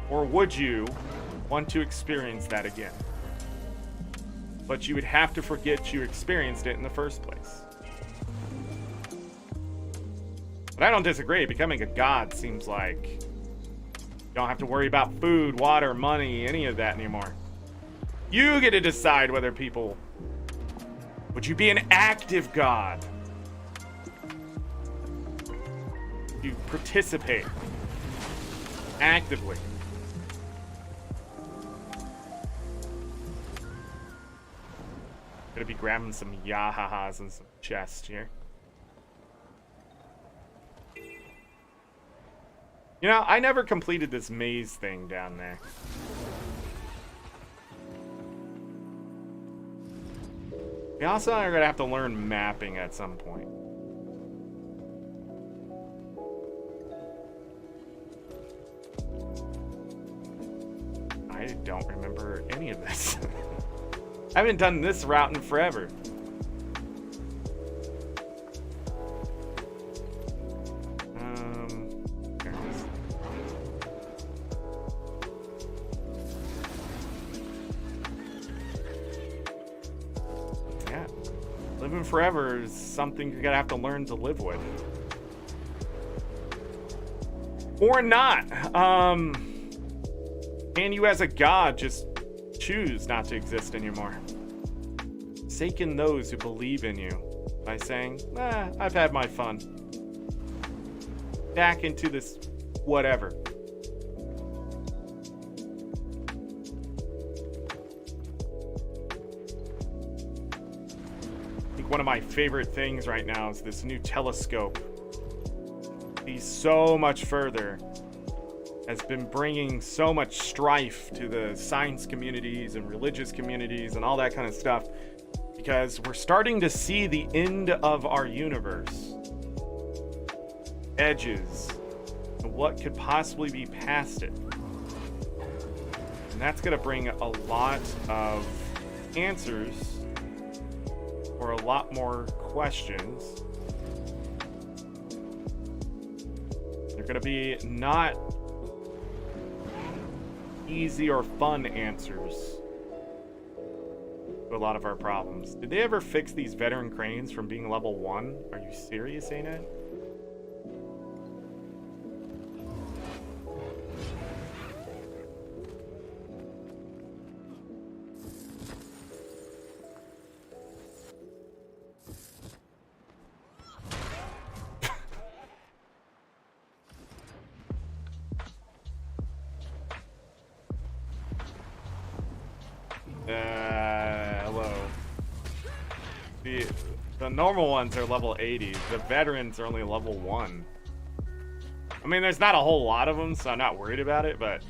or would you, want to experience that again? But you would have to forget you experienced it in the first place. But I don't disagree. Becoming a god seems like you don't have to worry about food, water, money, any of that anymore. You get to decide whether people... Would you be an active god? You participate actively. Gonna be grabbing some yahahas and some chests here. You know, I never completed this maze thing down there. We also are gonna have to learn mapping at some point. I don't remember any of this. I haven't done this route in forever. There it is. Yeah, living forever is something you're gonna have to learn to live with, or not. Can you, as a god, just choose not to exist anymore? Forsaken those who believe in you by saying, I've had my fun. Back into this whatever. I think one of my favorite things right now is this new telescope. Sees so much further. Has been bringing so much strife to the science communities and religious communities and all that kind of stuff, because we're starting to see the end of our universe. Edges. And what could possibly be past it. And that's going to bring a lot of answers, or a lot more questions. They're going to be not easy or fun answers to a lot of our problems. Did they ever fix these veteran cranes from being level 1? Are you serious, ArenaNet? Hello. The normal ones are level 80. The veterans are only level 1. I mean, there's not a whole lot of them, so I'm not worried about it, but...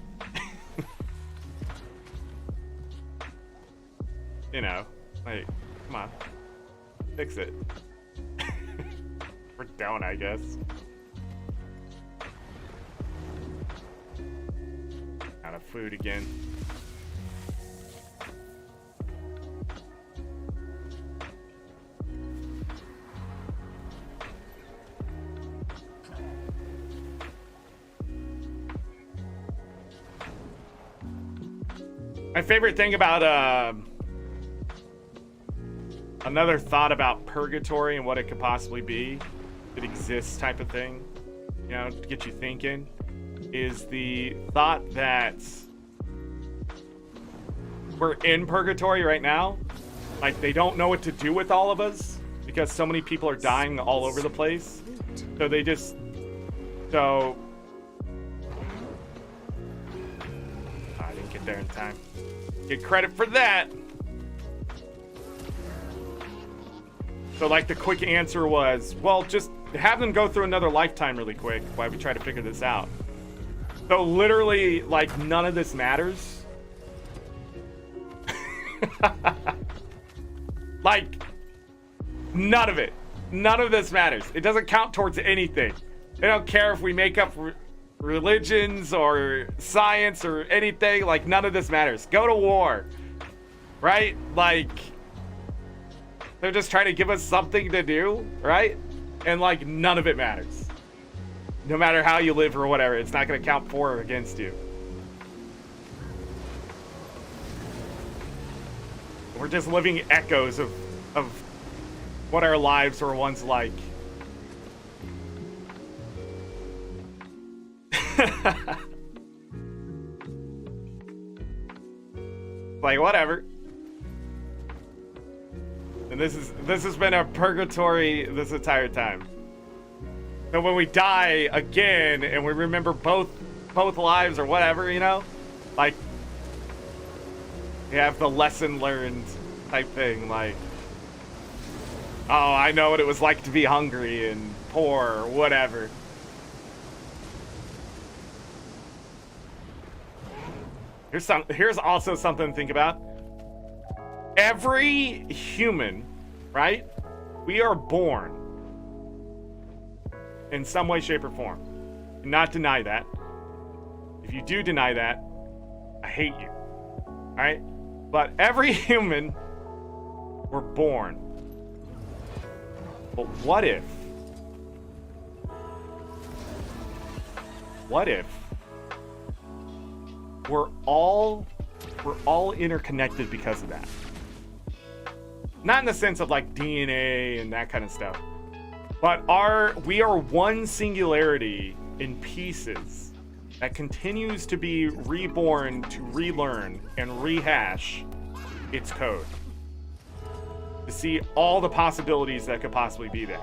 you know, like, come on. Fix it. Or don't, I guess. Out of food again. My favorite thing about another thought about purgatory and what it could possibly be, it exists type of thing, you know, to get you thinking, is the thought that we're in purgatory right now. Like, they don't know what to do with all of us because so many people are dying all over the place. So they just, I didn't get there in time. Get credit for that. So, like, the quick answer was, well, just have them go through another lifetime really quick while we try to figure this out. So, literally, like, none of this matters. Like, none of it. None of this matters. It doesn't count towards anything. They don't care if we make up religions or science or anything. Like, none of this matters. Go to war. Right? Like... they're just trying to give us something to do, right? And, like, none of it matters. No matter how you live or whatever, it's not going to count for or against you. We're just living echoes of what our lives were once like. Like, whatever. And this has been a purgatory this entire time. So when we die again and we remember both lives or whatever, you know, like, we have the lesson learned type thing, like, oh, I know what it was like to be hungry and poor or whatever. Here's also something to think about. Every human, right? We are born in some way, shape, or form. Do not deny that. If you do deny that, I hate you. All right? But every human, we're born. But what if we're all interconnected because of that? Not in the sense of like DNA and that kind of stuff, but we are one singularity in pieces that continues to be reborn to relearn and rehash its code to see all the possibilities that could possibly be there.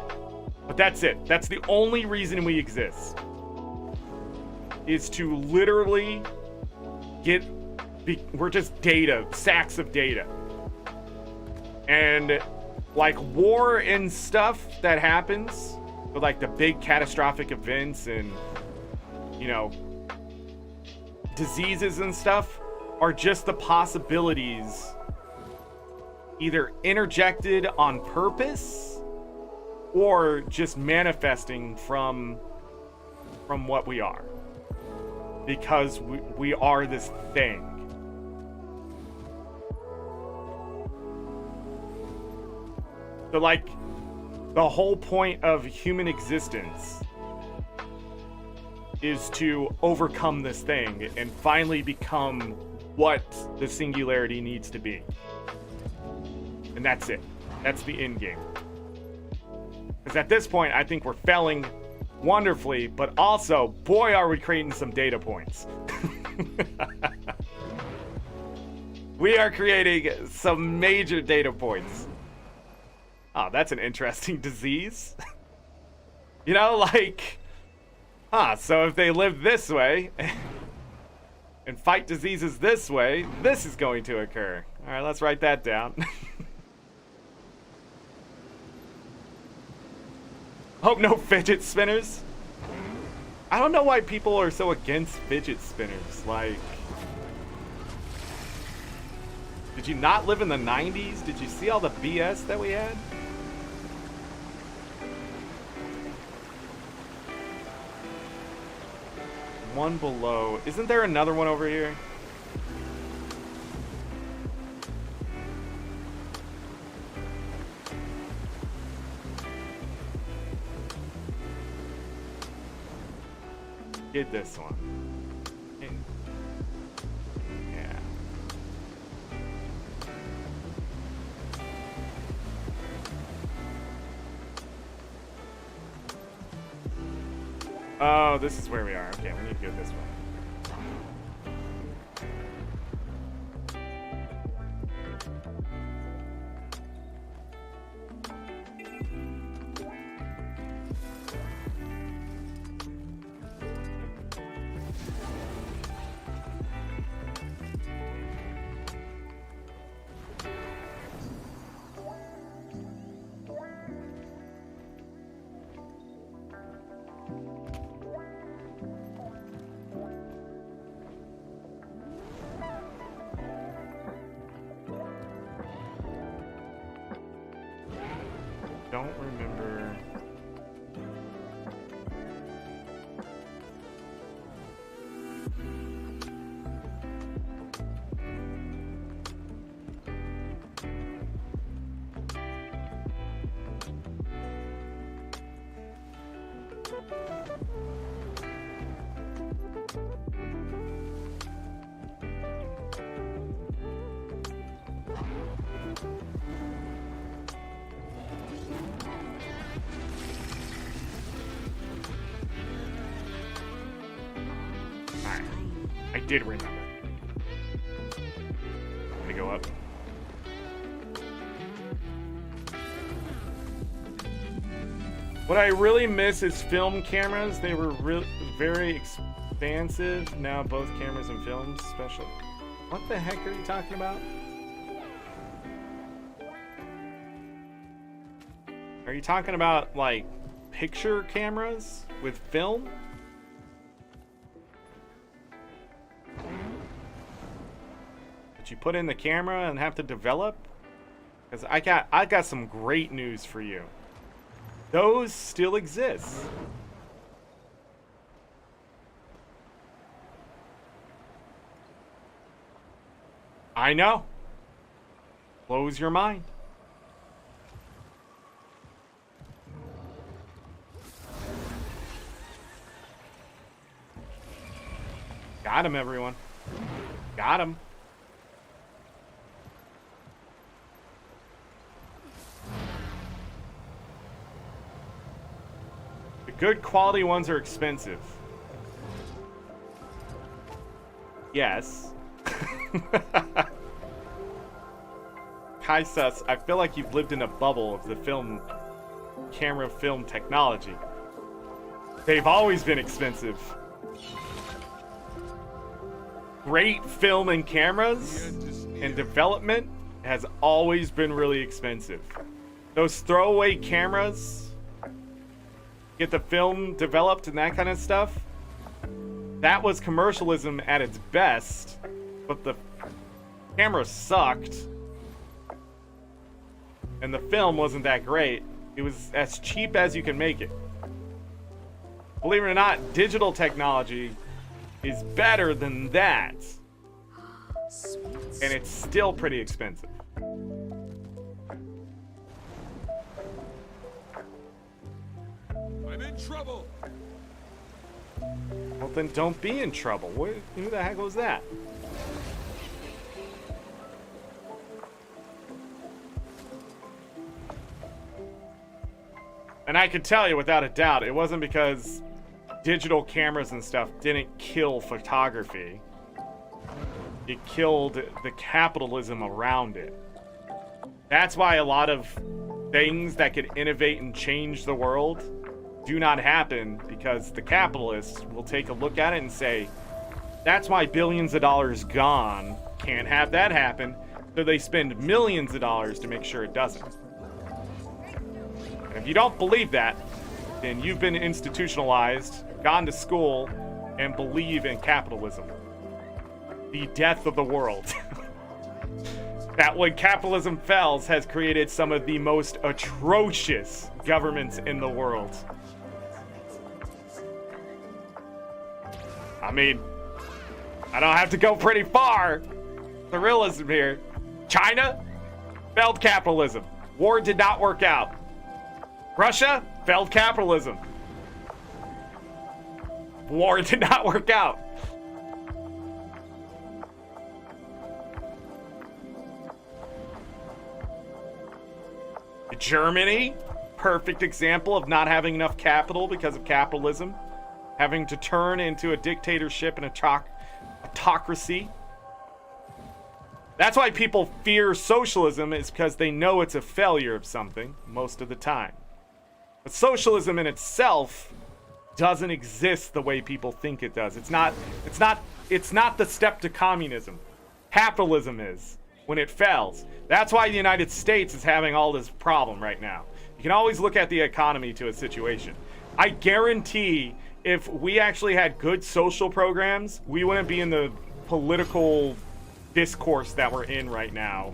But that's it. That's the only reason we exist, is to literally we're just data, sacks of data. And like war and stuff that happens, with like the big catastrophic events and, you know, diseases and stuff, are just the possibilities either interjected on purpose or just manifesting from what we are, because we are this thing. So, like, the whole point of human existence is to overcome this thing and finally become what the singularity needs to be. And that's it. That's the end game. Because at this point, I think we're failing wonderfully, but also, boy, are we creating some data points. We are creating some major data points. Oh, that's an interesting disease. You know, like, so if they live this way and fight diseases this way, this is going to occur. All right, let's write that down. Hope no fidget spinners. I don't know why people are so against fidget spinners. Like, did you not live in the 90s? Did you see all the BS that we had? One below. Isn't there another one over here? Did this one. Yeah. Oh, this is where we are. Okay, we need to go this way. Don't remember. I did remember. Let me go up. What I really miss is film cameras. They were very expansive. Now both cameras and films special. What the heck are you talking about? Are you talking about like picture cameras with film? That you put in the camera and have to develop? Because I got some great news for you. Those still exist. I know. Blows your mind. Got him, everyone. Got him. The good quality ones are expensive. Yes. Kaisus, I feel like you've lived in a bubble of the camera film technology. They've always been expensive. Great film and cameras and development has always been really expensive. Those throwaway cameras, get the film developed and that kind of stuff, that was commercialism at its best, but the camera sucked and the film wasn't that great. It was as cheap as you can make it. Believe it or not, digital technology is better than that. And it's still pretty expensive. I'm in trouble. Well, then don't be in trouble. Who the heck was that? And I can tell you without a doubt, it wasn't because digital cameras and stuff didn't kill photography. It killed the capitalism around it. That's why a lot of things that could innovate and change the world do not happen, because the capitalists will take a look at it and say, that's why billions of dollars gone. Can't have that happen. So they spend millions of dollars to make sure it doesn't. And if you don't believe that, then you've been institutionalized, gone to school, and believe in capitalism. The death of the world. That when capitalism fails has created some of the most atrocious governments in the world. I mean, I don't have to go pretty far. The realism here. China, failed capitalism. War did not work out. Russia, failed capitalism. War did not work out. Germany, perfect example of not having enough capital because of capitalism, having to turn into a dictatorship and autocracy. That's why people fear socialism, is because they know it's a failure of something most of the time. But socialism in itself doesn't exist the way people think it does. It's not the step to communism. Capitalism is when it fails. That's why the United States is having all this problem right now. You can always look at the economy to a situation. I guarantee if we actually had good social programs, we wouldn't be in the political discourse that we're in right now,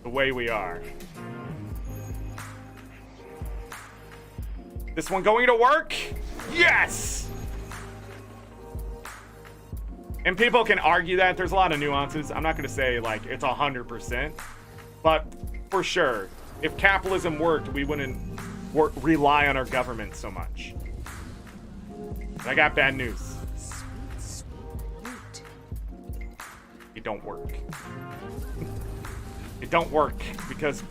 the way we are. This one going to work? Yes! And people can argue that. There's a lot of nuances. I'm not going to say, like, it's 100%. But for sure, if capitalism worked, we wouldn't rely on our government so much. But I got bad news. It don't work. It don't work because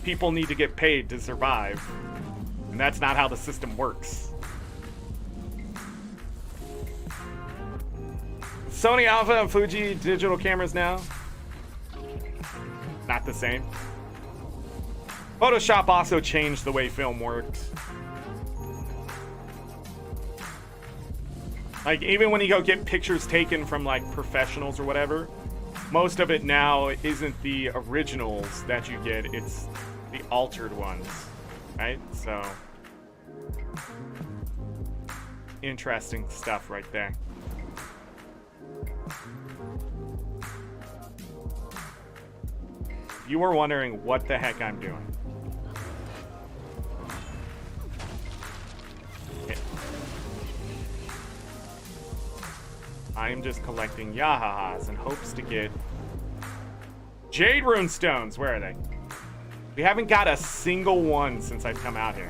people need to get paid to survive. And that's not how the system works. Sony Alpha and Fuji digital cameras now. Not the same. Photoshop also changed the way film works. Like, even when you go get pictures taken from, like, professionals or whatever, most of it now isn't the originals that you get, it's the altered ones, right? So, interesting stuff right there. If you were wondering what the heck I'm doing, I'm just collecting Yahahas in hopes to get Jade Runestones. Where are they? We haven't got a single one since I've come out here.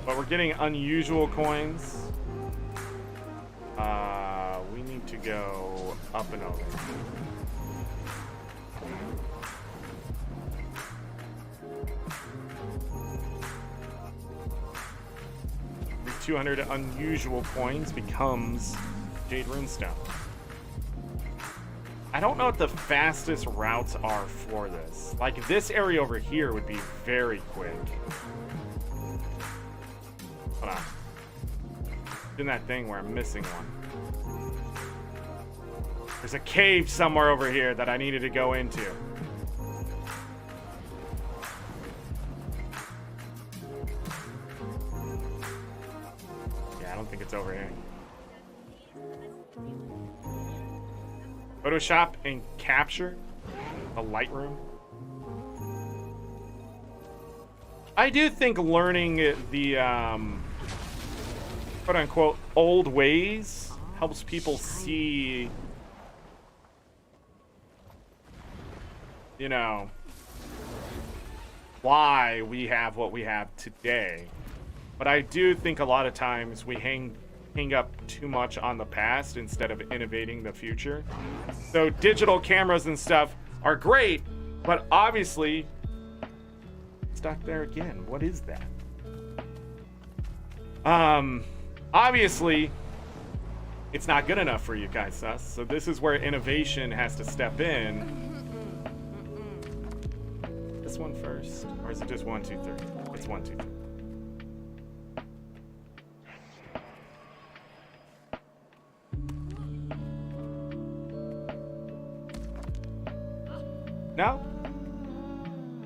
But we're getting unusual coins. We need to go up and over. Every 200 unusual coins becomes Jade Runestone. I don't know what the fastest routes are for this. Like, this area over here would be very quick. Hold on. Doing that thing where I'm missing one. There's a cave somewhere over here that I needed to go into. Yeah, I don't think it's over here. Photoshop and capture the Lightroom. I do think learning the quote unquote old ways helps people see, you know, why we have what we have today. But I do think a lot of times we hang up too much on the past instead of innovating the future. So digital cameras and stuff are great, but obviously, stuck there again. What is that? Obviously, it's not good enough for you guys, sus. So this is where innovation has to step in. This one first, or is it just 1, 2, 3? It's 1, 2, 3. No?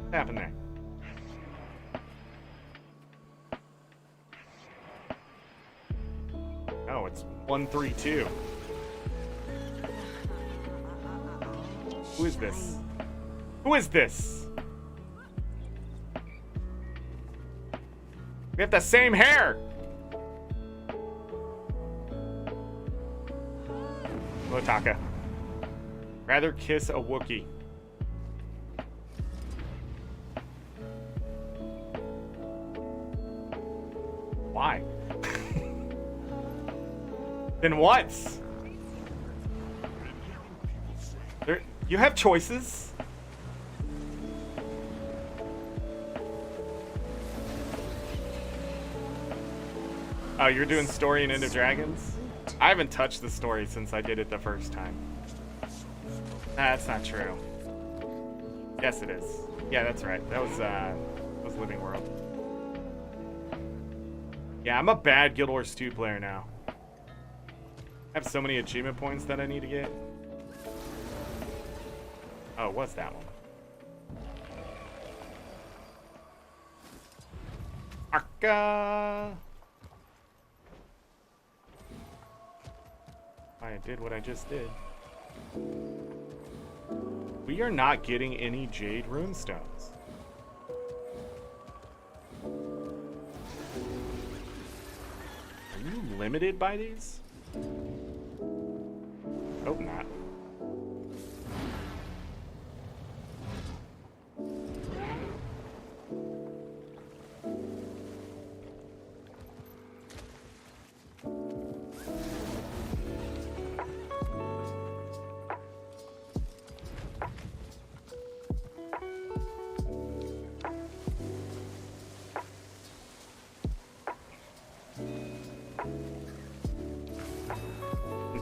What happened there? Oh, it's 132. Who is this? Who is this? We have the same hair! Lotaka. Rather kiss a Wookiee. Why? Then what? There, you have choices. Oh, you're doing story in Into Dragons? I haven't touched the story since I did it the first time. That's not true. Yes, it is. Yeah, that's right. That was Living World. Yeah, I'm a bad Guild Wars 2 player now. I have so many achievement points that I need to get. Oh, what's that one? Arca! I did what I just did. We are not getting any Jade Runestones. Are you limited by these? Hope not.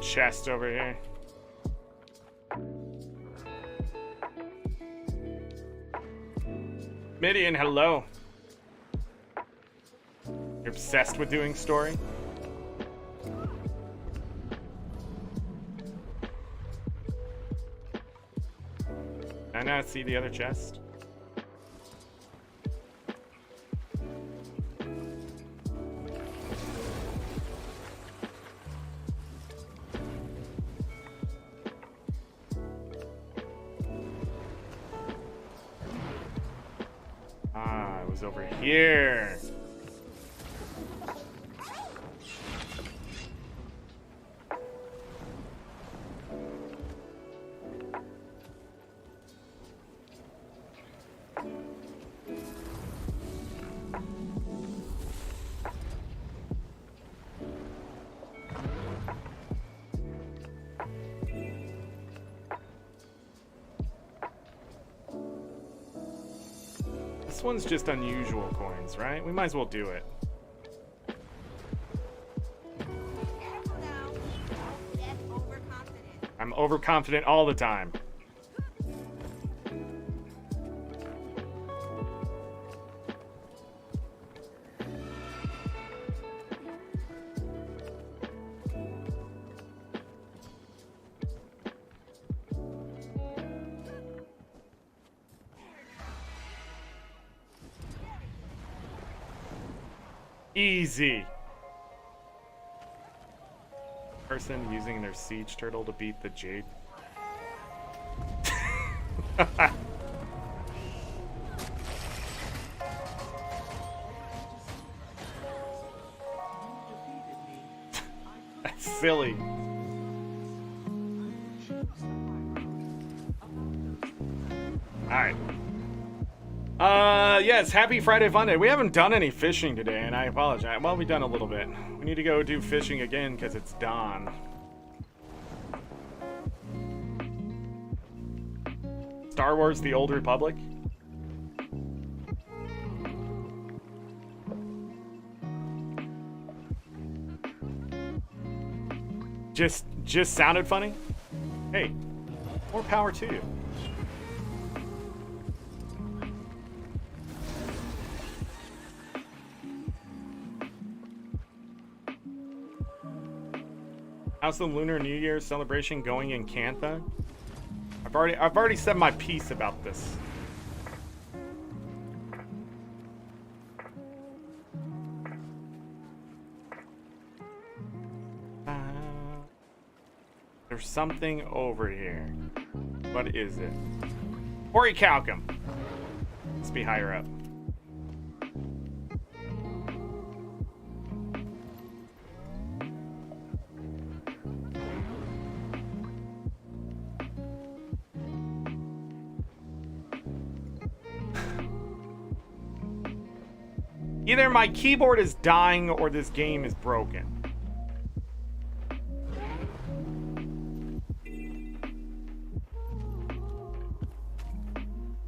Chest over here. Midian, hello. You're obsessed with doing story? Can I not see the other chest? Over here. This one's just unusual coins, right? We might as well do it. I'm overconfident all the time. Easy. Person using their siege turtle to beat the Jade. That's silly. Alright. Yes, happy Friday Fun Day. We haven't done any fishing today, and I apologize. Well, we've done a little bit. We need to go do fishing again because it's dawn. Star Wars: The Old Republic. Just sounded funny? Hey, more power to you. How's the Lunar New Year celebration going in Cantha? I've already said my piece about this. There's something over here. What is it? Orichalcum. Let's be higher up. Either my keyboard is dying or this game is broken.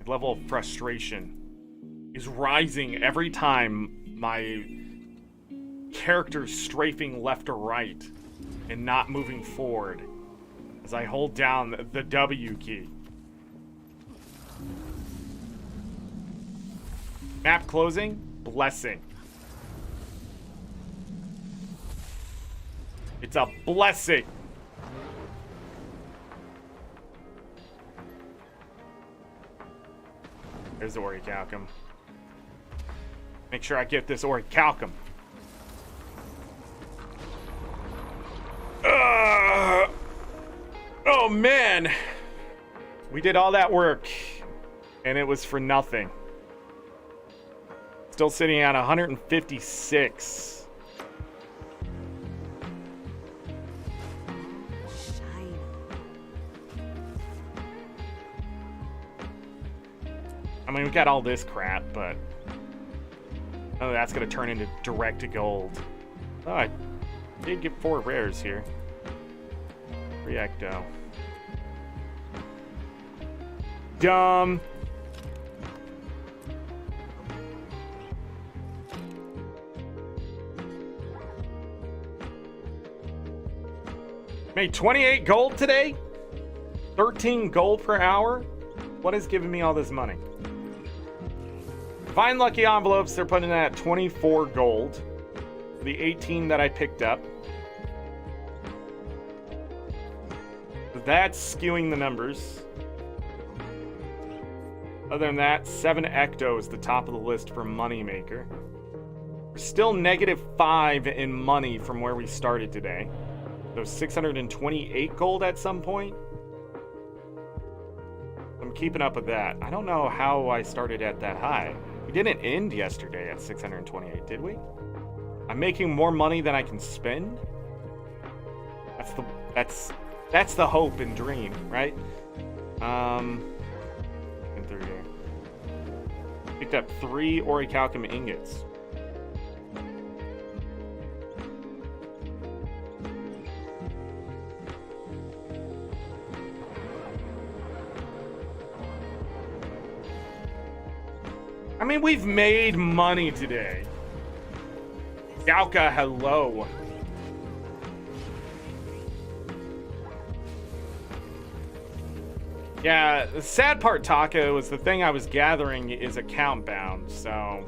The level of frustration is rising every time my character's strafing left or right and not moving forward as I hold down the W key. Map closing? Blessing. It's a blessing. There's the Orichalcum. Make sure I get this Orichalcum. Oh man. We did all that work and it was for nothing. Still sitting at 156. I mean, we got all this crap, but oh, that's gonna turn into direct to gold. Oh, I did get 4 rares here. 3 ecto. Dumb. Made 28 gold today? 13 gold per hour? What is giving me all this money? Find lucky envelopes, they're putting at 24 gold. The 18 that I picked up. That's skewing the numbers. Other than that, 7 ecto is the top of the list for Moneymaker. We're still -5 in money from where we started today. So 628 gold at some point. I'm keeping up with that. I don't know how I started at that high. We didn't end yesterday at 628, did we? I'm making more money than I can spend. That's the hope and dream, right? And through here. Picked up 3 Orichalcum ingots. I mean, we've made money today. Galka, hello. Yeah, the sad part, Taco, is the thing I was gathering is account bound, so I'm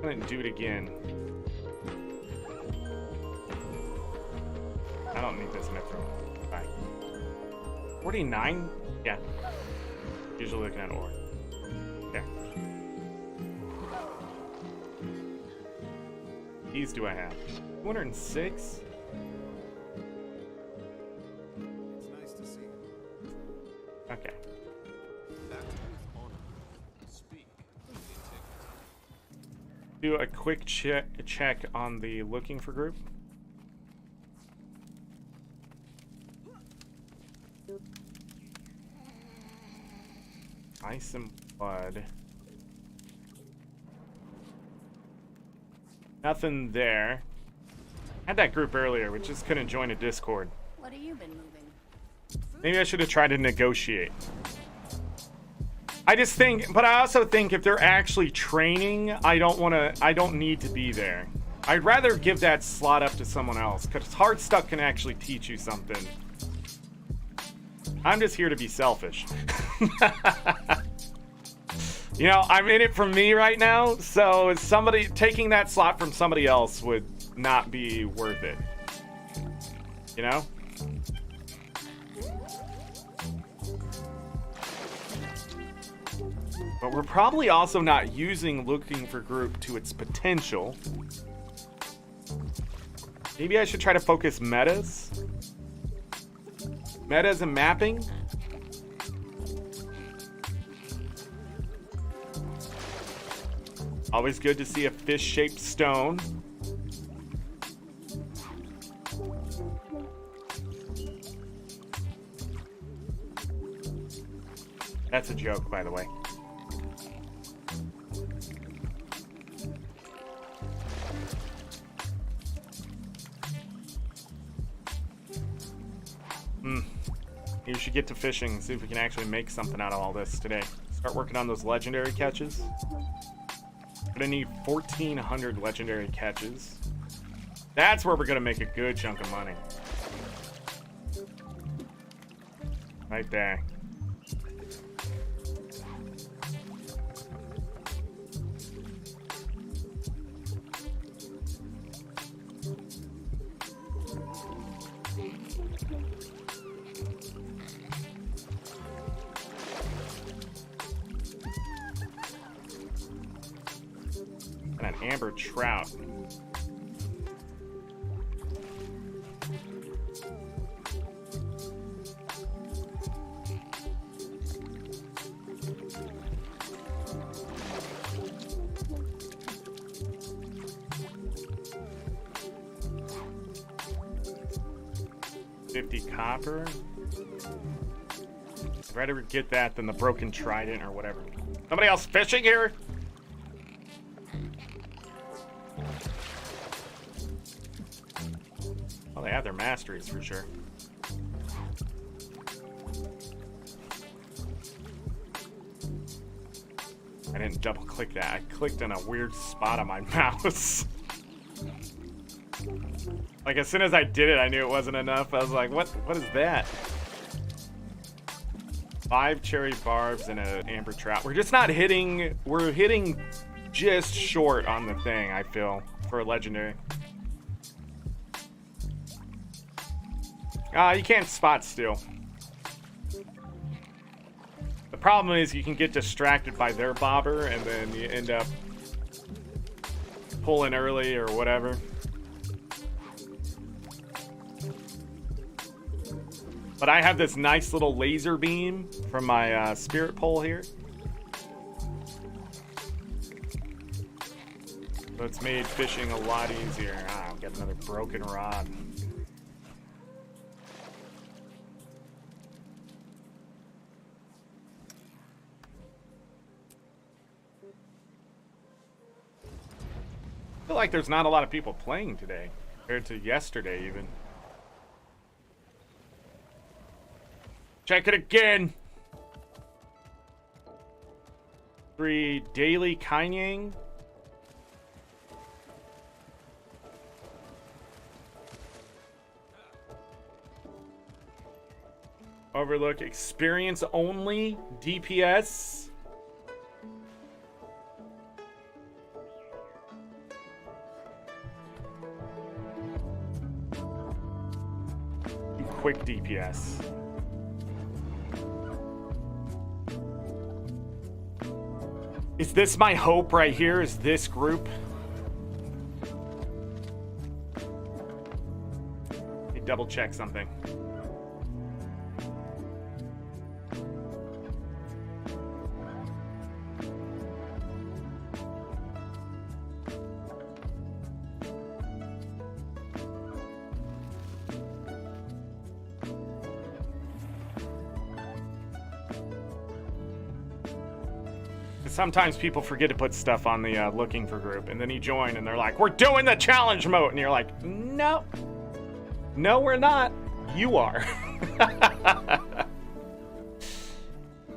gonna do it again. I don't need this mithril. Bye. 49? Yeah. Usually looking at ore. Okay. These do I have? 206? It's nice to see. Okay. That is honor. Speak with integrity. Do a quick check on the looking for group. Ice and blood. Nothing there. Had that group earlier, we just couldn't join a Discord. What have you been moving? Maybe I should have tried to negotiate. I just think, but I also think if they're actually training, I don't need to be there. I'd rather give that slot up to someone else, because Hard Stuck can actually teach you something. I'm just here to be selfish. You know, I'm in it for me right now, so somebody taking that slot from somebody else would not be worth it. You know? But we're probably also not using looking for group to its potential. Maybe I should try to focus metas. Metas and mapping. Always good to see a fish-shaped stone. That's a joke, by the way. You should get to fishing, see if we can actually make something out of all this today. Start working on those legendary catches. Gonna need 1,400 legendary catches. That's where we're gonna make a good chunk of money. Right there. And an amber trout. $50 copper. I'd rather get that than the broken trident or whatever. Somebody else fishing here? Well, they have their masteries for sure. I didn't double click that. I clicked in a weird spot on my mouse. Like as soon as I did it, I knew it wasn't enough. I was like, what is that? 5 cherry barbs and an amber trout. We're just not hitting, we're hitting just short on the thing, I feel, for a legendary. You can't spot steal. The problem is you can get distracted by their bobber and then you end up pulling early or whatever. But I have this nice little laser beam from my spirit pole here. So it's made fishing a lot easier. I'll get another broken rod. I feel like there's not a lot of people playing today compared to yesterday even. Check it again. 3 daily Kanyang. Overlook experience only DPS. Quick DPS. Is this my hope right here? Is this group? Let me double check something. Sometimes people forget to put stuff on the looking for group, and then you join and they're like, we're doing the challenge mode, and you're like, no, we're not. You are.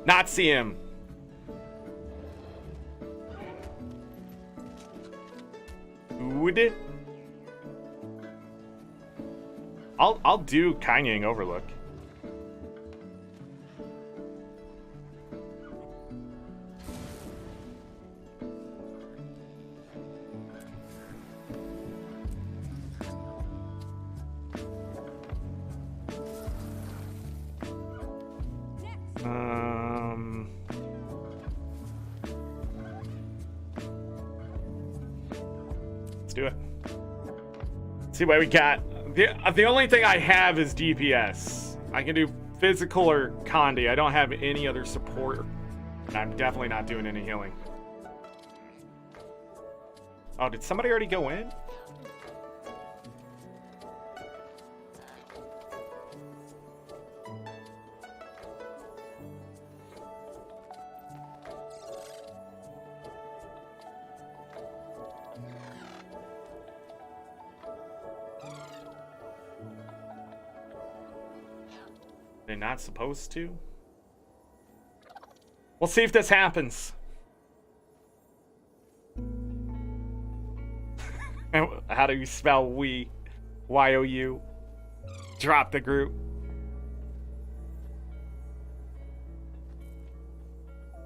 Not see him. Would I'll do Kanyang Overlook. Let's do it. Let's see what we got. The only thing I have is DPS. I can do physical or Condi. I don't have any other support. I'm definitely not doing any healing. Oh, did somebody already go in? They're not supposed to? We'll see if this happens. How do you spell we? Y-O-U. Drop the group.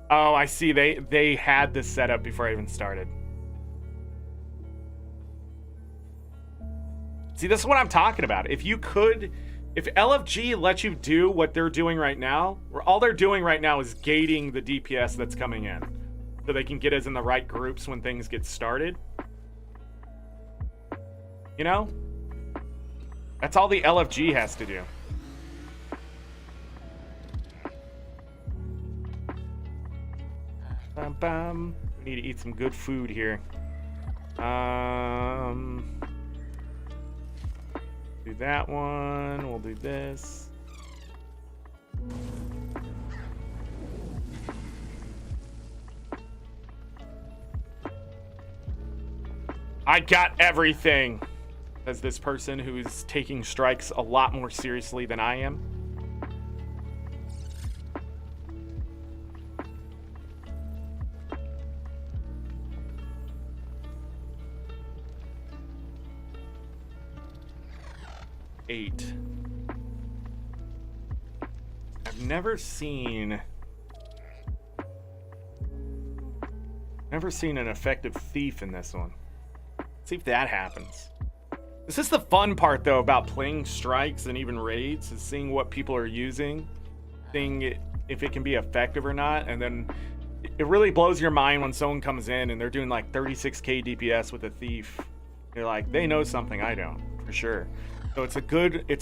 Oh, I see. They had this set up before I even started. See, this is what I'm talking about. If LFG lets you do what they're doing right now, where all they're doing right now is gating the DPS that's coming in, so they can get us in the right groups when things get started. You know? That's all the LFG has to do. Bum, bum. We need to eat some good food here. Do that one. We'll do this. I got everything. As this person who's taking strikes a lot more seriously than I am. Eight. I've never seen an effective thief in this one. Let's see if that happens. This is the fun part, though, about playing strikes and even raids, is seeing what people are using, seeing if it can be effective or not, and then it really blows your mind when someone comes in and they're doing like 36k DPS with a thief. You're like, they know something I don't, for sure. So it's a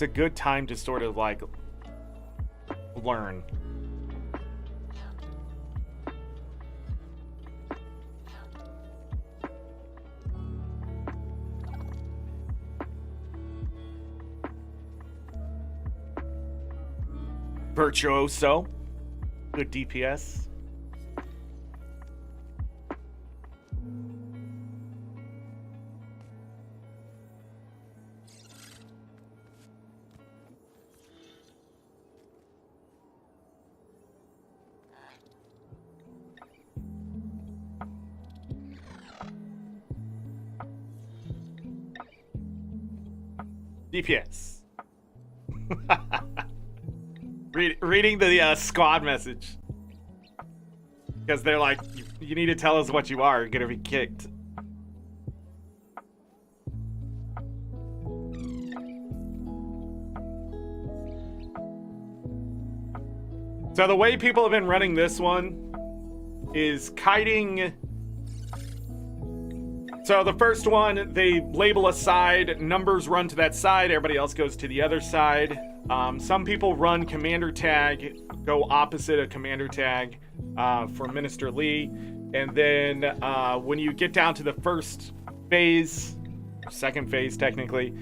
good time to sort of like learn. Virtuoso. Good DPS. DPS. Reading the squad message. Because they're like, you need to tell us what you are. You're gonna be kicked. So the way people have been running this one is kiting. So the first one, they label a side, numbers run to that side, everybody else goes to the other side. Some people run commander tag, go opposite of commander tag for Minister Lee. And then when you get down to the first phase, second phase technically,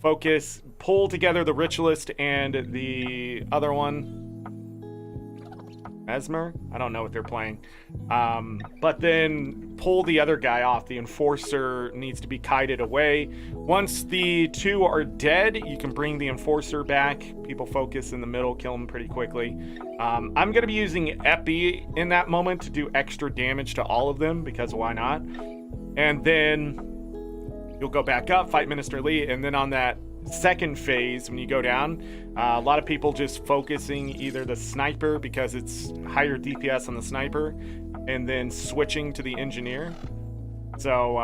focus, pull together the Ritualist and the other one, Mesmer? I don't know what they're playing. But then pull the other guy off. The Enforcer needs to be kited away. Once the two are dead, you can bring the Enforcer back. People focus in the middle, kill them pretty quickly. I'm going to be using Epi in that moment to do extra damage to all of them, because why not? And then you'll go back up, fight Minister Lee, and then on that second phase, when you go down, a lot of people just focusing either the sniper because it's higher DPS on the sniper, and then switching to the engineer. So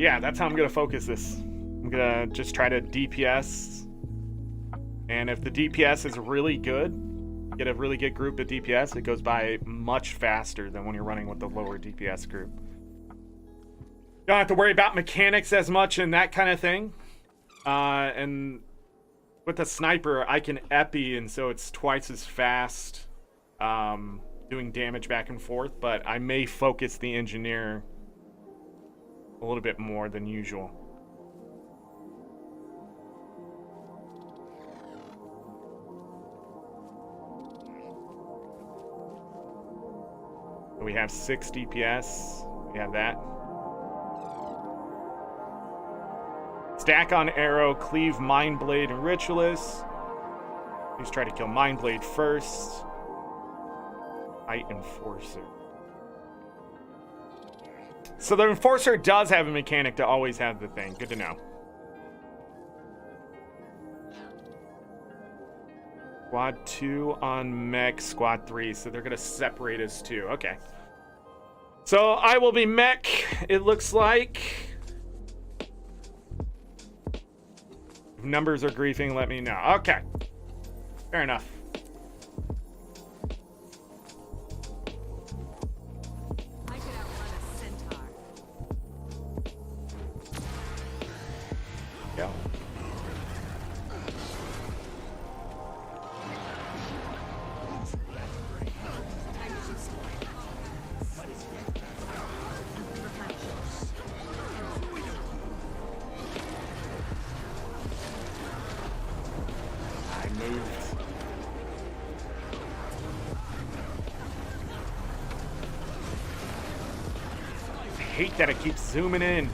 yeah, that's how I'm gonna focus this. I'm gonna just try to DPS, and if the DPS is really good, get a really good group of DPS, it goes by much faster than when you're running with the lower DPS group. You don't have to worry about mechanics as much and that kind of thing. And with the sniper, I can epi, and so it's twice as fast, doing damage back and forth, but I may focus the engineer a little bit more than usual. We have 6 DPS. We have that. Stack on arrow, cleave Mindblade and Ritualist. Please try to kill Mindblade first. Fight Enforcer. So the Enforcer does have a mechanic to always have the thing. Good to know. Squad 2 on mech, squad 3. So they're going to separate as 2. Okay. So I will be mech, it looks like. If numbers are griefing, let me know. Okay. Fair enough. I could outrun a centaur. Go. I moved. I hate that it keeps zooming in.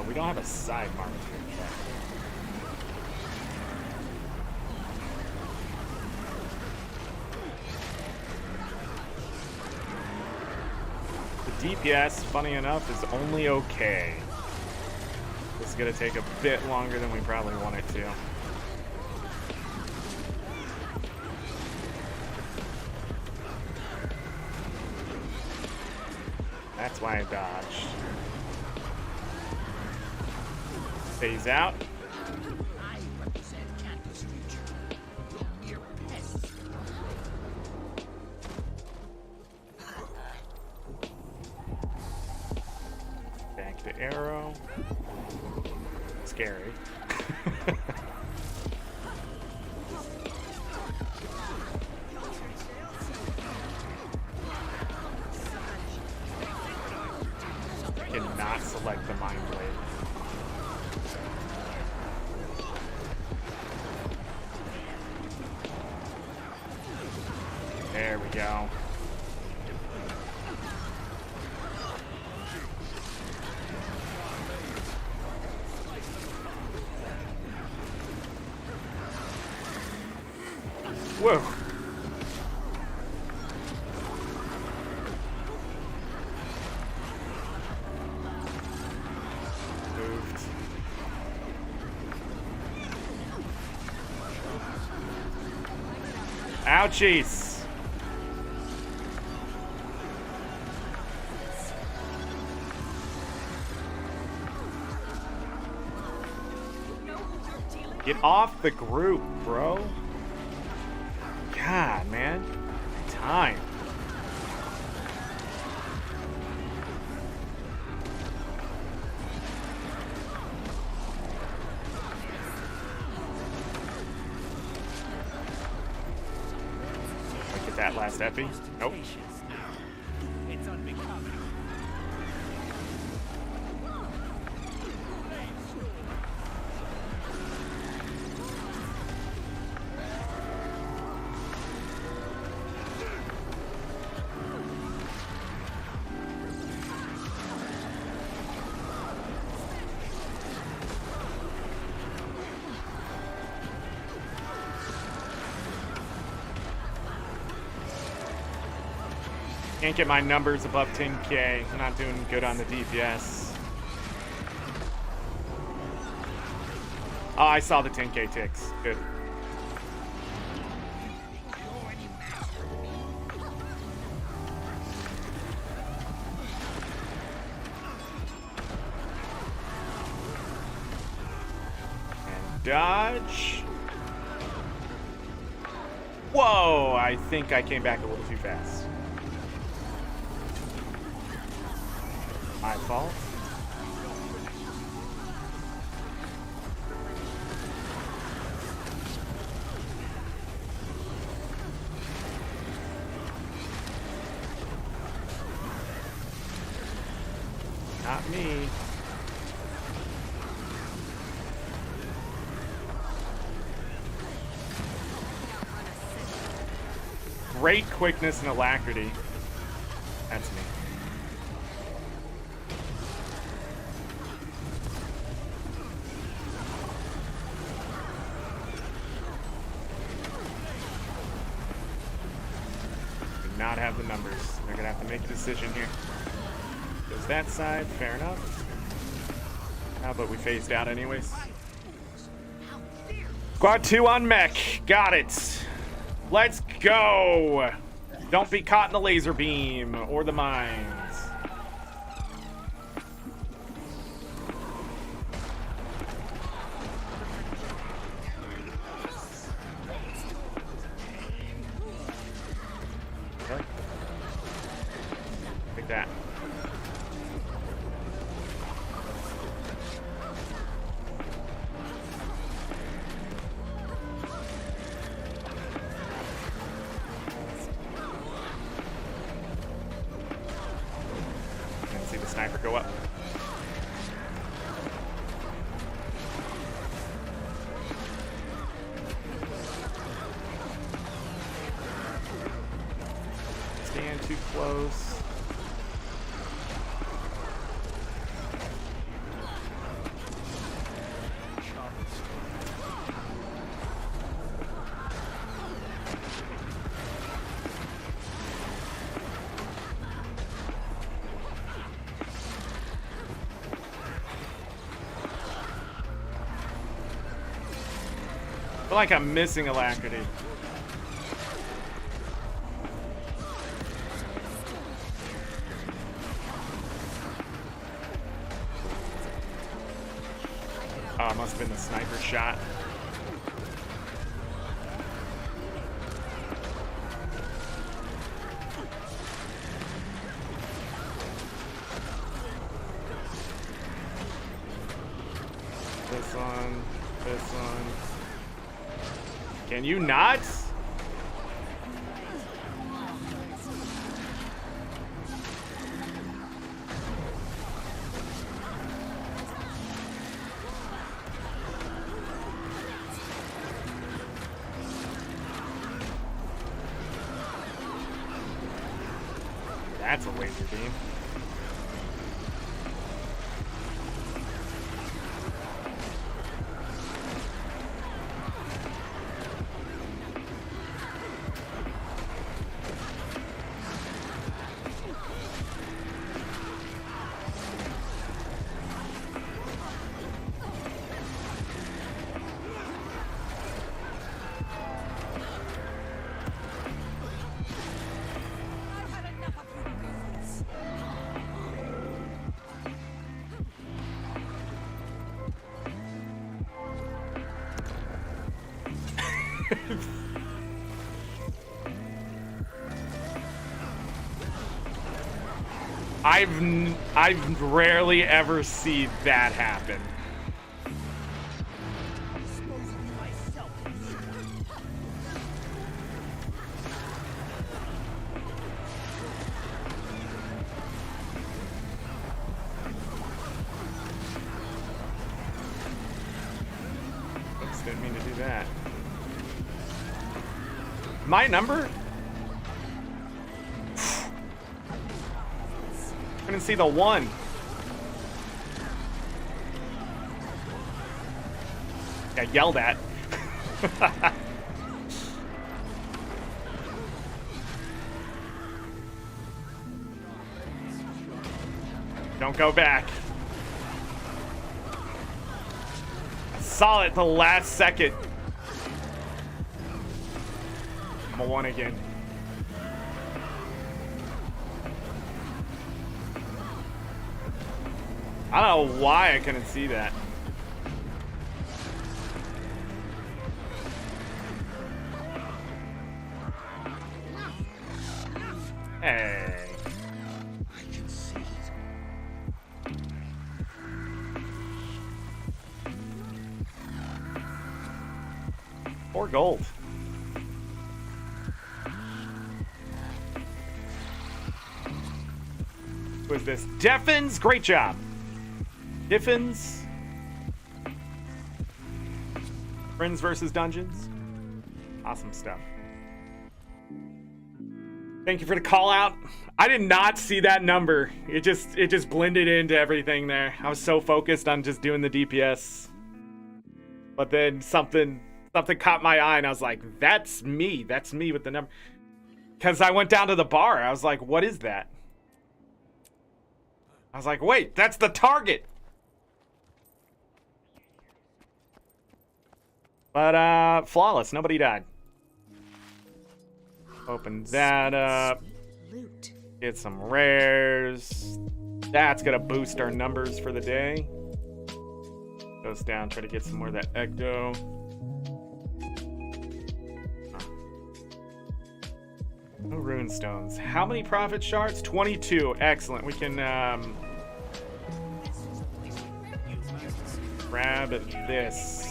We don't have a side marker. The DPS, funny enough, is only okay. This is gonna take a bit longer than we probably want it to. That's why I dodged. Phase out. I represent Candace's future. You're mere pests. Back to arrow. Scary. I cannot select the Mind Blade. There we go. Whoa. Moved. Ouchies. Get off the group, bro. God, man. Time. Get that last epi. Nope. It's unbecoming. Can't get my numbers above 10k. I'm not doing good on the DPS. Oh, I saw the 10k ticks. Good. dodge. Whoa, I think I came back a little too fast. My fault. Not me. Great quickness and alacrity. That's me. Do not have the numbers. They're gonna have to make a decision here. Goes that side, fair enough. But we phased out anyways. Squad 2 on mech. Got it. Let's go. Don't be caught in the laser beam or the mines. Really? Take that. Sniper go up. Stand too close. I feel like I'm missing alacrity. Oh, it must have been the sniper shot. This one, this one. Can you not? That's a laser beam. I've rarely ever seen that happen. Oops, didn't mean to do that. My number? Couldn't see the one. Got yelled at. Don't go back. I saw it the last second. I'm a one again. I don't know why I couldn't see that. Hey. I can see it. 4 gold. Who is this? Deffins, great job. Diffins. Friends versus Dungeons. Awesome stuff. Thank you for the call out. I did not see that number. It just blended into everything there. I was so focused on just doing the DPS. But then something caught my eye and I was like, that's me. That's me with the number. Because I went down to the bar. I was like, what is that? I was like, wait, that's the target. But flawless. Nobody died. Open that up. Loot. Get some rares. That's gonna boost our numbers for the day. Goes down, try to get some more of that ecto. No rune stones. How many profit shards? 22. Excellent. We can grab this.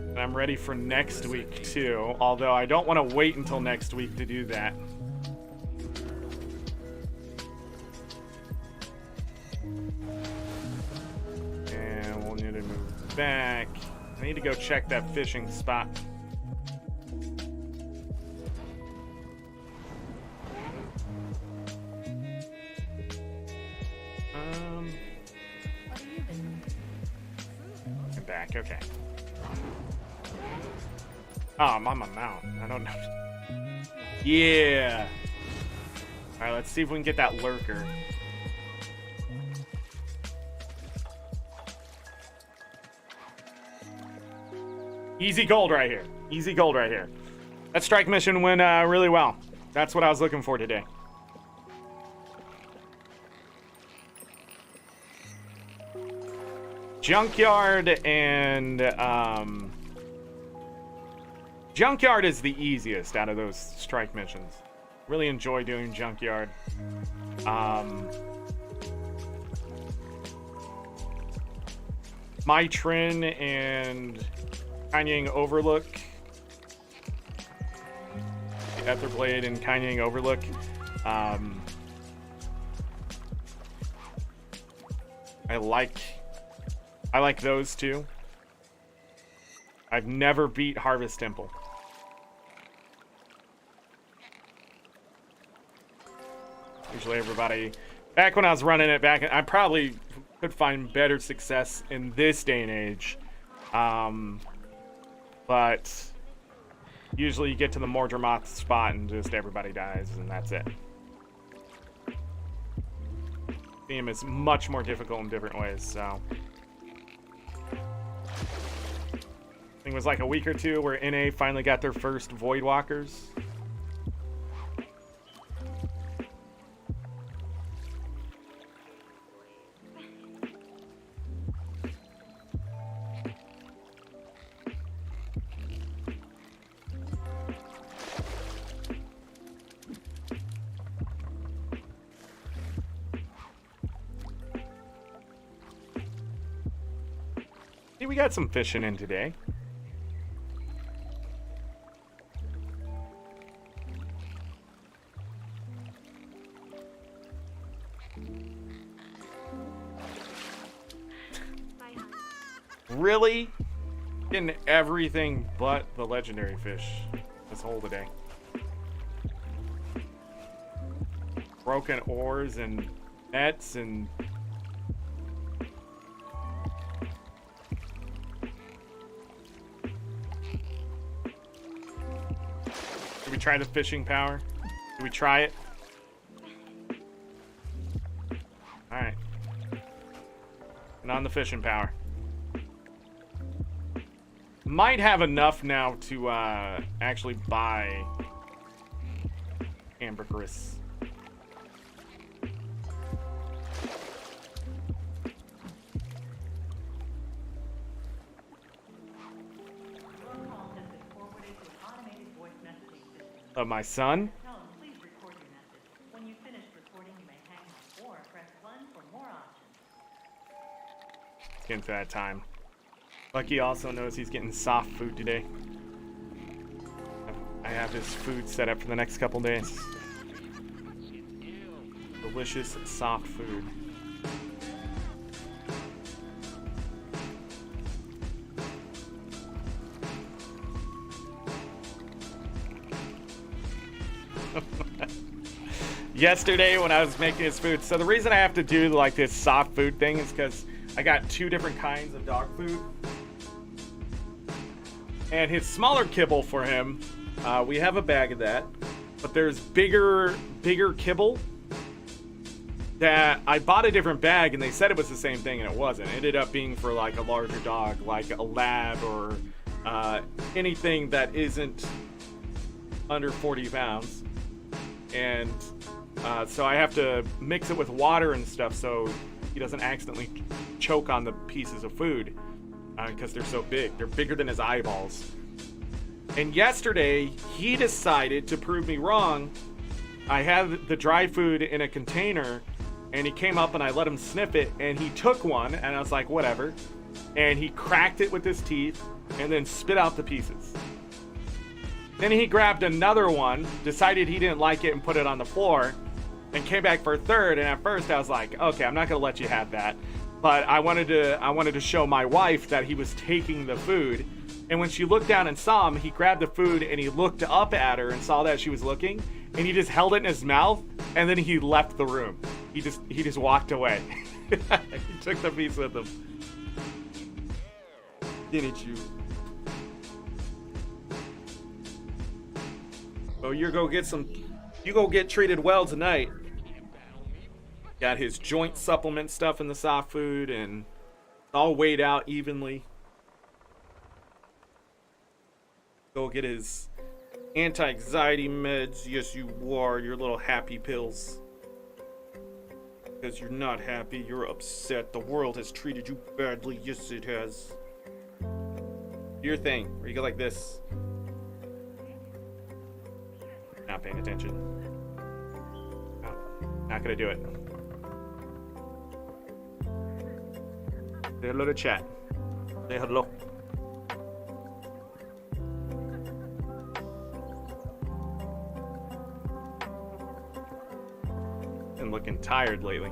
And I'm ready for next week too, although I don't want to wait until next week to do that. And we'll need to move back. I need to go check that fishing spot. Get back, okay. Oh, I'm on my mount. I don't know. Yeah. All right, let's see if we can get that lurker. Easy gold right here. Easy gold right here. That strike mission went really well. That's what I was looking for today. Junkyard and Junkyard is the easiest out of those strike missions. Really enjoy doing Junkyard. Mitrin and Kanyang Overlook. Etherblade and Kanyang Overlook. I like those two. I've never beat Harvest Temple. Usually everybody, back when I was running it back, I probably could find better success in this day and age. But usually you get to the Mordremoth spot and just everybody dies and that's it. Theme is much more difficult in different ways, so. I think it was like a week or two where NA finally got their first Voidwalkers. Hey, we got some fishing in today. Really? Getting everything but the legendary fish this whole day. Broken oars and nets and... Did we try the fishing power? Did we try it? Alright. And on the fishing power. Might have enough now to actually buy ambergris. Your call has been forwarded to an automated voice messaging Of my son? Tone, please record your message. When you finish recording, you may hang up or press 1 for more options. Getting to that time. Lucky also knows he's getting soft food today. I have his food set up for the next couple days. Delicious soft food. Yesterday when I was making his food, so the reason I have to do like this soft food thing is because I got 2 different kinds of dog food. And his smaller kibble for him, we have a bag of that, but there's bigger kibble that I bought a different bag and they said it was the same thing and it wasn't. It ended up being for like a larger dog, like a lab or anything that isn't under 40 pounds. And so I have to mix it with water and stuff so he doesn't accidentally choke on the pieces of food because they're so big. They're bigger than his eyeballs. And yesterday, he decided to prove me wrong. I had the dry food in a container, and he came up and I let him sniff it, and he took one, and I was like, whatever. And he cracked it with his teeth, and then spit out the pieces. Then he grabbed another one, decided he didn't like it, and put it on the floor, and came back for a third. And at first I was like, okay, I'm not gonna let you have that. But I wanted to show my wife that he was taking the food. And when she looked down and saw him, he grabbed the food and he looked up at her and saw that she was looking, and he just held it in his mouth, and then he left the room. He just walked away. He took the piece with him. Didn't you? Oh, you go get treated well tonight. Got his joint supplement stuff in the soft food and all weighed out evenly. Go get his anti-anxiety meds. Yes, you are. Your little happy pills. Because you're not happy, you're upset. The world has treated you badly. Yes, it has. Your thing, where you go like this. Not paying attention. No, not gonna do it. Say hello to chat. Say hello. Been looking tired lately.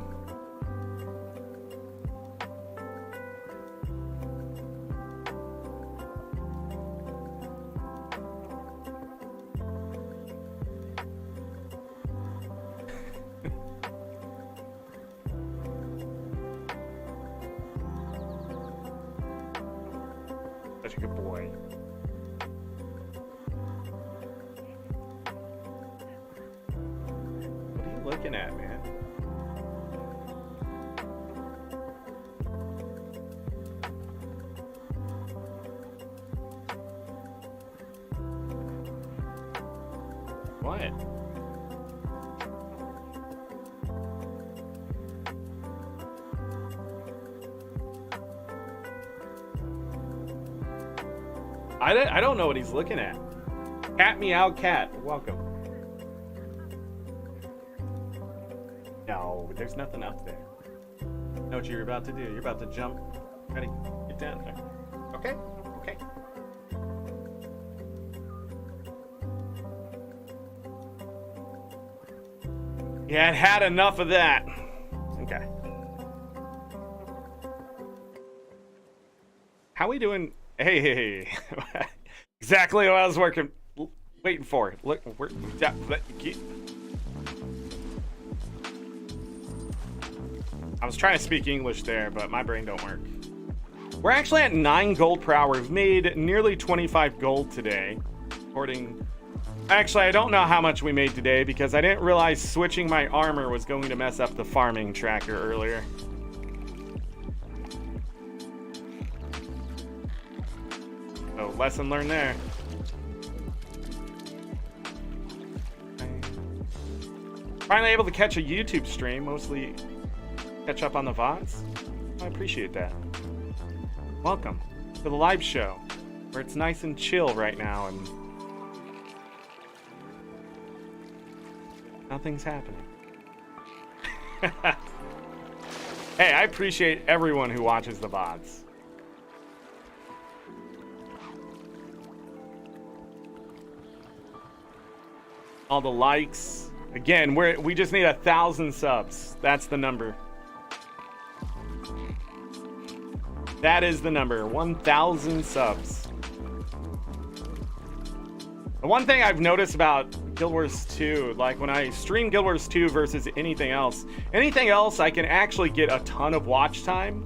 Such a good boy. What are you looking at, man? What? I don't know what he's looking at. Cat meow cat. Welcome. No, there's nothing up there. Know what you're about to do. You're about to jump. Ready? Get down there. Okay? Okay. Yeah, I'd had enough of that. Okay. How we doing? Hey. Exactly what I was waiting for. Look, I was trying to speak English there, but my brain don't work. We're actually at 9 gold per hour. We've made nearly 25 gold today. According... Actually, I don't know how much we made today because I didn't realize switching my armor was going to mess up the farming tracker earlier. So, lesson learned there. Finally able to catch a YouTube stream, mostly catch up on the VODs. I appreciate that. Welcome to the live show, where it's nice and chill right now, and Nothing's happening. Hey, I appreciate everyone who watches the VODs. All the likes. Again, we just need 1,000 subs. That's the number. That is the number. 1,000 subs. The one thing I've noticed about Guild Wars 2, like when I stream Guild Wars 2 versus anything else I can actually get a ton of watch time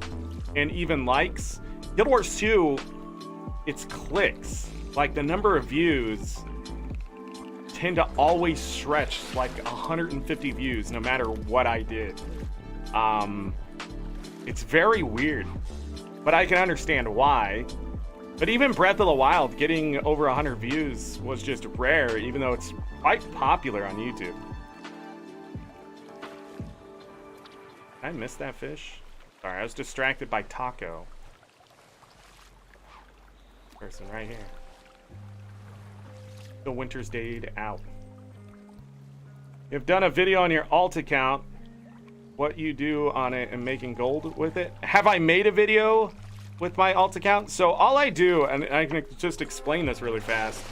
and even likes. Guild Wars 2, it's clicks. Like the number of views tend to always stretch like 150 views no matter what I did. It's very weird, but I can understand why. But even Breath of the Wild getting over 100 views was just rare, even though it's quite popular on YouTube. Did I miss that fish? Sorry, I was distracted by Taco. Person right here. The Winter's Dade out. You've done a video on your alt account. What you do on it and making gold with it. Have I made a video with my alt account? So all I do, and I can just explain this really fast.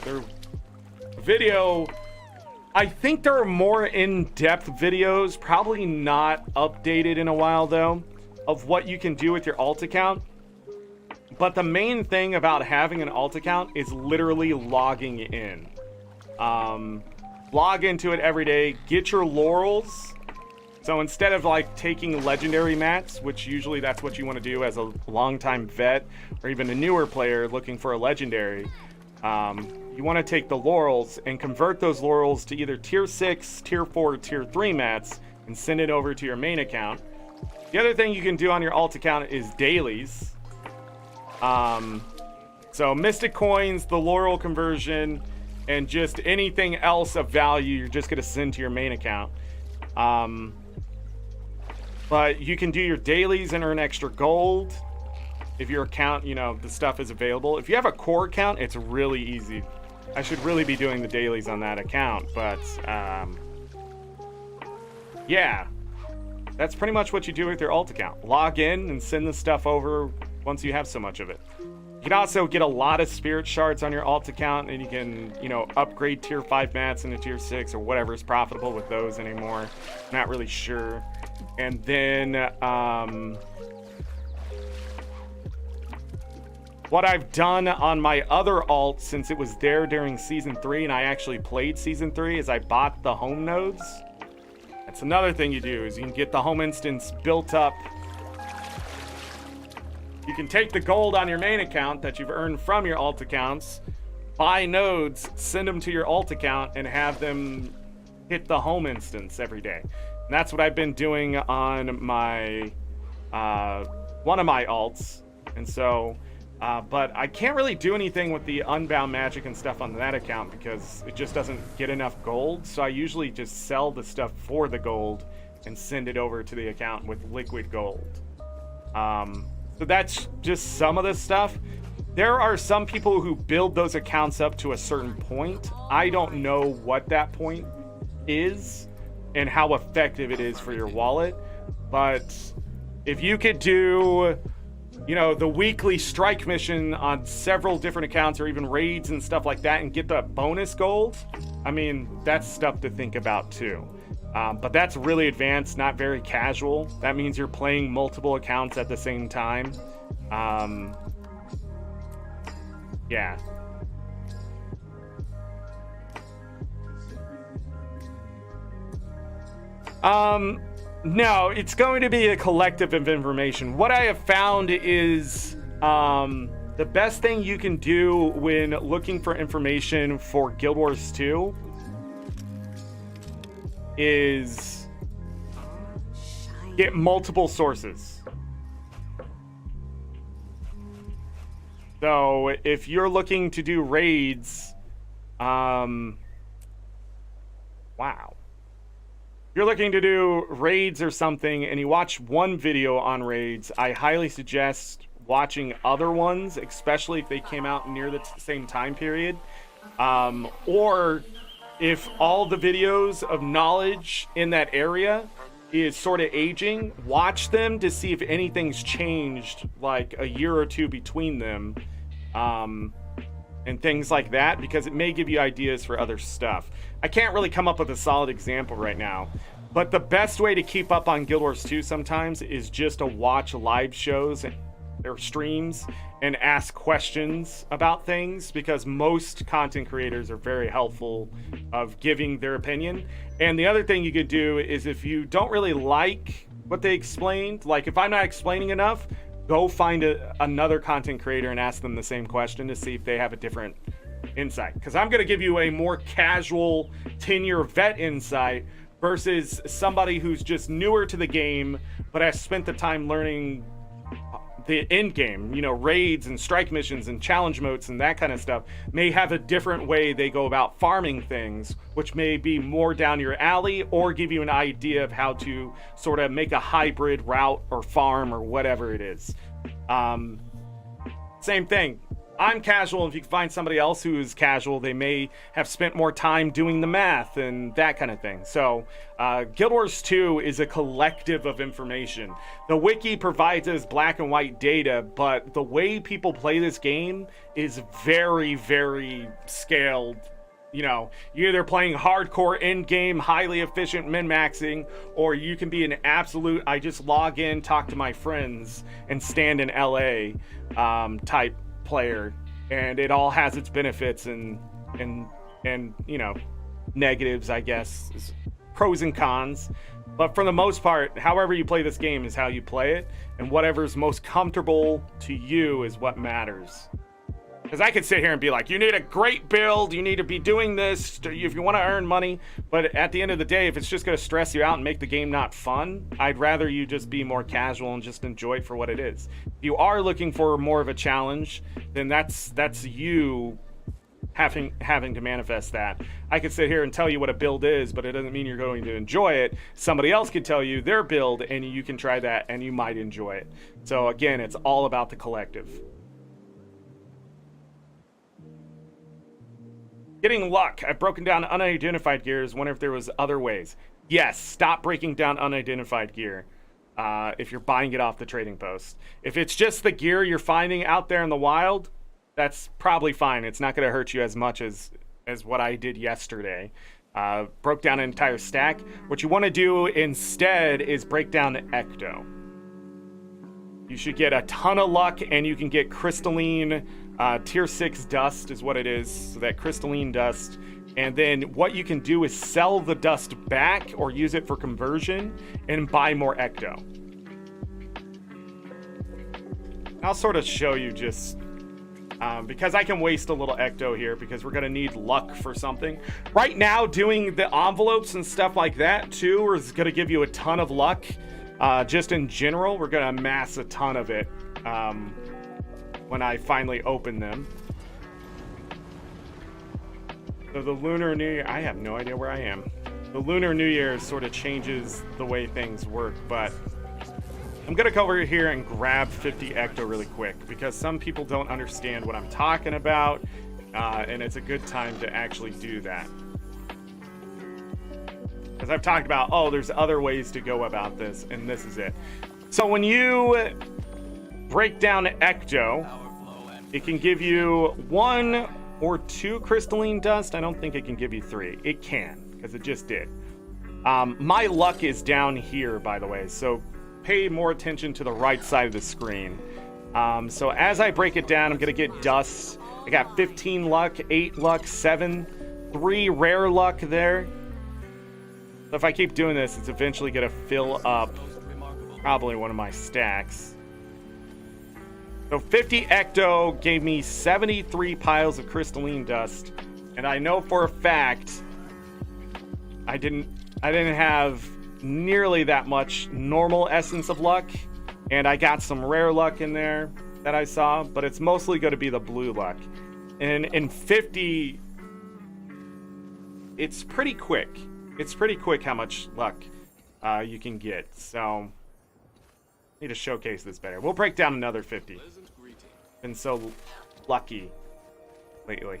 I think there are more in-depth videos, probably not updated in a while though, of what you can do with your alt account. But the main thing about having an alt account is literally logging in. Log into it every day, get your laurels. So instead of like taking legendary mats, which usually that's what you want to do as a longtime vet or even a newer player looking for a legendary, you want to take the laurels and convert those laurels to either tier 6, tier 4, tier 3 mats and send it over to your main account. The other thing you can do on your alt account is dailies. So Mystic Coins, the laurel conversion, and just anything else of value you're just going to send to your main account. But you can do your dailies and earn extra gold if your account, you know, the stuff is available. If you have a core account, it's really easy. I should really be doing the dailies on that account, but yeah, that's pretty much what you do with your alt account. Log in and send the stuff over once you have so much of it. You can also get a lot of spirit shards on your alt account, and you can, you know, upgrade tier 5 mats into tier 6 or whatever is profitable with those anymore. Not really sure. And then what I've done on my other alt since it was there during season 3 and I actually played season 3 is I bought the home nodes. That's another thing you do, is you can get the home instance built up. You can take the gold on your main account that you've earned from your alt accounts, buy nodes, send them to your alt account, and have them hit the home instance every day. And that's what I've been doing on my one of my alts. And so, but I can't really do anything with the unbound magic and stuff on that account because it just doesn't get enough gold. So I usually just sell the stuff for the gold and send it over to the account with liquid gold. So that's just some of the stuff. There are some people who build those accounts up to a certain point. I don't know what that point is and how effective it is for your wallet. But if you could do, you know, the weekly strike mission on several different accounts or even raids and stuff like that and get the bonus gold, I mean, that's stuff to think about too. But that's really advanced, not very casual. That means you're playing multiple accounts at the same time. Yeah. No, it's going to be a collective of information. What I have found is the best thing you can do when looking for information for Guild Wars 2 is get multiple sources. So if you're looking to do raids, wow. If you're looking to do raids or something and you watch one video on raids, I highly suggest watching other ones, especially if they came out near the same time period. Or if all the videos of knowledge in that area is sort of aging, watch them to see if anything's changed like a year or two between them, and things like that, because it may give you ideas for other stuff. I can't really come up with a solid example right now, but the best way to keep up on Guild Wars 2 sometimes is just to watch live shows or streams and ask questions about things, because most content creators are very helpful of giving their opinion. And the other thing you could do is, if you don't really like what they explained, like if I'm not explaining enough, go find another content creator and ask them the same question to see if they have a different insight. Because I'm going to give you a more casual 10-year vet insight versus somebody who's just newer to the game but has spent the time learning the end game, you know, raids and strike missions and challenge modes and that kind of stuff. May have a different way they go about farming things, which may be more down your alley, or give you an idea of how to sort of make a hybrid route or farm or whatever it is. Same thing. I'm casual. If you can find somebody else who is casual, they may have spent more time doing the math and that kind of thing. So Guild Wars 2 is a collective of information. The wiki provides us black and white data, but the way people play this game is very, very scaled. You know, you're either playing hardcore end game, highly efficient min-maxing, or you can be an absolute, I just log in, talk to my friends, and stand in LA type player. And it all has its benefits and you know, negatives, I guess, pros and cons. But for the most part, however you play this game is how you play it, and whatever's most comfortable to you is what matters. Because I could sit here and be like, you need a great build, you need to be doing this if you want to earn money. But at the end of the day, if it's just going to stress you out and make the game not fun, I'd rather you just be more casual and just enjoy it for what it is. If you are looking for more of a challenge, then that's you having to manifest that. I could sit here and tell you what a build is, but it doesn't mean you're going to enjoy it. Somebody else could tell you their build, and you can try that, and you might enjoy it. So again, it's all about the collective. Getting luck. I've broken down unidentified gears. Wonder if there was other ways. Yes, stop breaking down unidentified gear if you're buying it off the trading post. If it's just the gear you're finding out there in the wild, that's probably fine. It's not going to hurt you as much as what I did yesterday. Broke down an entire stack. What you want to do instead is break down Ecto. You should get a ton of luck, and you can get crystalline tier 6 dust is what it is, so that crystalline dust. And then what you can do is sell the dust back or use it for conversion and buy more Ecto. I'll sort of show you just because I can waste a little Ecto here because we're going to need luck for something. Right now, doing the envelopes and stuff like that too is going to give you a ton of luck. Just in general, we're going to amass a ton of it when I finally open them. So the Lunar New Year, I have no idea where I am. The Lunar New Year sort of changes the way things work, but I'm going to go over here and grab 50 Ecto really quick because some people don't understand what I'm talking about, and it's a good time to actually do that. Because I've talked about, oh, there's other ways to go about this, and this is it. So when you break down Ecto, it can give you 1 or 2 crystalline dust. I don't think it can give you 3. It can, because it just did. My luck is down here, by the way, so pay more attention to the right side of the screen. So as I break it down, I'm going to get dust. I got 15 luck, 8 luck, 7, 3 rare luck there. So if I keep doing this, it's eventually going to fill up probably one of my stacks. So 50 Ecto gave me 73 piles of crystalline dust, and I know for a fact I didn't have nearly that much normal essence of luck, and I got some rare luck in there that I saw, but it's mostly going to be the blue luck. And in 50, it's pretty quick. It's pretty quick how much luck you can get. So need to showcase this better. We'll break down another 50. Been so lucky lately.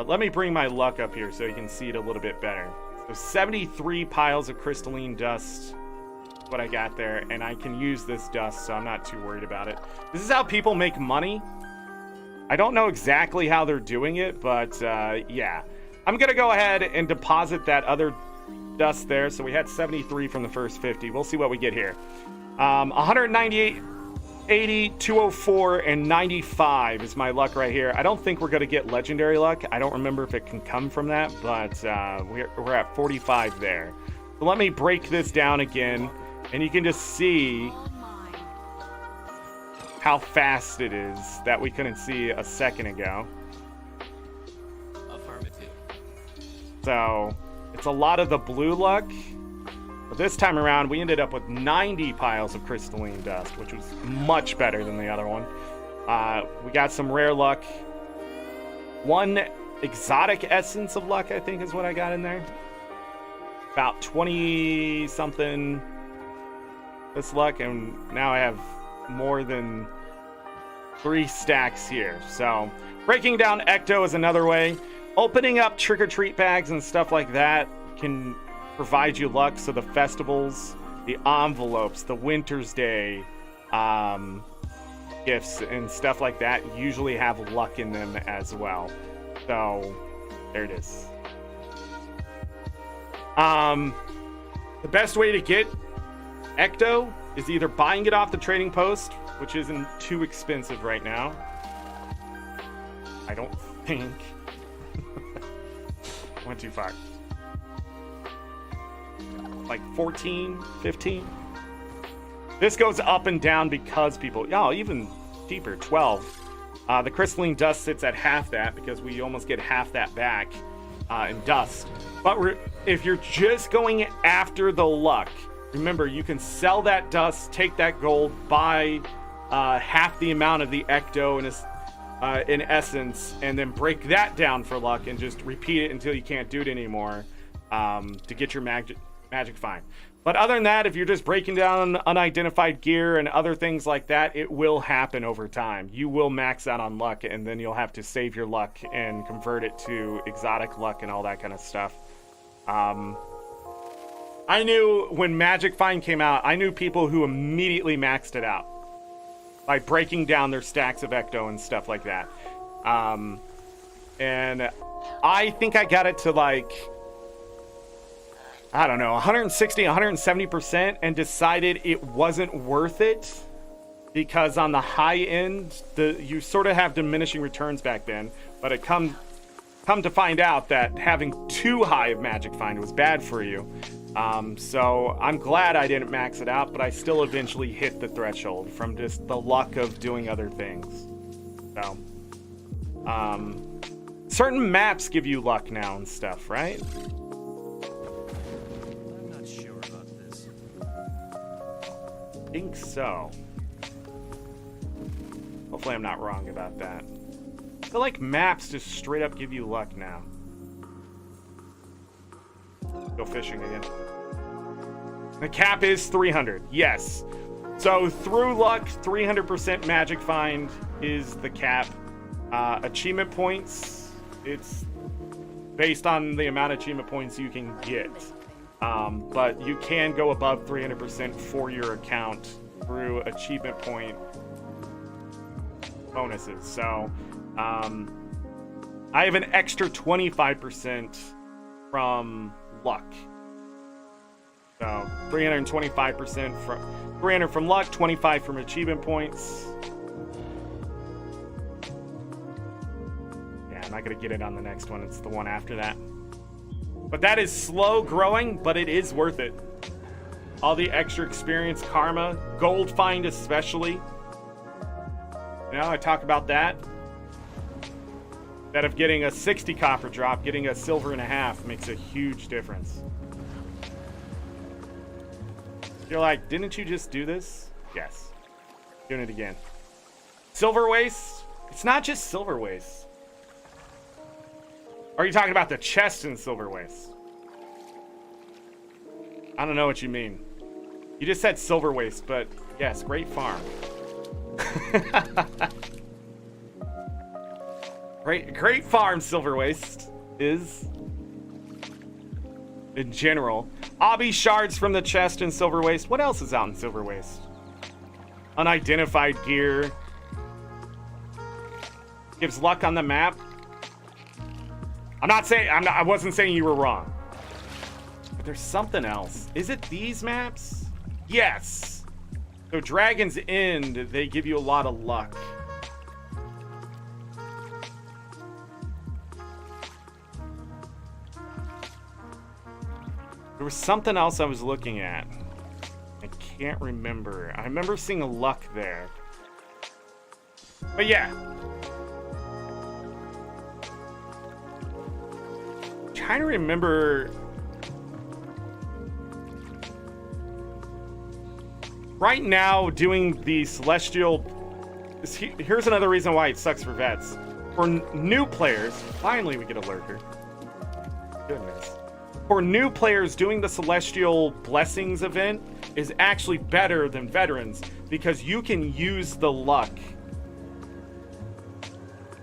Let me bring my luck up here so you can see it a little bit better. So 73 piles of crystalline dust, what I got there, and I can use this dust, so I'm not too worried about it. This is how people make money. I don't know exactly how they're doing it, but yeah. I'm gonna go ahead and deposit that other dust there. So we had 73 from the first 50. We'll see what we get here. 198, 80, 204, and 95 is my luck right here. I don't think we're gonna get legendary luck. I don't remember if it can come from that, but we're at 45 there. So let me break this down again, and you can just see how fast it is that we couldn't see a second ago. Affirmative. So it's a lot of the blue luck. But this time around, we ended up with 90 piles of crystalline dust, which was much better than the other one. We got some rare luck. One exotic essence of luck, I think, is what I got in there. About 20 something this luck, and now I have more than 3 stacks here. So breaking down Ecto is another way. Opening up trick-or-treat bags and stuff like that can provide you luck. So the festivals, the envelopes, the Winter's Day gifts and stuff like that usually have luck in them as well. So there it is. The best way to get Ecto is either buying it off the trading post, which isn't too expensive right now. I don't think. Went too far. Like 14, 15. This goes up and down because people, even deeper, 12. The crystalline dust sits at half that because we almost get half that back in dust. But if you're just going after the luck, remember, you can sell that dust, take that gold, buy half the amount of the Ecto in essence, and then break that down for luck and just repeat it until you can't do it anymore to get your magic find. But other than that, if you're just breaking down unidentified gear and other things like that, it will happen over time. You will max out on luck, and then you'll have to save your luck and convert it to exotic luck and all that kind of stuff. I knew when Magic Find came out, I knew people who immediately maxed it out by breaking down their stacks of Ecto and stuff like that. And I think I got it to like, I don't know, 160, 170% and decided it wasn't worth it because on the high end, you sort of have diminishing returns back then, but it come to find out that having too high of Magic Find was bad for you. So I'm glad I didn't max it out, but I still eventually hit the threshold from just the luck of doing other things. So, certain maps give you luck now and stuff, right? I'm not sure about this. I think so. Hopefully I'm not wrong about that. I feel like maps just straight up give you luck now. Go fishing again. The cap is 300. Yes. So through luck, 300% magic find is the cap. Achievement points, it's based on the amount of achievement points you can get. But you can go above 300% for your account through achievement point bonuses. So I have an extra 25% from luck. So 325% from 300 from luck, 25 from achievement points. Yeah, I'm not gonna get it on the next one. It's the one after that. But that is slow growing, but it is worth it. All the extra experience, karma, gold find especially. You know, I talk about that. Instead of getting a 60 copper drop, getting a silver and a half makes a huge difference. You're like, didn't you just do this? Yes. Doing it again. Silver waste? It's not just silver waste. Or are you talking about the chest in silver waste? I don't know what you mean. You just said silver waste, but yes, great farm. Great farm Silver Waste is. In general. Obby shards from the chest in Silver Waste. What else is out in Silver Waste? Unidentified gear. Gives luck on the map. I wasn't saying you were wrong. But there's something else. Is it these maps? Yes. So Dragon's End, they give you a lot of luck. There was something else I was looking at. I can't remember. I remember seeing a luck there. But yeah. I'm trying to remember. Right now, doing the Celestial. Here's another reason why it sucks for vets. For new players, finally we get a lurker. Goodness. For new players, doing the Celestial Blessings event is actually better than veterans because you can use the luck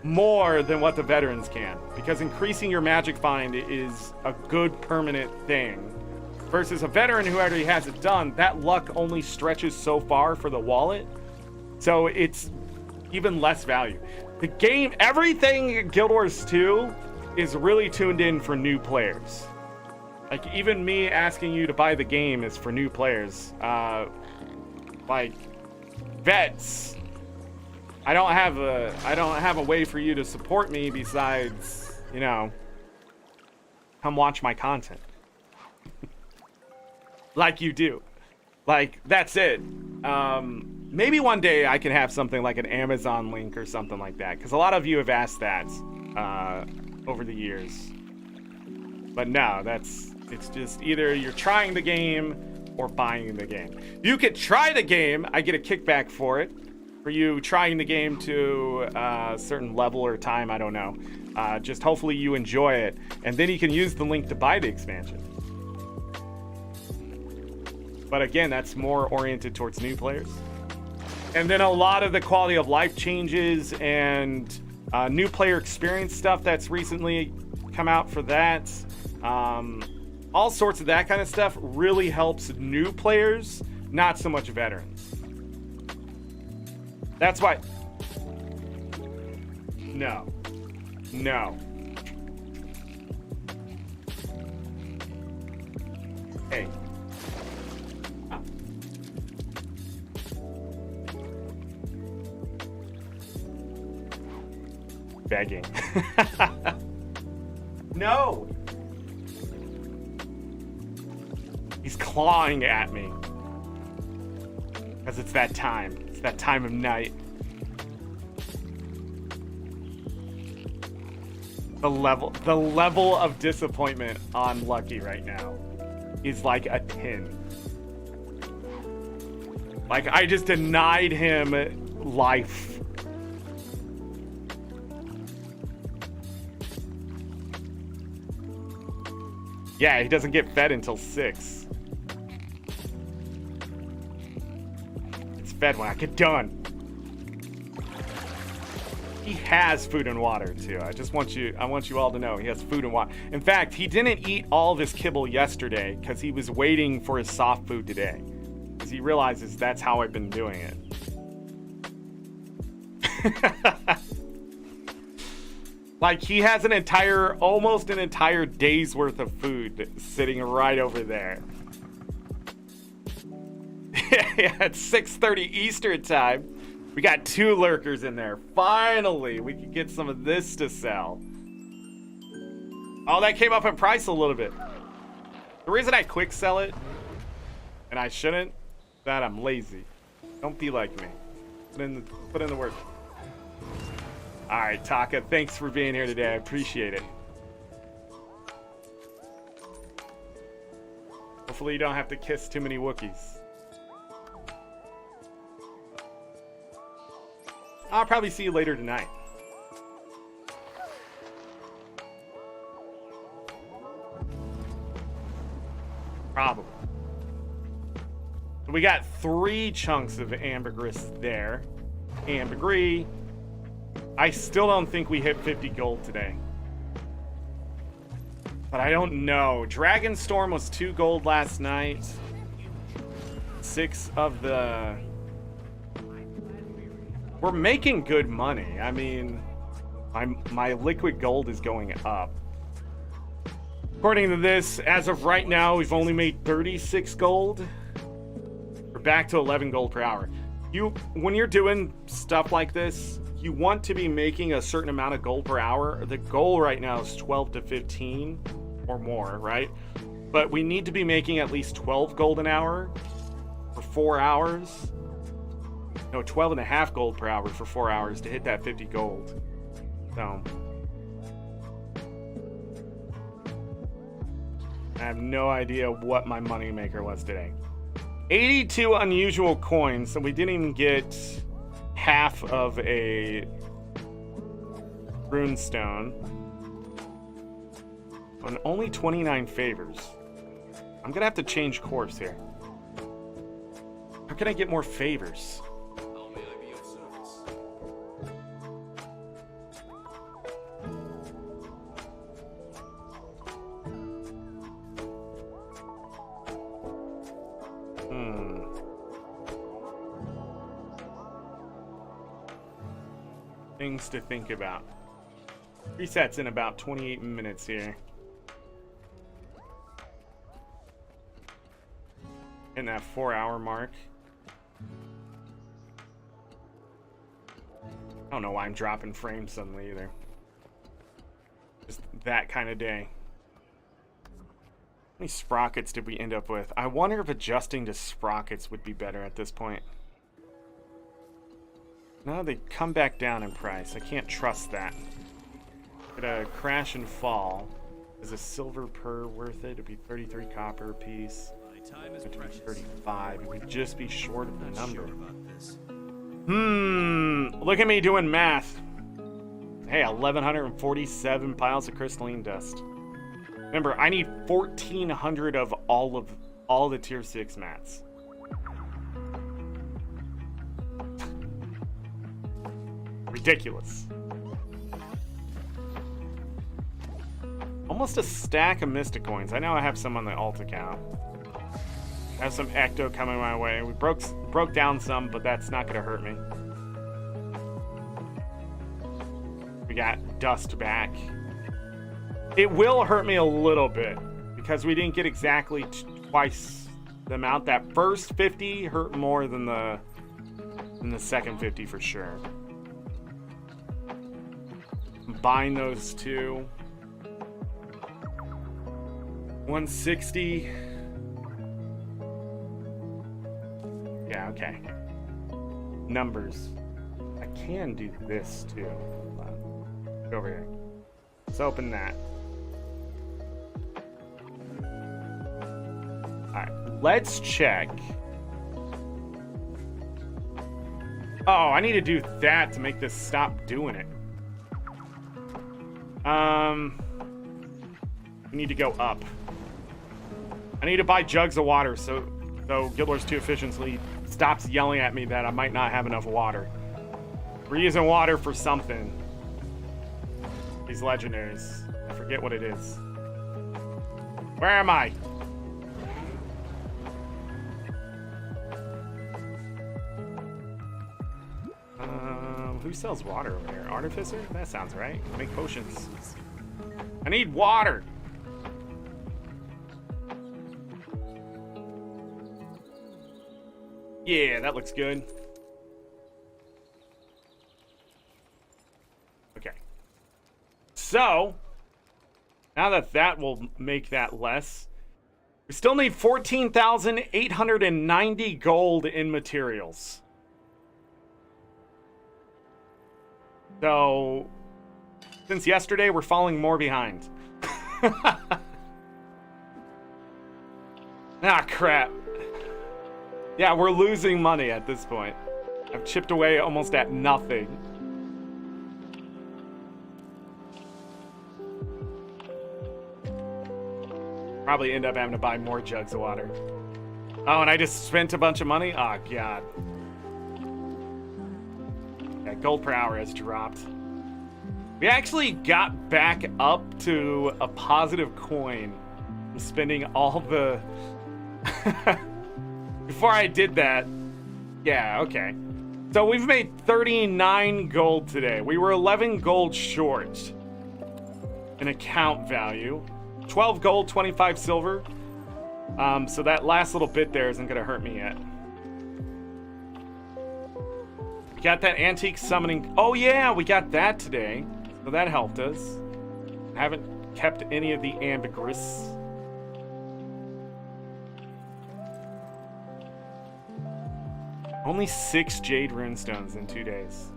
more than what the veterans can, because increasing your magic find is a good permanent thing versus a veteran who already has it done. That luck only stretches so far for the wallet, so it's even less value. The game, everything Guild Wars 2 is really tuned in for new players. Like, even me asking you to buy the game is for new players. Like, vets, I don't have a way for you to support me besides, you know, come watch my content. Like you do. Like, that's it. Maybe one day I can have something like an Amazon link or something like that, because a lot of you have asked that over the years. But no, it's just either you're trying the game or buying the game. You could try the game. I get a kickback for it. For you trying the game to a certain level or time, I don't know. Just hopefully you enjoy it. And then you can use the link to buy the expansion. But again, that's more oriented towards new players. And then a lot of the quality of life changes and new player experience stuff that's recently come out for that. All sorts of that kind of stuff really helps new players, not so much veterans. That's why. No. Hey. Begging. No. He's clawing at me. Because it's that time. It's that time of night. The level of disappointment on Lucky right now is like a 10. Like, I just denied him life. Yeah, he doesn't get fed until 6. It's fed when I get done. He has food and water too. I want you all to know he has food and water. In fact, he didn't eat all of his kibble yesterday because he was waiting for his soft food today. Because he realizes that's how I've been doing it. Like, he has almost an entire day's worth of food sitting right over there. Yeah, it's 6:30 Eastern time. We got 2 lurkers in there. Finally, we can get some of this to sell. Oh, that came up in price a little bit. The reason I quick sell it, and I shouldn't, is that I'm lazy. Don't be like me. Put in the work. All right, Taka, thanks for being here today. I appreciate it. Hopefully you don't have to kiss too many Wookiees. I'll probably see you later tonight. Probably. We got 3 chunks of ambergris there. Ambergris. I still don't think we hit 50 gold today. But I don't know. Dragonstorm was 2 gold last night. 6 of the... We're making good money. I mean, my liquid gold is going up. According to this, as of right now, we've only made 36 gold. We're back to 11 gold per hour. When you're doing stuff like this, you want to be making a certain amount of gold per hour. The goal right now is 12 to 15 or more, right? But we need to be making at least 12 gold an hour for 4 hours. No, 12 and a half gold per hour for 4 hours to hit that 50 gold. So I have no idea what my moneymaker was today. 82 unusual coins, so we didn't even get half of a runestone. And only 29 favors. I'm gonna have to change course here. How can I get more favors? How may I be of service? Things to think about. Resets in about 28 minutes here. In that 4-hour mark. I don't know why I'm dropping frames suddenly either. Just that kind of day. How many sprockets did we end up with? I wonder if adjusting to sprockets would be better at this point. No, they come back down in price. I can't trust that. Gonna crash and fall. Is a silver per worth it? It'd be 33 copper a piece. My time is It'd be precious. 35. It would just be short of the Not number. sure about this. Look at me doing math. Hey, 1,147 piles of crystalline dust. Remember, I need 1,400 of all the tier 6 mats. Ridiculous. Almost a stack of Mystic coins. I know I have some on the alt account. I have some Ecto coming my way. We broke down some, but that's not gonna hurt me. We got dust back. It will hurt me a little bit because we didn't get exactly twice the amount. That first 50 hurt more than the second 50 for sure. Combine those two. 160. Yeah, okay. Numbers. I can do this too. Hold on. Go over here. Let's open that. Alright, let's check. Oh, I need to do that to make this stop doing it. We need to go up. I need to buy jugs of water so Guild Wars 2 efficiently stops yelling at me that I might not have enough water. We're using water for something. These legendaries. I forget what it is. Where am I? Who sells water over here? Artificer? That sounds right. Make potions. I need water! Yeah, that looks good. Okay. So, now that will make that less, we still need 14,890 gold in materials. So, since yesterday, we're falling more behind. Ah, crap. Yeah, we're losing money at this point. I've chipped away almost at nothing. Probably end up having to buy more jugs of water. Oh, and I just spent a bunch of money? Oh, God. Yeah, gold per hour has dropped. We actually got back up to a positive coin from spending all the... Before I did that... Yeah, okay. So we've made 39 gold today. We were 11 gold short in account value. 12 gold, 25 silver. So that last little bit there isn't going to hurt me yet. We got that antique summoning. Oh yeah, we got that today. So that helped us. Haven't kept any of the ambergris. Only 6 jade runestones in 2 days.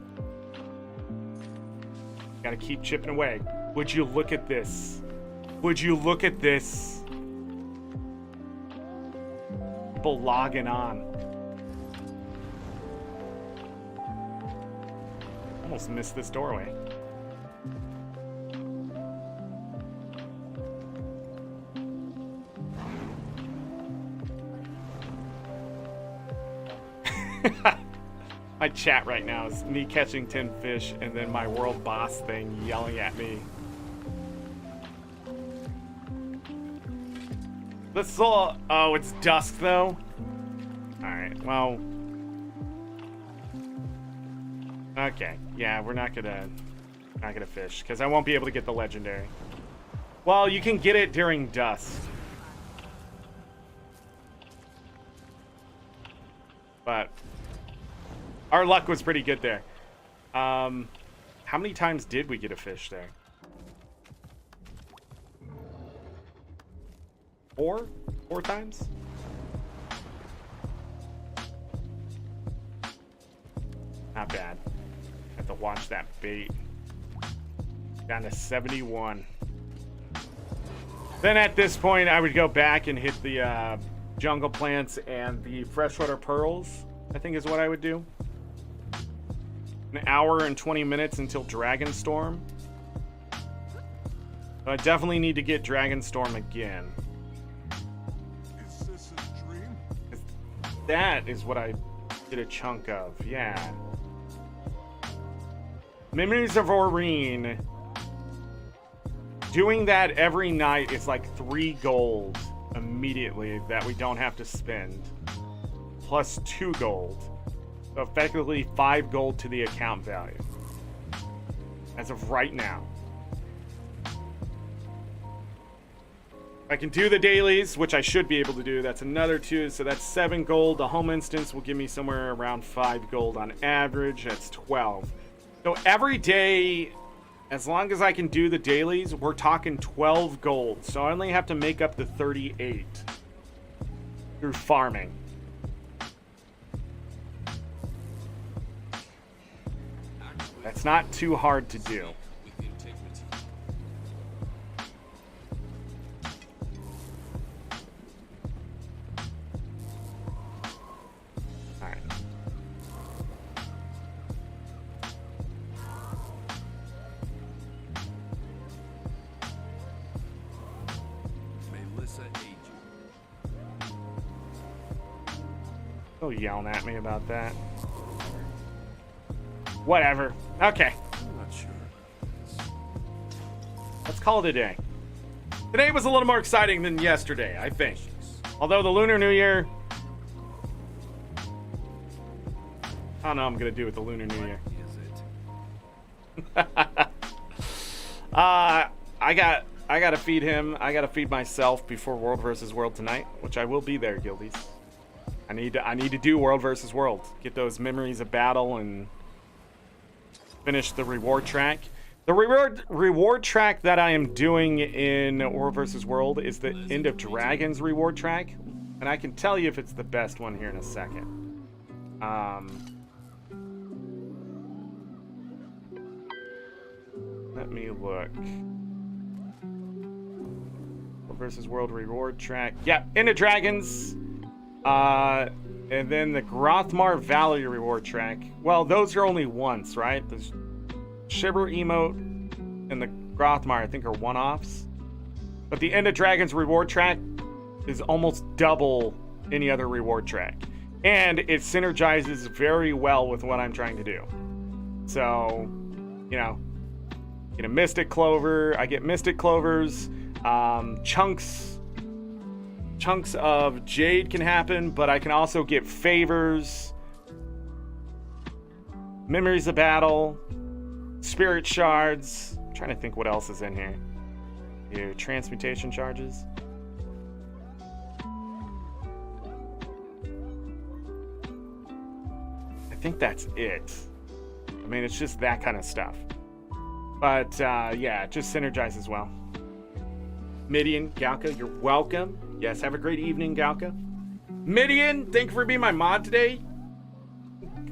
Gotta keep chipping away. Would you look at this? Would you look at this? People logging on. Almost missed this doorway. My chat right now is me catching 10 fish and then my world boss thing yelling at me. This all... Oh, it's dusk though? Alright, well... Okay, yeah, we're not gonna fish, because I won't be able to get the legendary. Well, you can get it during dusk. But... our luck was pretty good there. How many times did we get a fish there? 4? 4 times? Not bad. Have to watch that bait. Down to 71. Then at this point, I would go back and hit the jungle plants and the freshwater pearls, I think is what I would do. An hour and 20 minutes until Dragonstorm. So I definitely need to get Dragonstorm again. Is this a dream? That is what I did a chunk of, yeah. Memories of Aurene. Doing that every night is like 3 gold immediately that we don't have to spend. Plus 2 gold. So effectively 5 gold to the account value. As of right now. I can do the dailies, which I should be able to do. That's another 2, so that's 7 gold. The home instance will give me somewhere around 5 gold on average. That's 12. So every day, as long as I can do the dailies, we're talking 12 gold. So I only have to make up the 38 through farming. That's not too hard to do. With integrity. All right. Melissa Agent. Oh, yelling at me about that. Whatever. Okay. I'm not sure. Let's call it a day. Today was a little more exciting than yesterday, I think. Although the Lunar New Year... I don't know what I'm going to do with the Lunar New Year. Is it? I got to feed him. I got to feed myself before World vs. World tonight, which I will be there, guildies. I need to do World vs. World. Get those memories of battle and finish the reward track. The reward track that I am doing in World vs. World is the End of Dragons reward track, and I can tell you if it's the best one here in a second. Let me look. World vs. World reward track. Yeah, End of Dragons. And then the Grothmar Valley reward track. Well, those are only once, right? The Shiver emote and the Grothmar, I think, are one-offs. But the End of Dragons reward track is almost double any other reward track. And it synergizes very well with what I'm trying to do. So, you know, Get a Mystic Clover. I get Mystic Clovers. Chunks of Jade can happen, but I can also get Favors. Memories of Battle. Spirit Shards. I'm trying to think what else is in here. Here, Transmutation Charges. I think that's it. I mean, it's just that kind of stuff. But, yeah, it just synergizes well. Midian, Galka, you're welcome. Yes, have a great evening, Galka. Midian, thank you for being my mod today.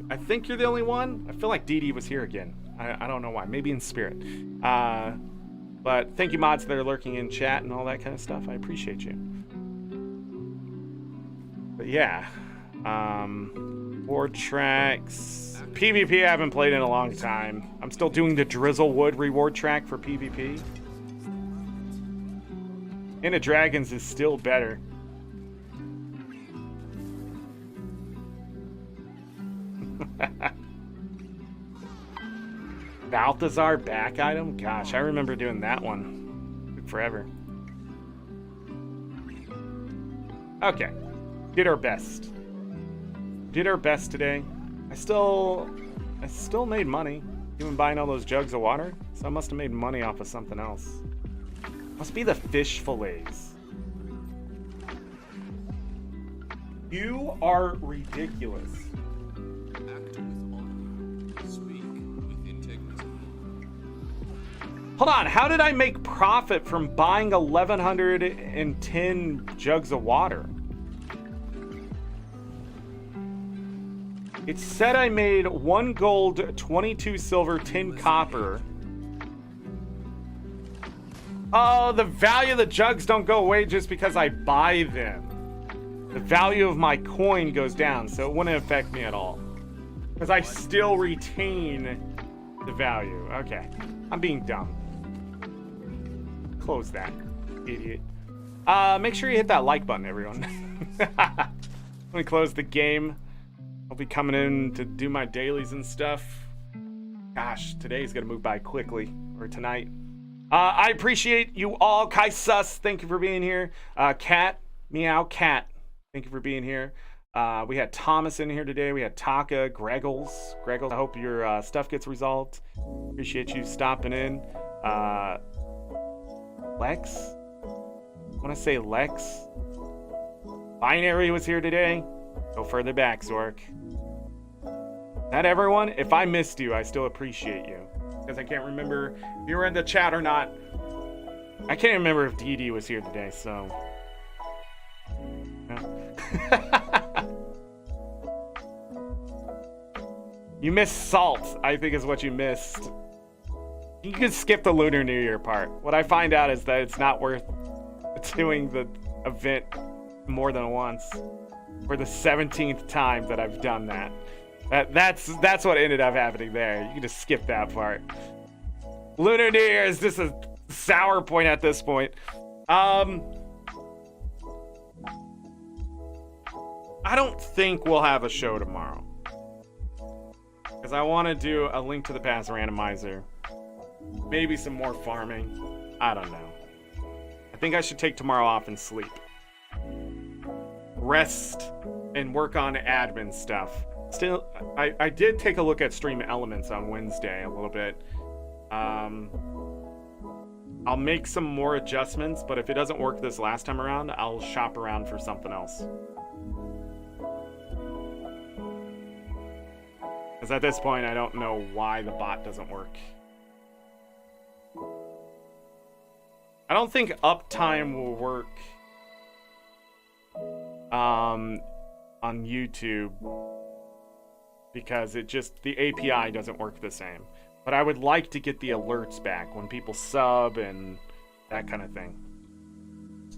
I think you're the only one. I feel like Dee Dee was here again. I don't know why. Maybe in spirit. But thank you, mods that are lurking in chat and all that kind of stuff. I appreciate you. But yeah. War tracks. PvP I haven't played in a long time. I'm still doing the Drizzlewood reward track for PvP. And the Dragons is still better. Balthazar back item? Gosh, I remember doing that one. Took forever. Okay. Did our best. Did our best today. I still made money. Even buying all those jugs of water. So I must have made money off of something else. Must be the fish fillets. You are ridiculous. Act with honor. Speak with integrity. Hold on, how did I make profit from buying 1,110 jugs of water? It said I made 1 gold, 22 silver, 10 copper. Oh, the value of the jugs don't go away just because I buy them. The value of my coin goes down, so it wouldn't affect me at all. Because I still retain the value. Okay, I'm being dumb. Close that, idiot. Make sure you hit that like button, everyone. Let me close the game. I'll be coming in to do my dailies and stuff. Gosh, today's gonna move by quickly, or tonight. I appreciate you all. Kai Sus, thank you for being here. Cat, Meow Cat, thank you for being here. We had Thomas in here today. We had Taka, Greggles. Greggles, I hope your stuff gets resolved. Appreciate you stopping in. Lex? I want to say Lex. Binary was here today. Go further back, Zork. Not everyone. If I missed you, I still appreciate you. Because I can't remember if you were in the chat or not. I can't remember if Dee Dee was here today, so... No. You missed Salt, I think is what you missed. You can skip the Lunar New Year part. What I find out is that it's not worth doing the event more than once. For the 17th time that I've done that. That's what ended up happening there. You can just skip that part. Lunar New Year is just a sour point at this point. I don't think we'll have a show tomorrow. Because I want to do a Link to the Past randomizer. Maybe some more farming. I don't know. I think I should take tomorrow off and sleep. Rest and work on admin stuff. Still, I did take a look at Stream Elements on Wednesday a little bit. I'll make some more adjustments, but if it doesn't work this last time around, I'll shop around for something else. Because at this point, I don't know why the bot doesn't work. I don't think uptime will work on YouTube because the API doesn't work the same. But I would like to get the alerts back when people sub and that kind of thing.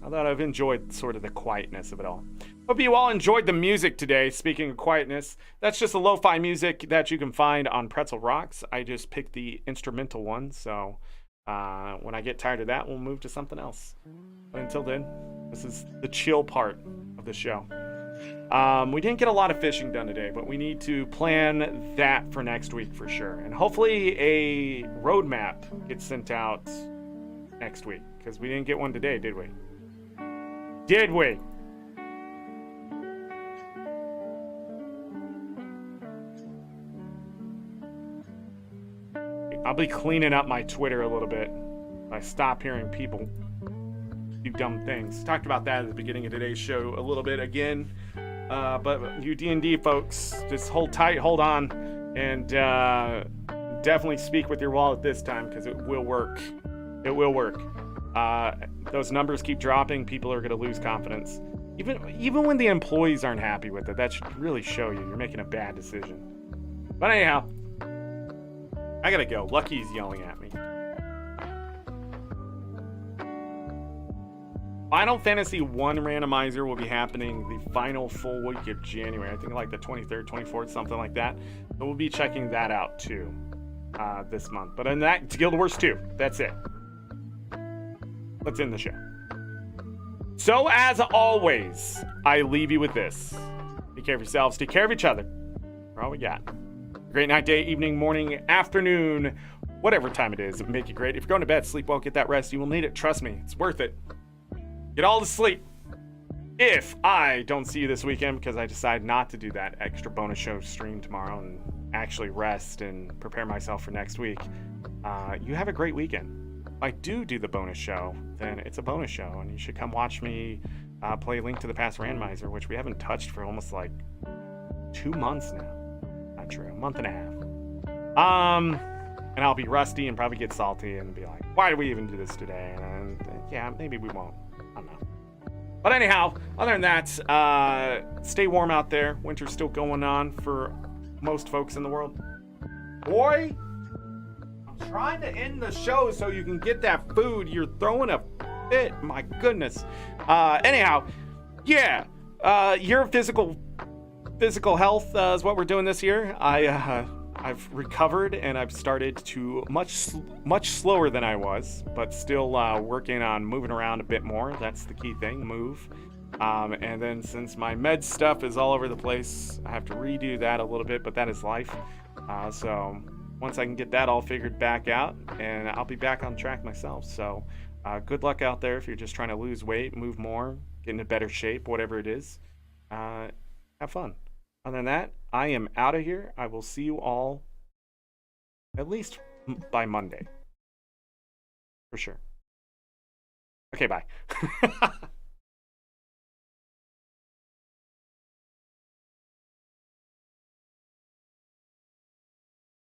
I thought I've enjoyed sort of the quietness of it all. Hope you all enjoyed the music today. Speaking of quietness, that's just a lo-fi music that you can find on Pretzel Rocks. I just picked the instrumental one, so when I get tired of that, we'll move to something else. But until then, this is the chill part of the show. We didn't get a lot of fishing done today, but we need to plan that for next week for sure. And hopefully a roadmap gets sent out next week, because we didn't get one today, did we? Did we? I'll be cleaning up my Twitter a little bit if I stop hearing people do dumb things. Talked about that at the beginning of today's show a little bit again. But you D&D folks, just hold tight, hold on, and definitely speak with your wallet this time, because it will work. It will work. Those numbers keep dropping. People are going to lose confidence. Even when the employees aren't happy with it, that should really show you you're making a bad decision. But anyhow, I gotta go. Lucky's yelling at me. Final Fantasy 1 randomizer will be happening the final full week of January. I think like the 23rd, 24th, something like that. So we'll be checking that out too this month. But in that, it's Guild Wars 2. That's it. Let's end the show. So as always, I leave you with this. Take care of yourselves. Take care of each other. That's all we got. Great night, day, evening, morning, afternoon, whatever time it is. Make it great. If you're going to bed, sleep well, get that rest. You will need it. Trust me, it's worth it. Get all to sleep. If I don't see you this weekend because I decide not to do that extra bonus show stream tomorrow and actually rest and prepare myself for next week, you have a great weekend. If I do the bonus show, then it's a bonus show, and you should come watch me play Link to the Past Randomizer, which we haven't touched for almost like 2 months now. Not true, a month and a half. And I'll be rusty and probably get salty and be like, why did we even do this today? And yeah, maybe we won't. I don't know. But anyhow, other than that, stay warm out there. Winter's still going on for most folks in the world. Boy, I'm trying to end the show so you can get that food. You're throwing a fit. My goodness. Anyhow, yeah, your physical health is what we're doing this year. I've recovered, and I've started to much slower than I was, but still working on moving around a bit more. That's the key thing, move. And then since my med stuff is all over the place, I have to redo that a little bit, but that is life. So once I can get that all figured back out, and I'll be back on track myself. So good luck out there if you're just trying to lose weight, move more, get into better shape, whatever it is. Have fun. Other than that, I am out of here. I will see you all at least by Monday. For sure. Okay, bye.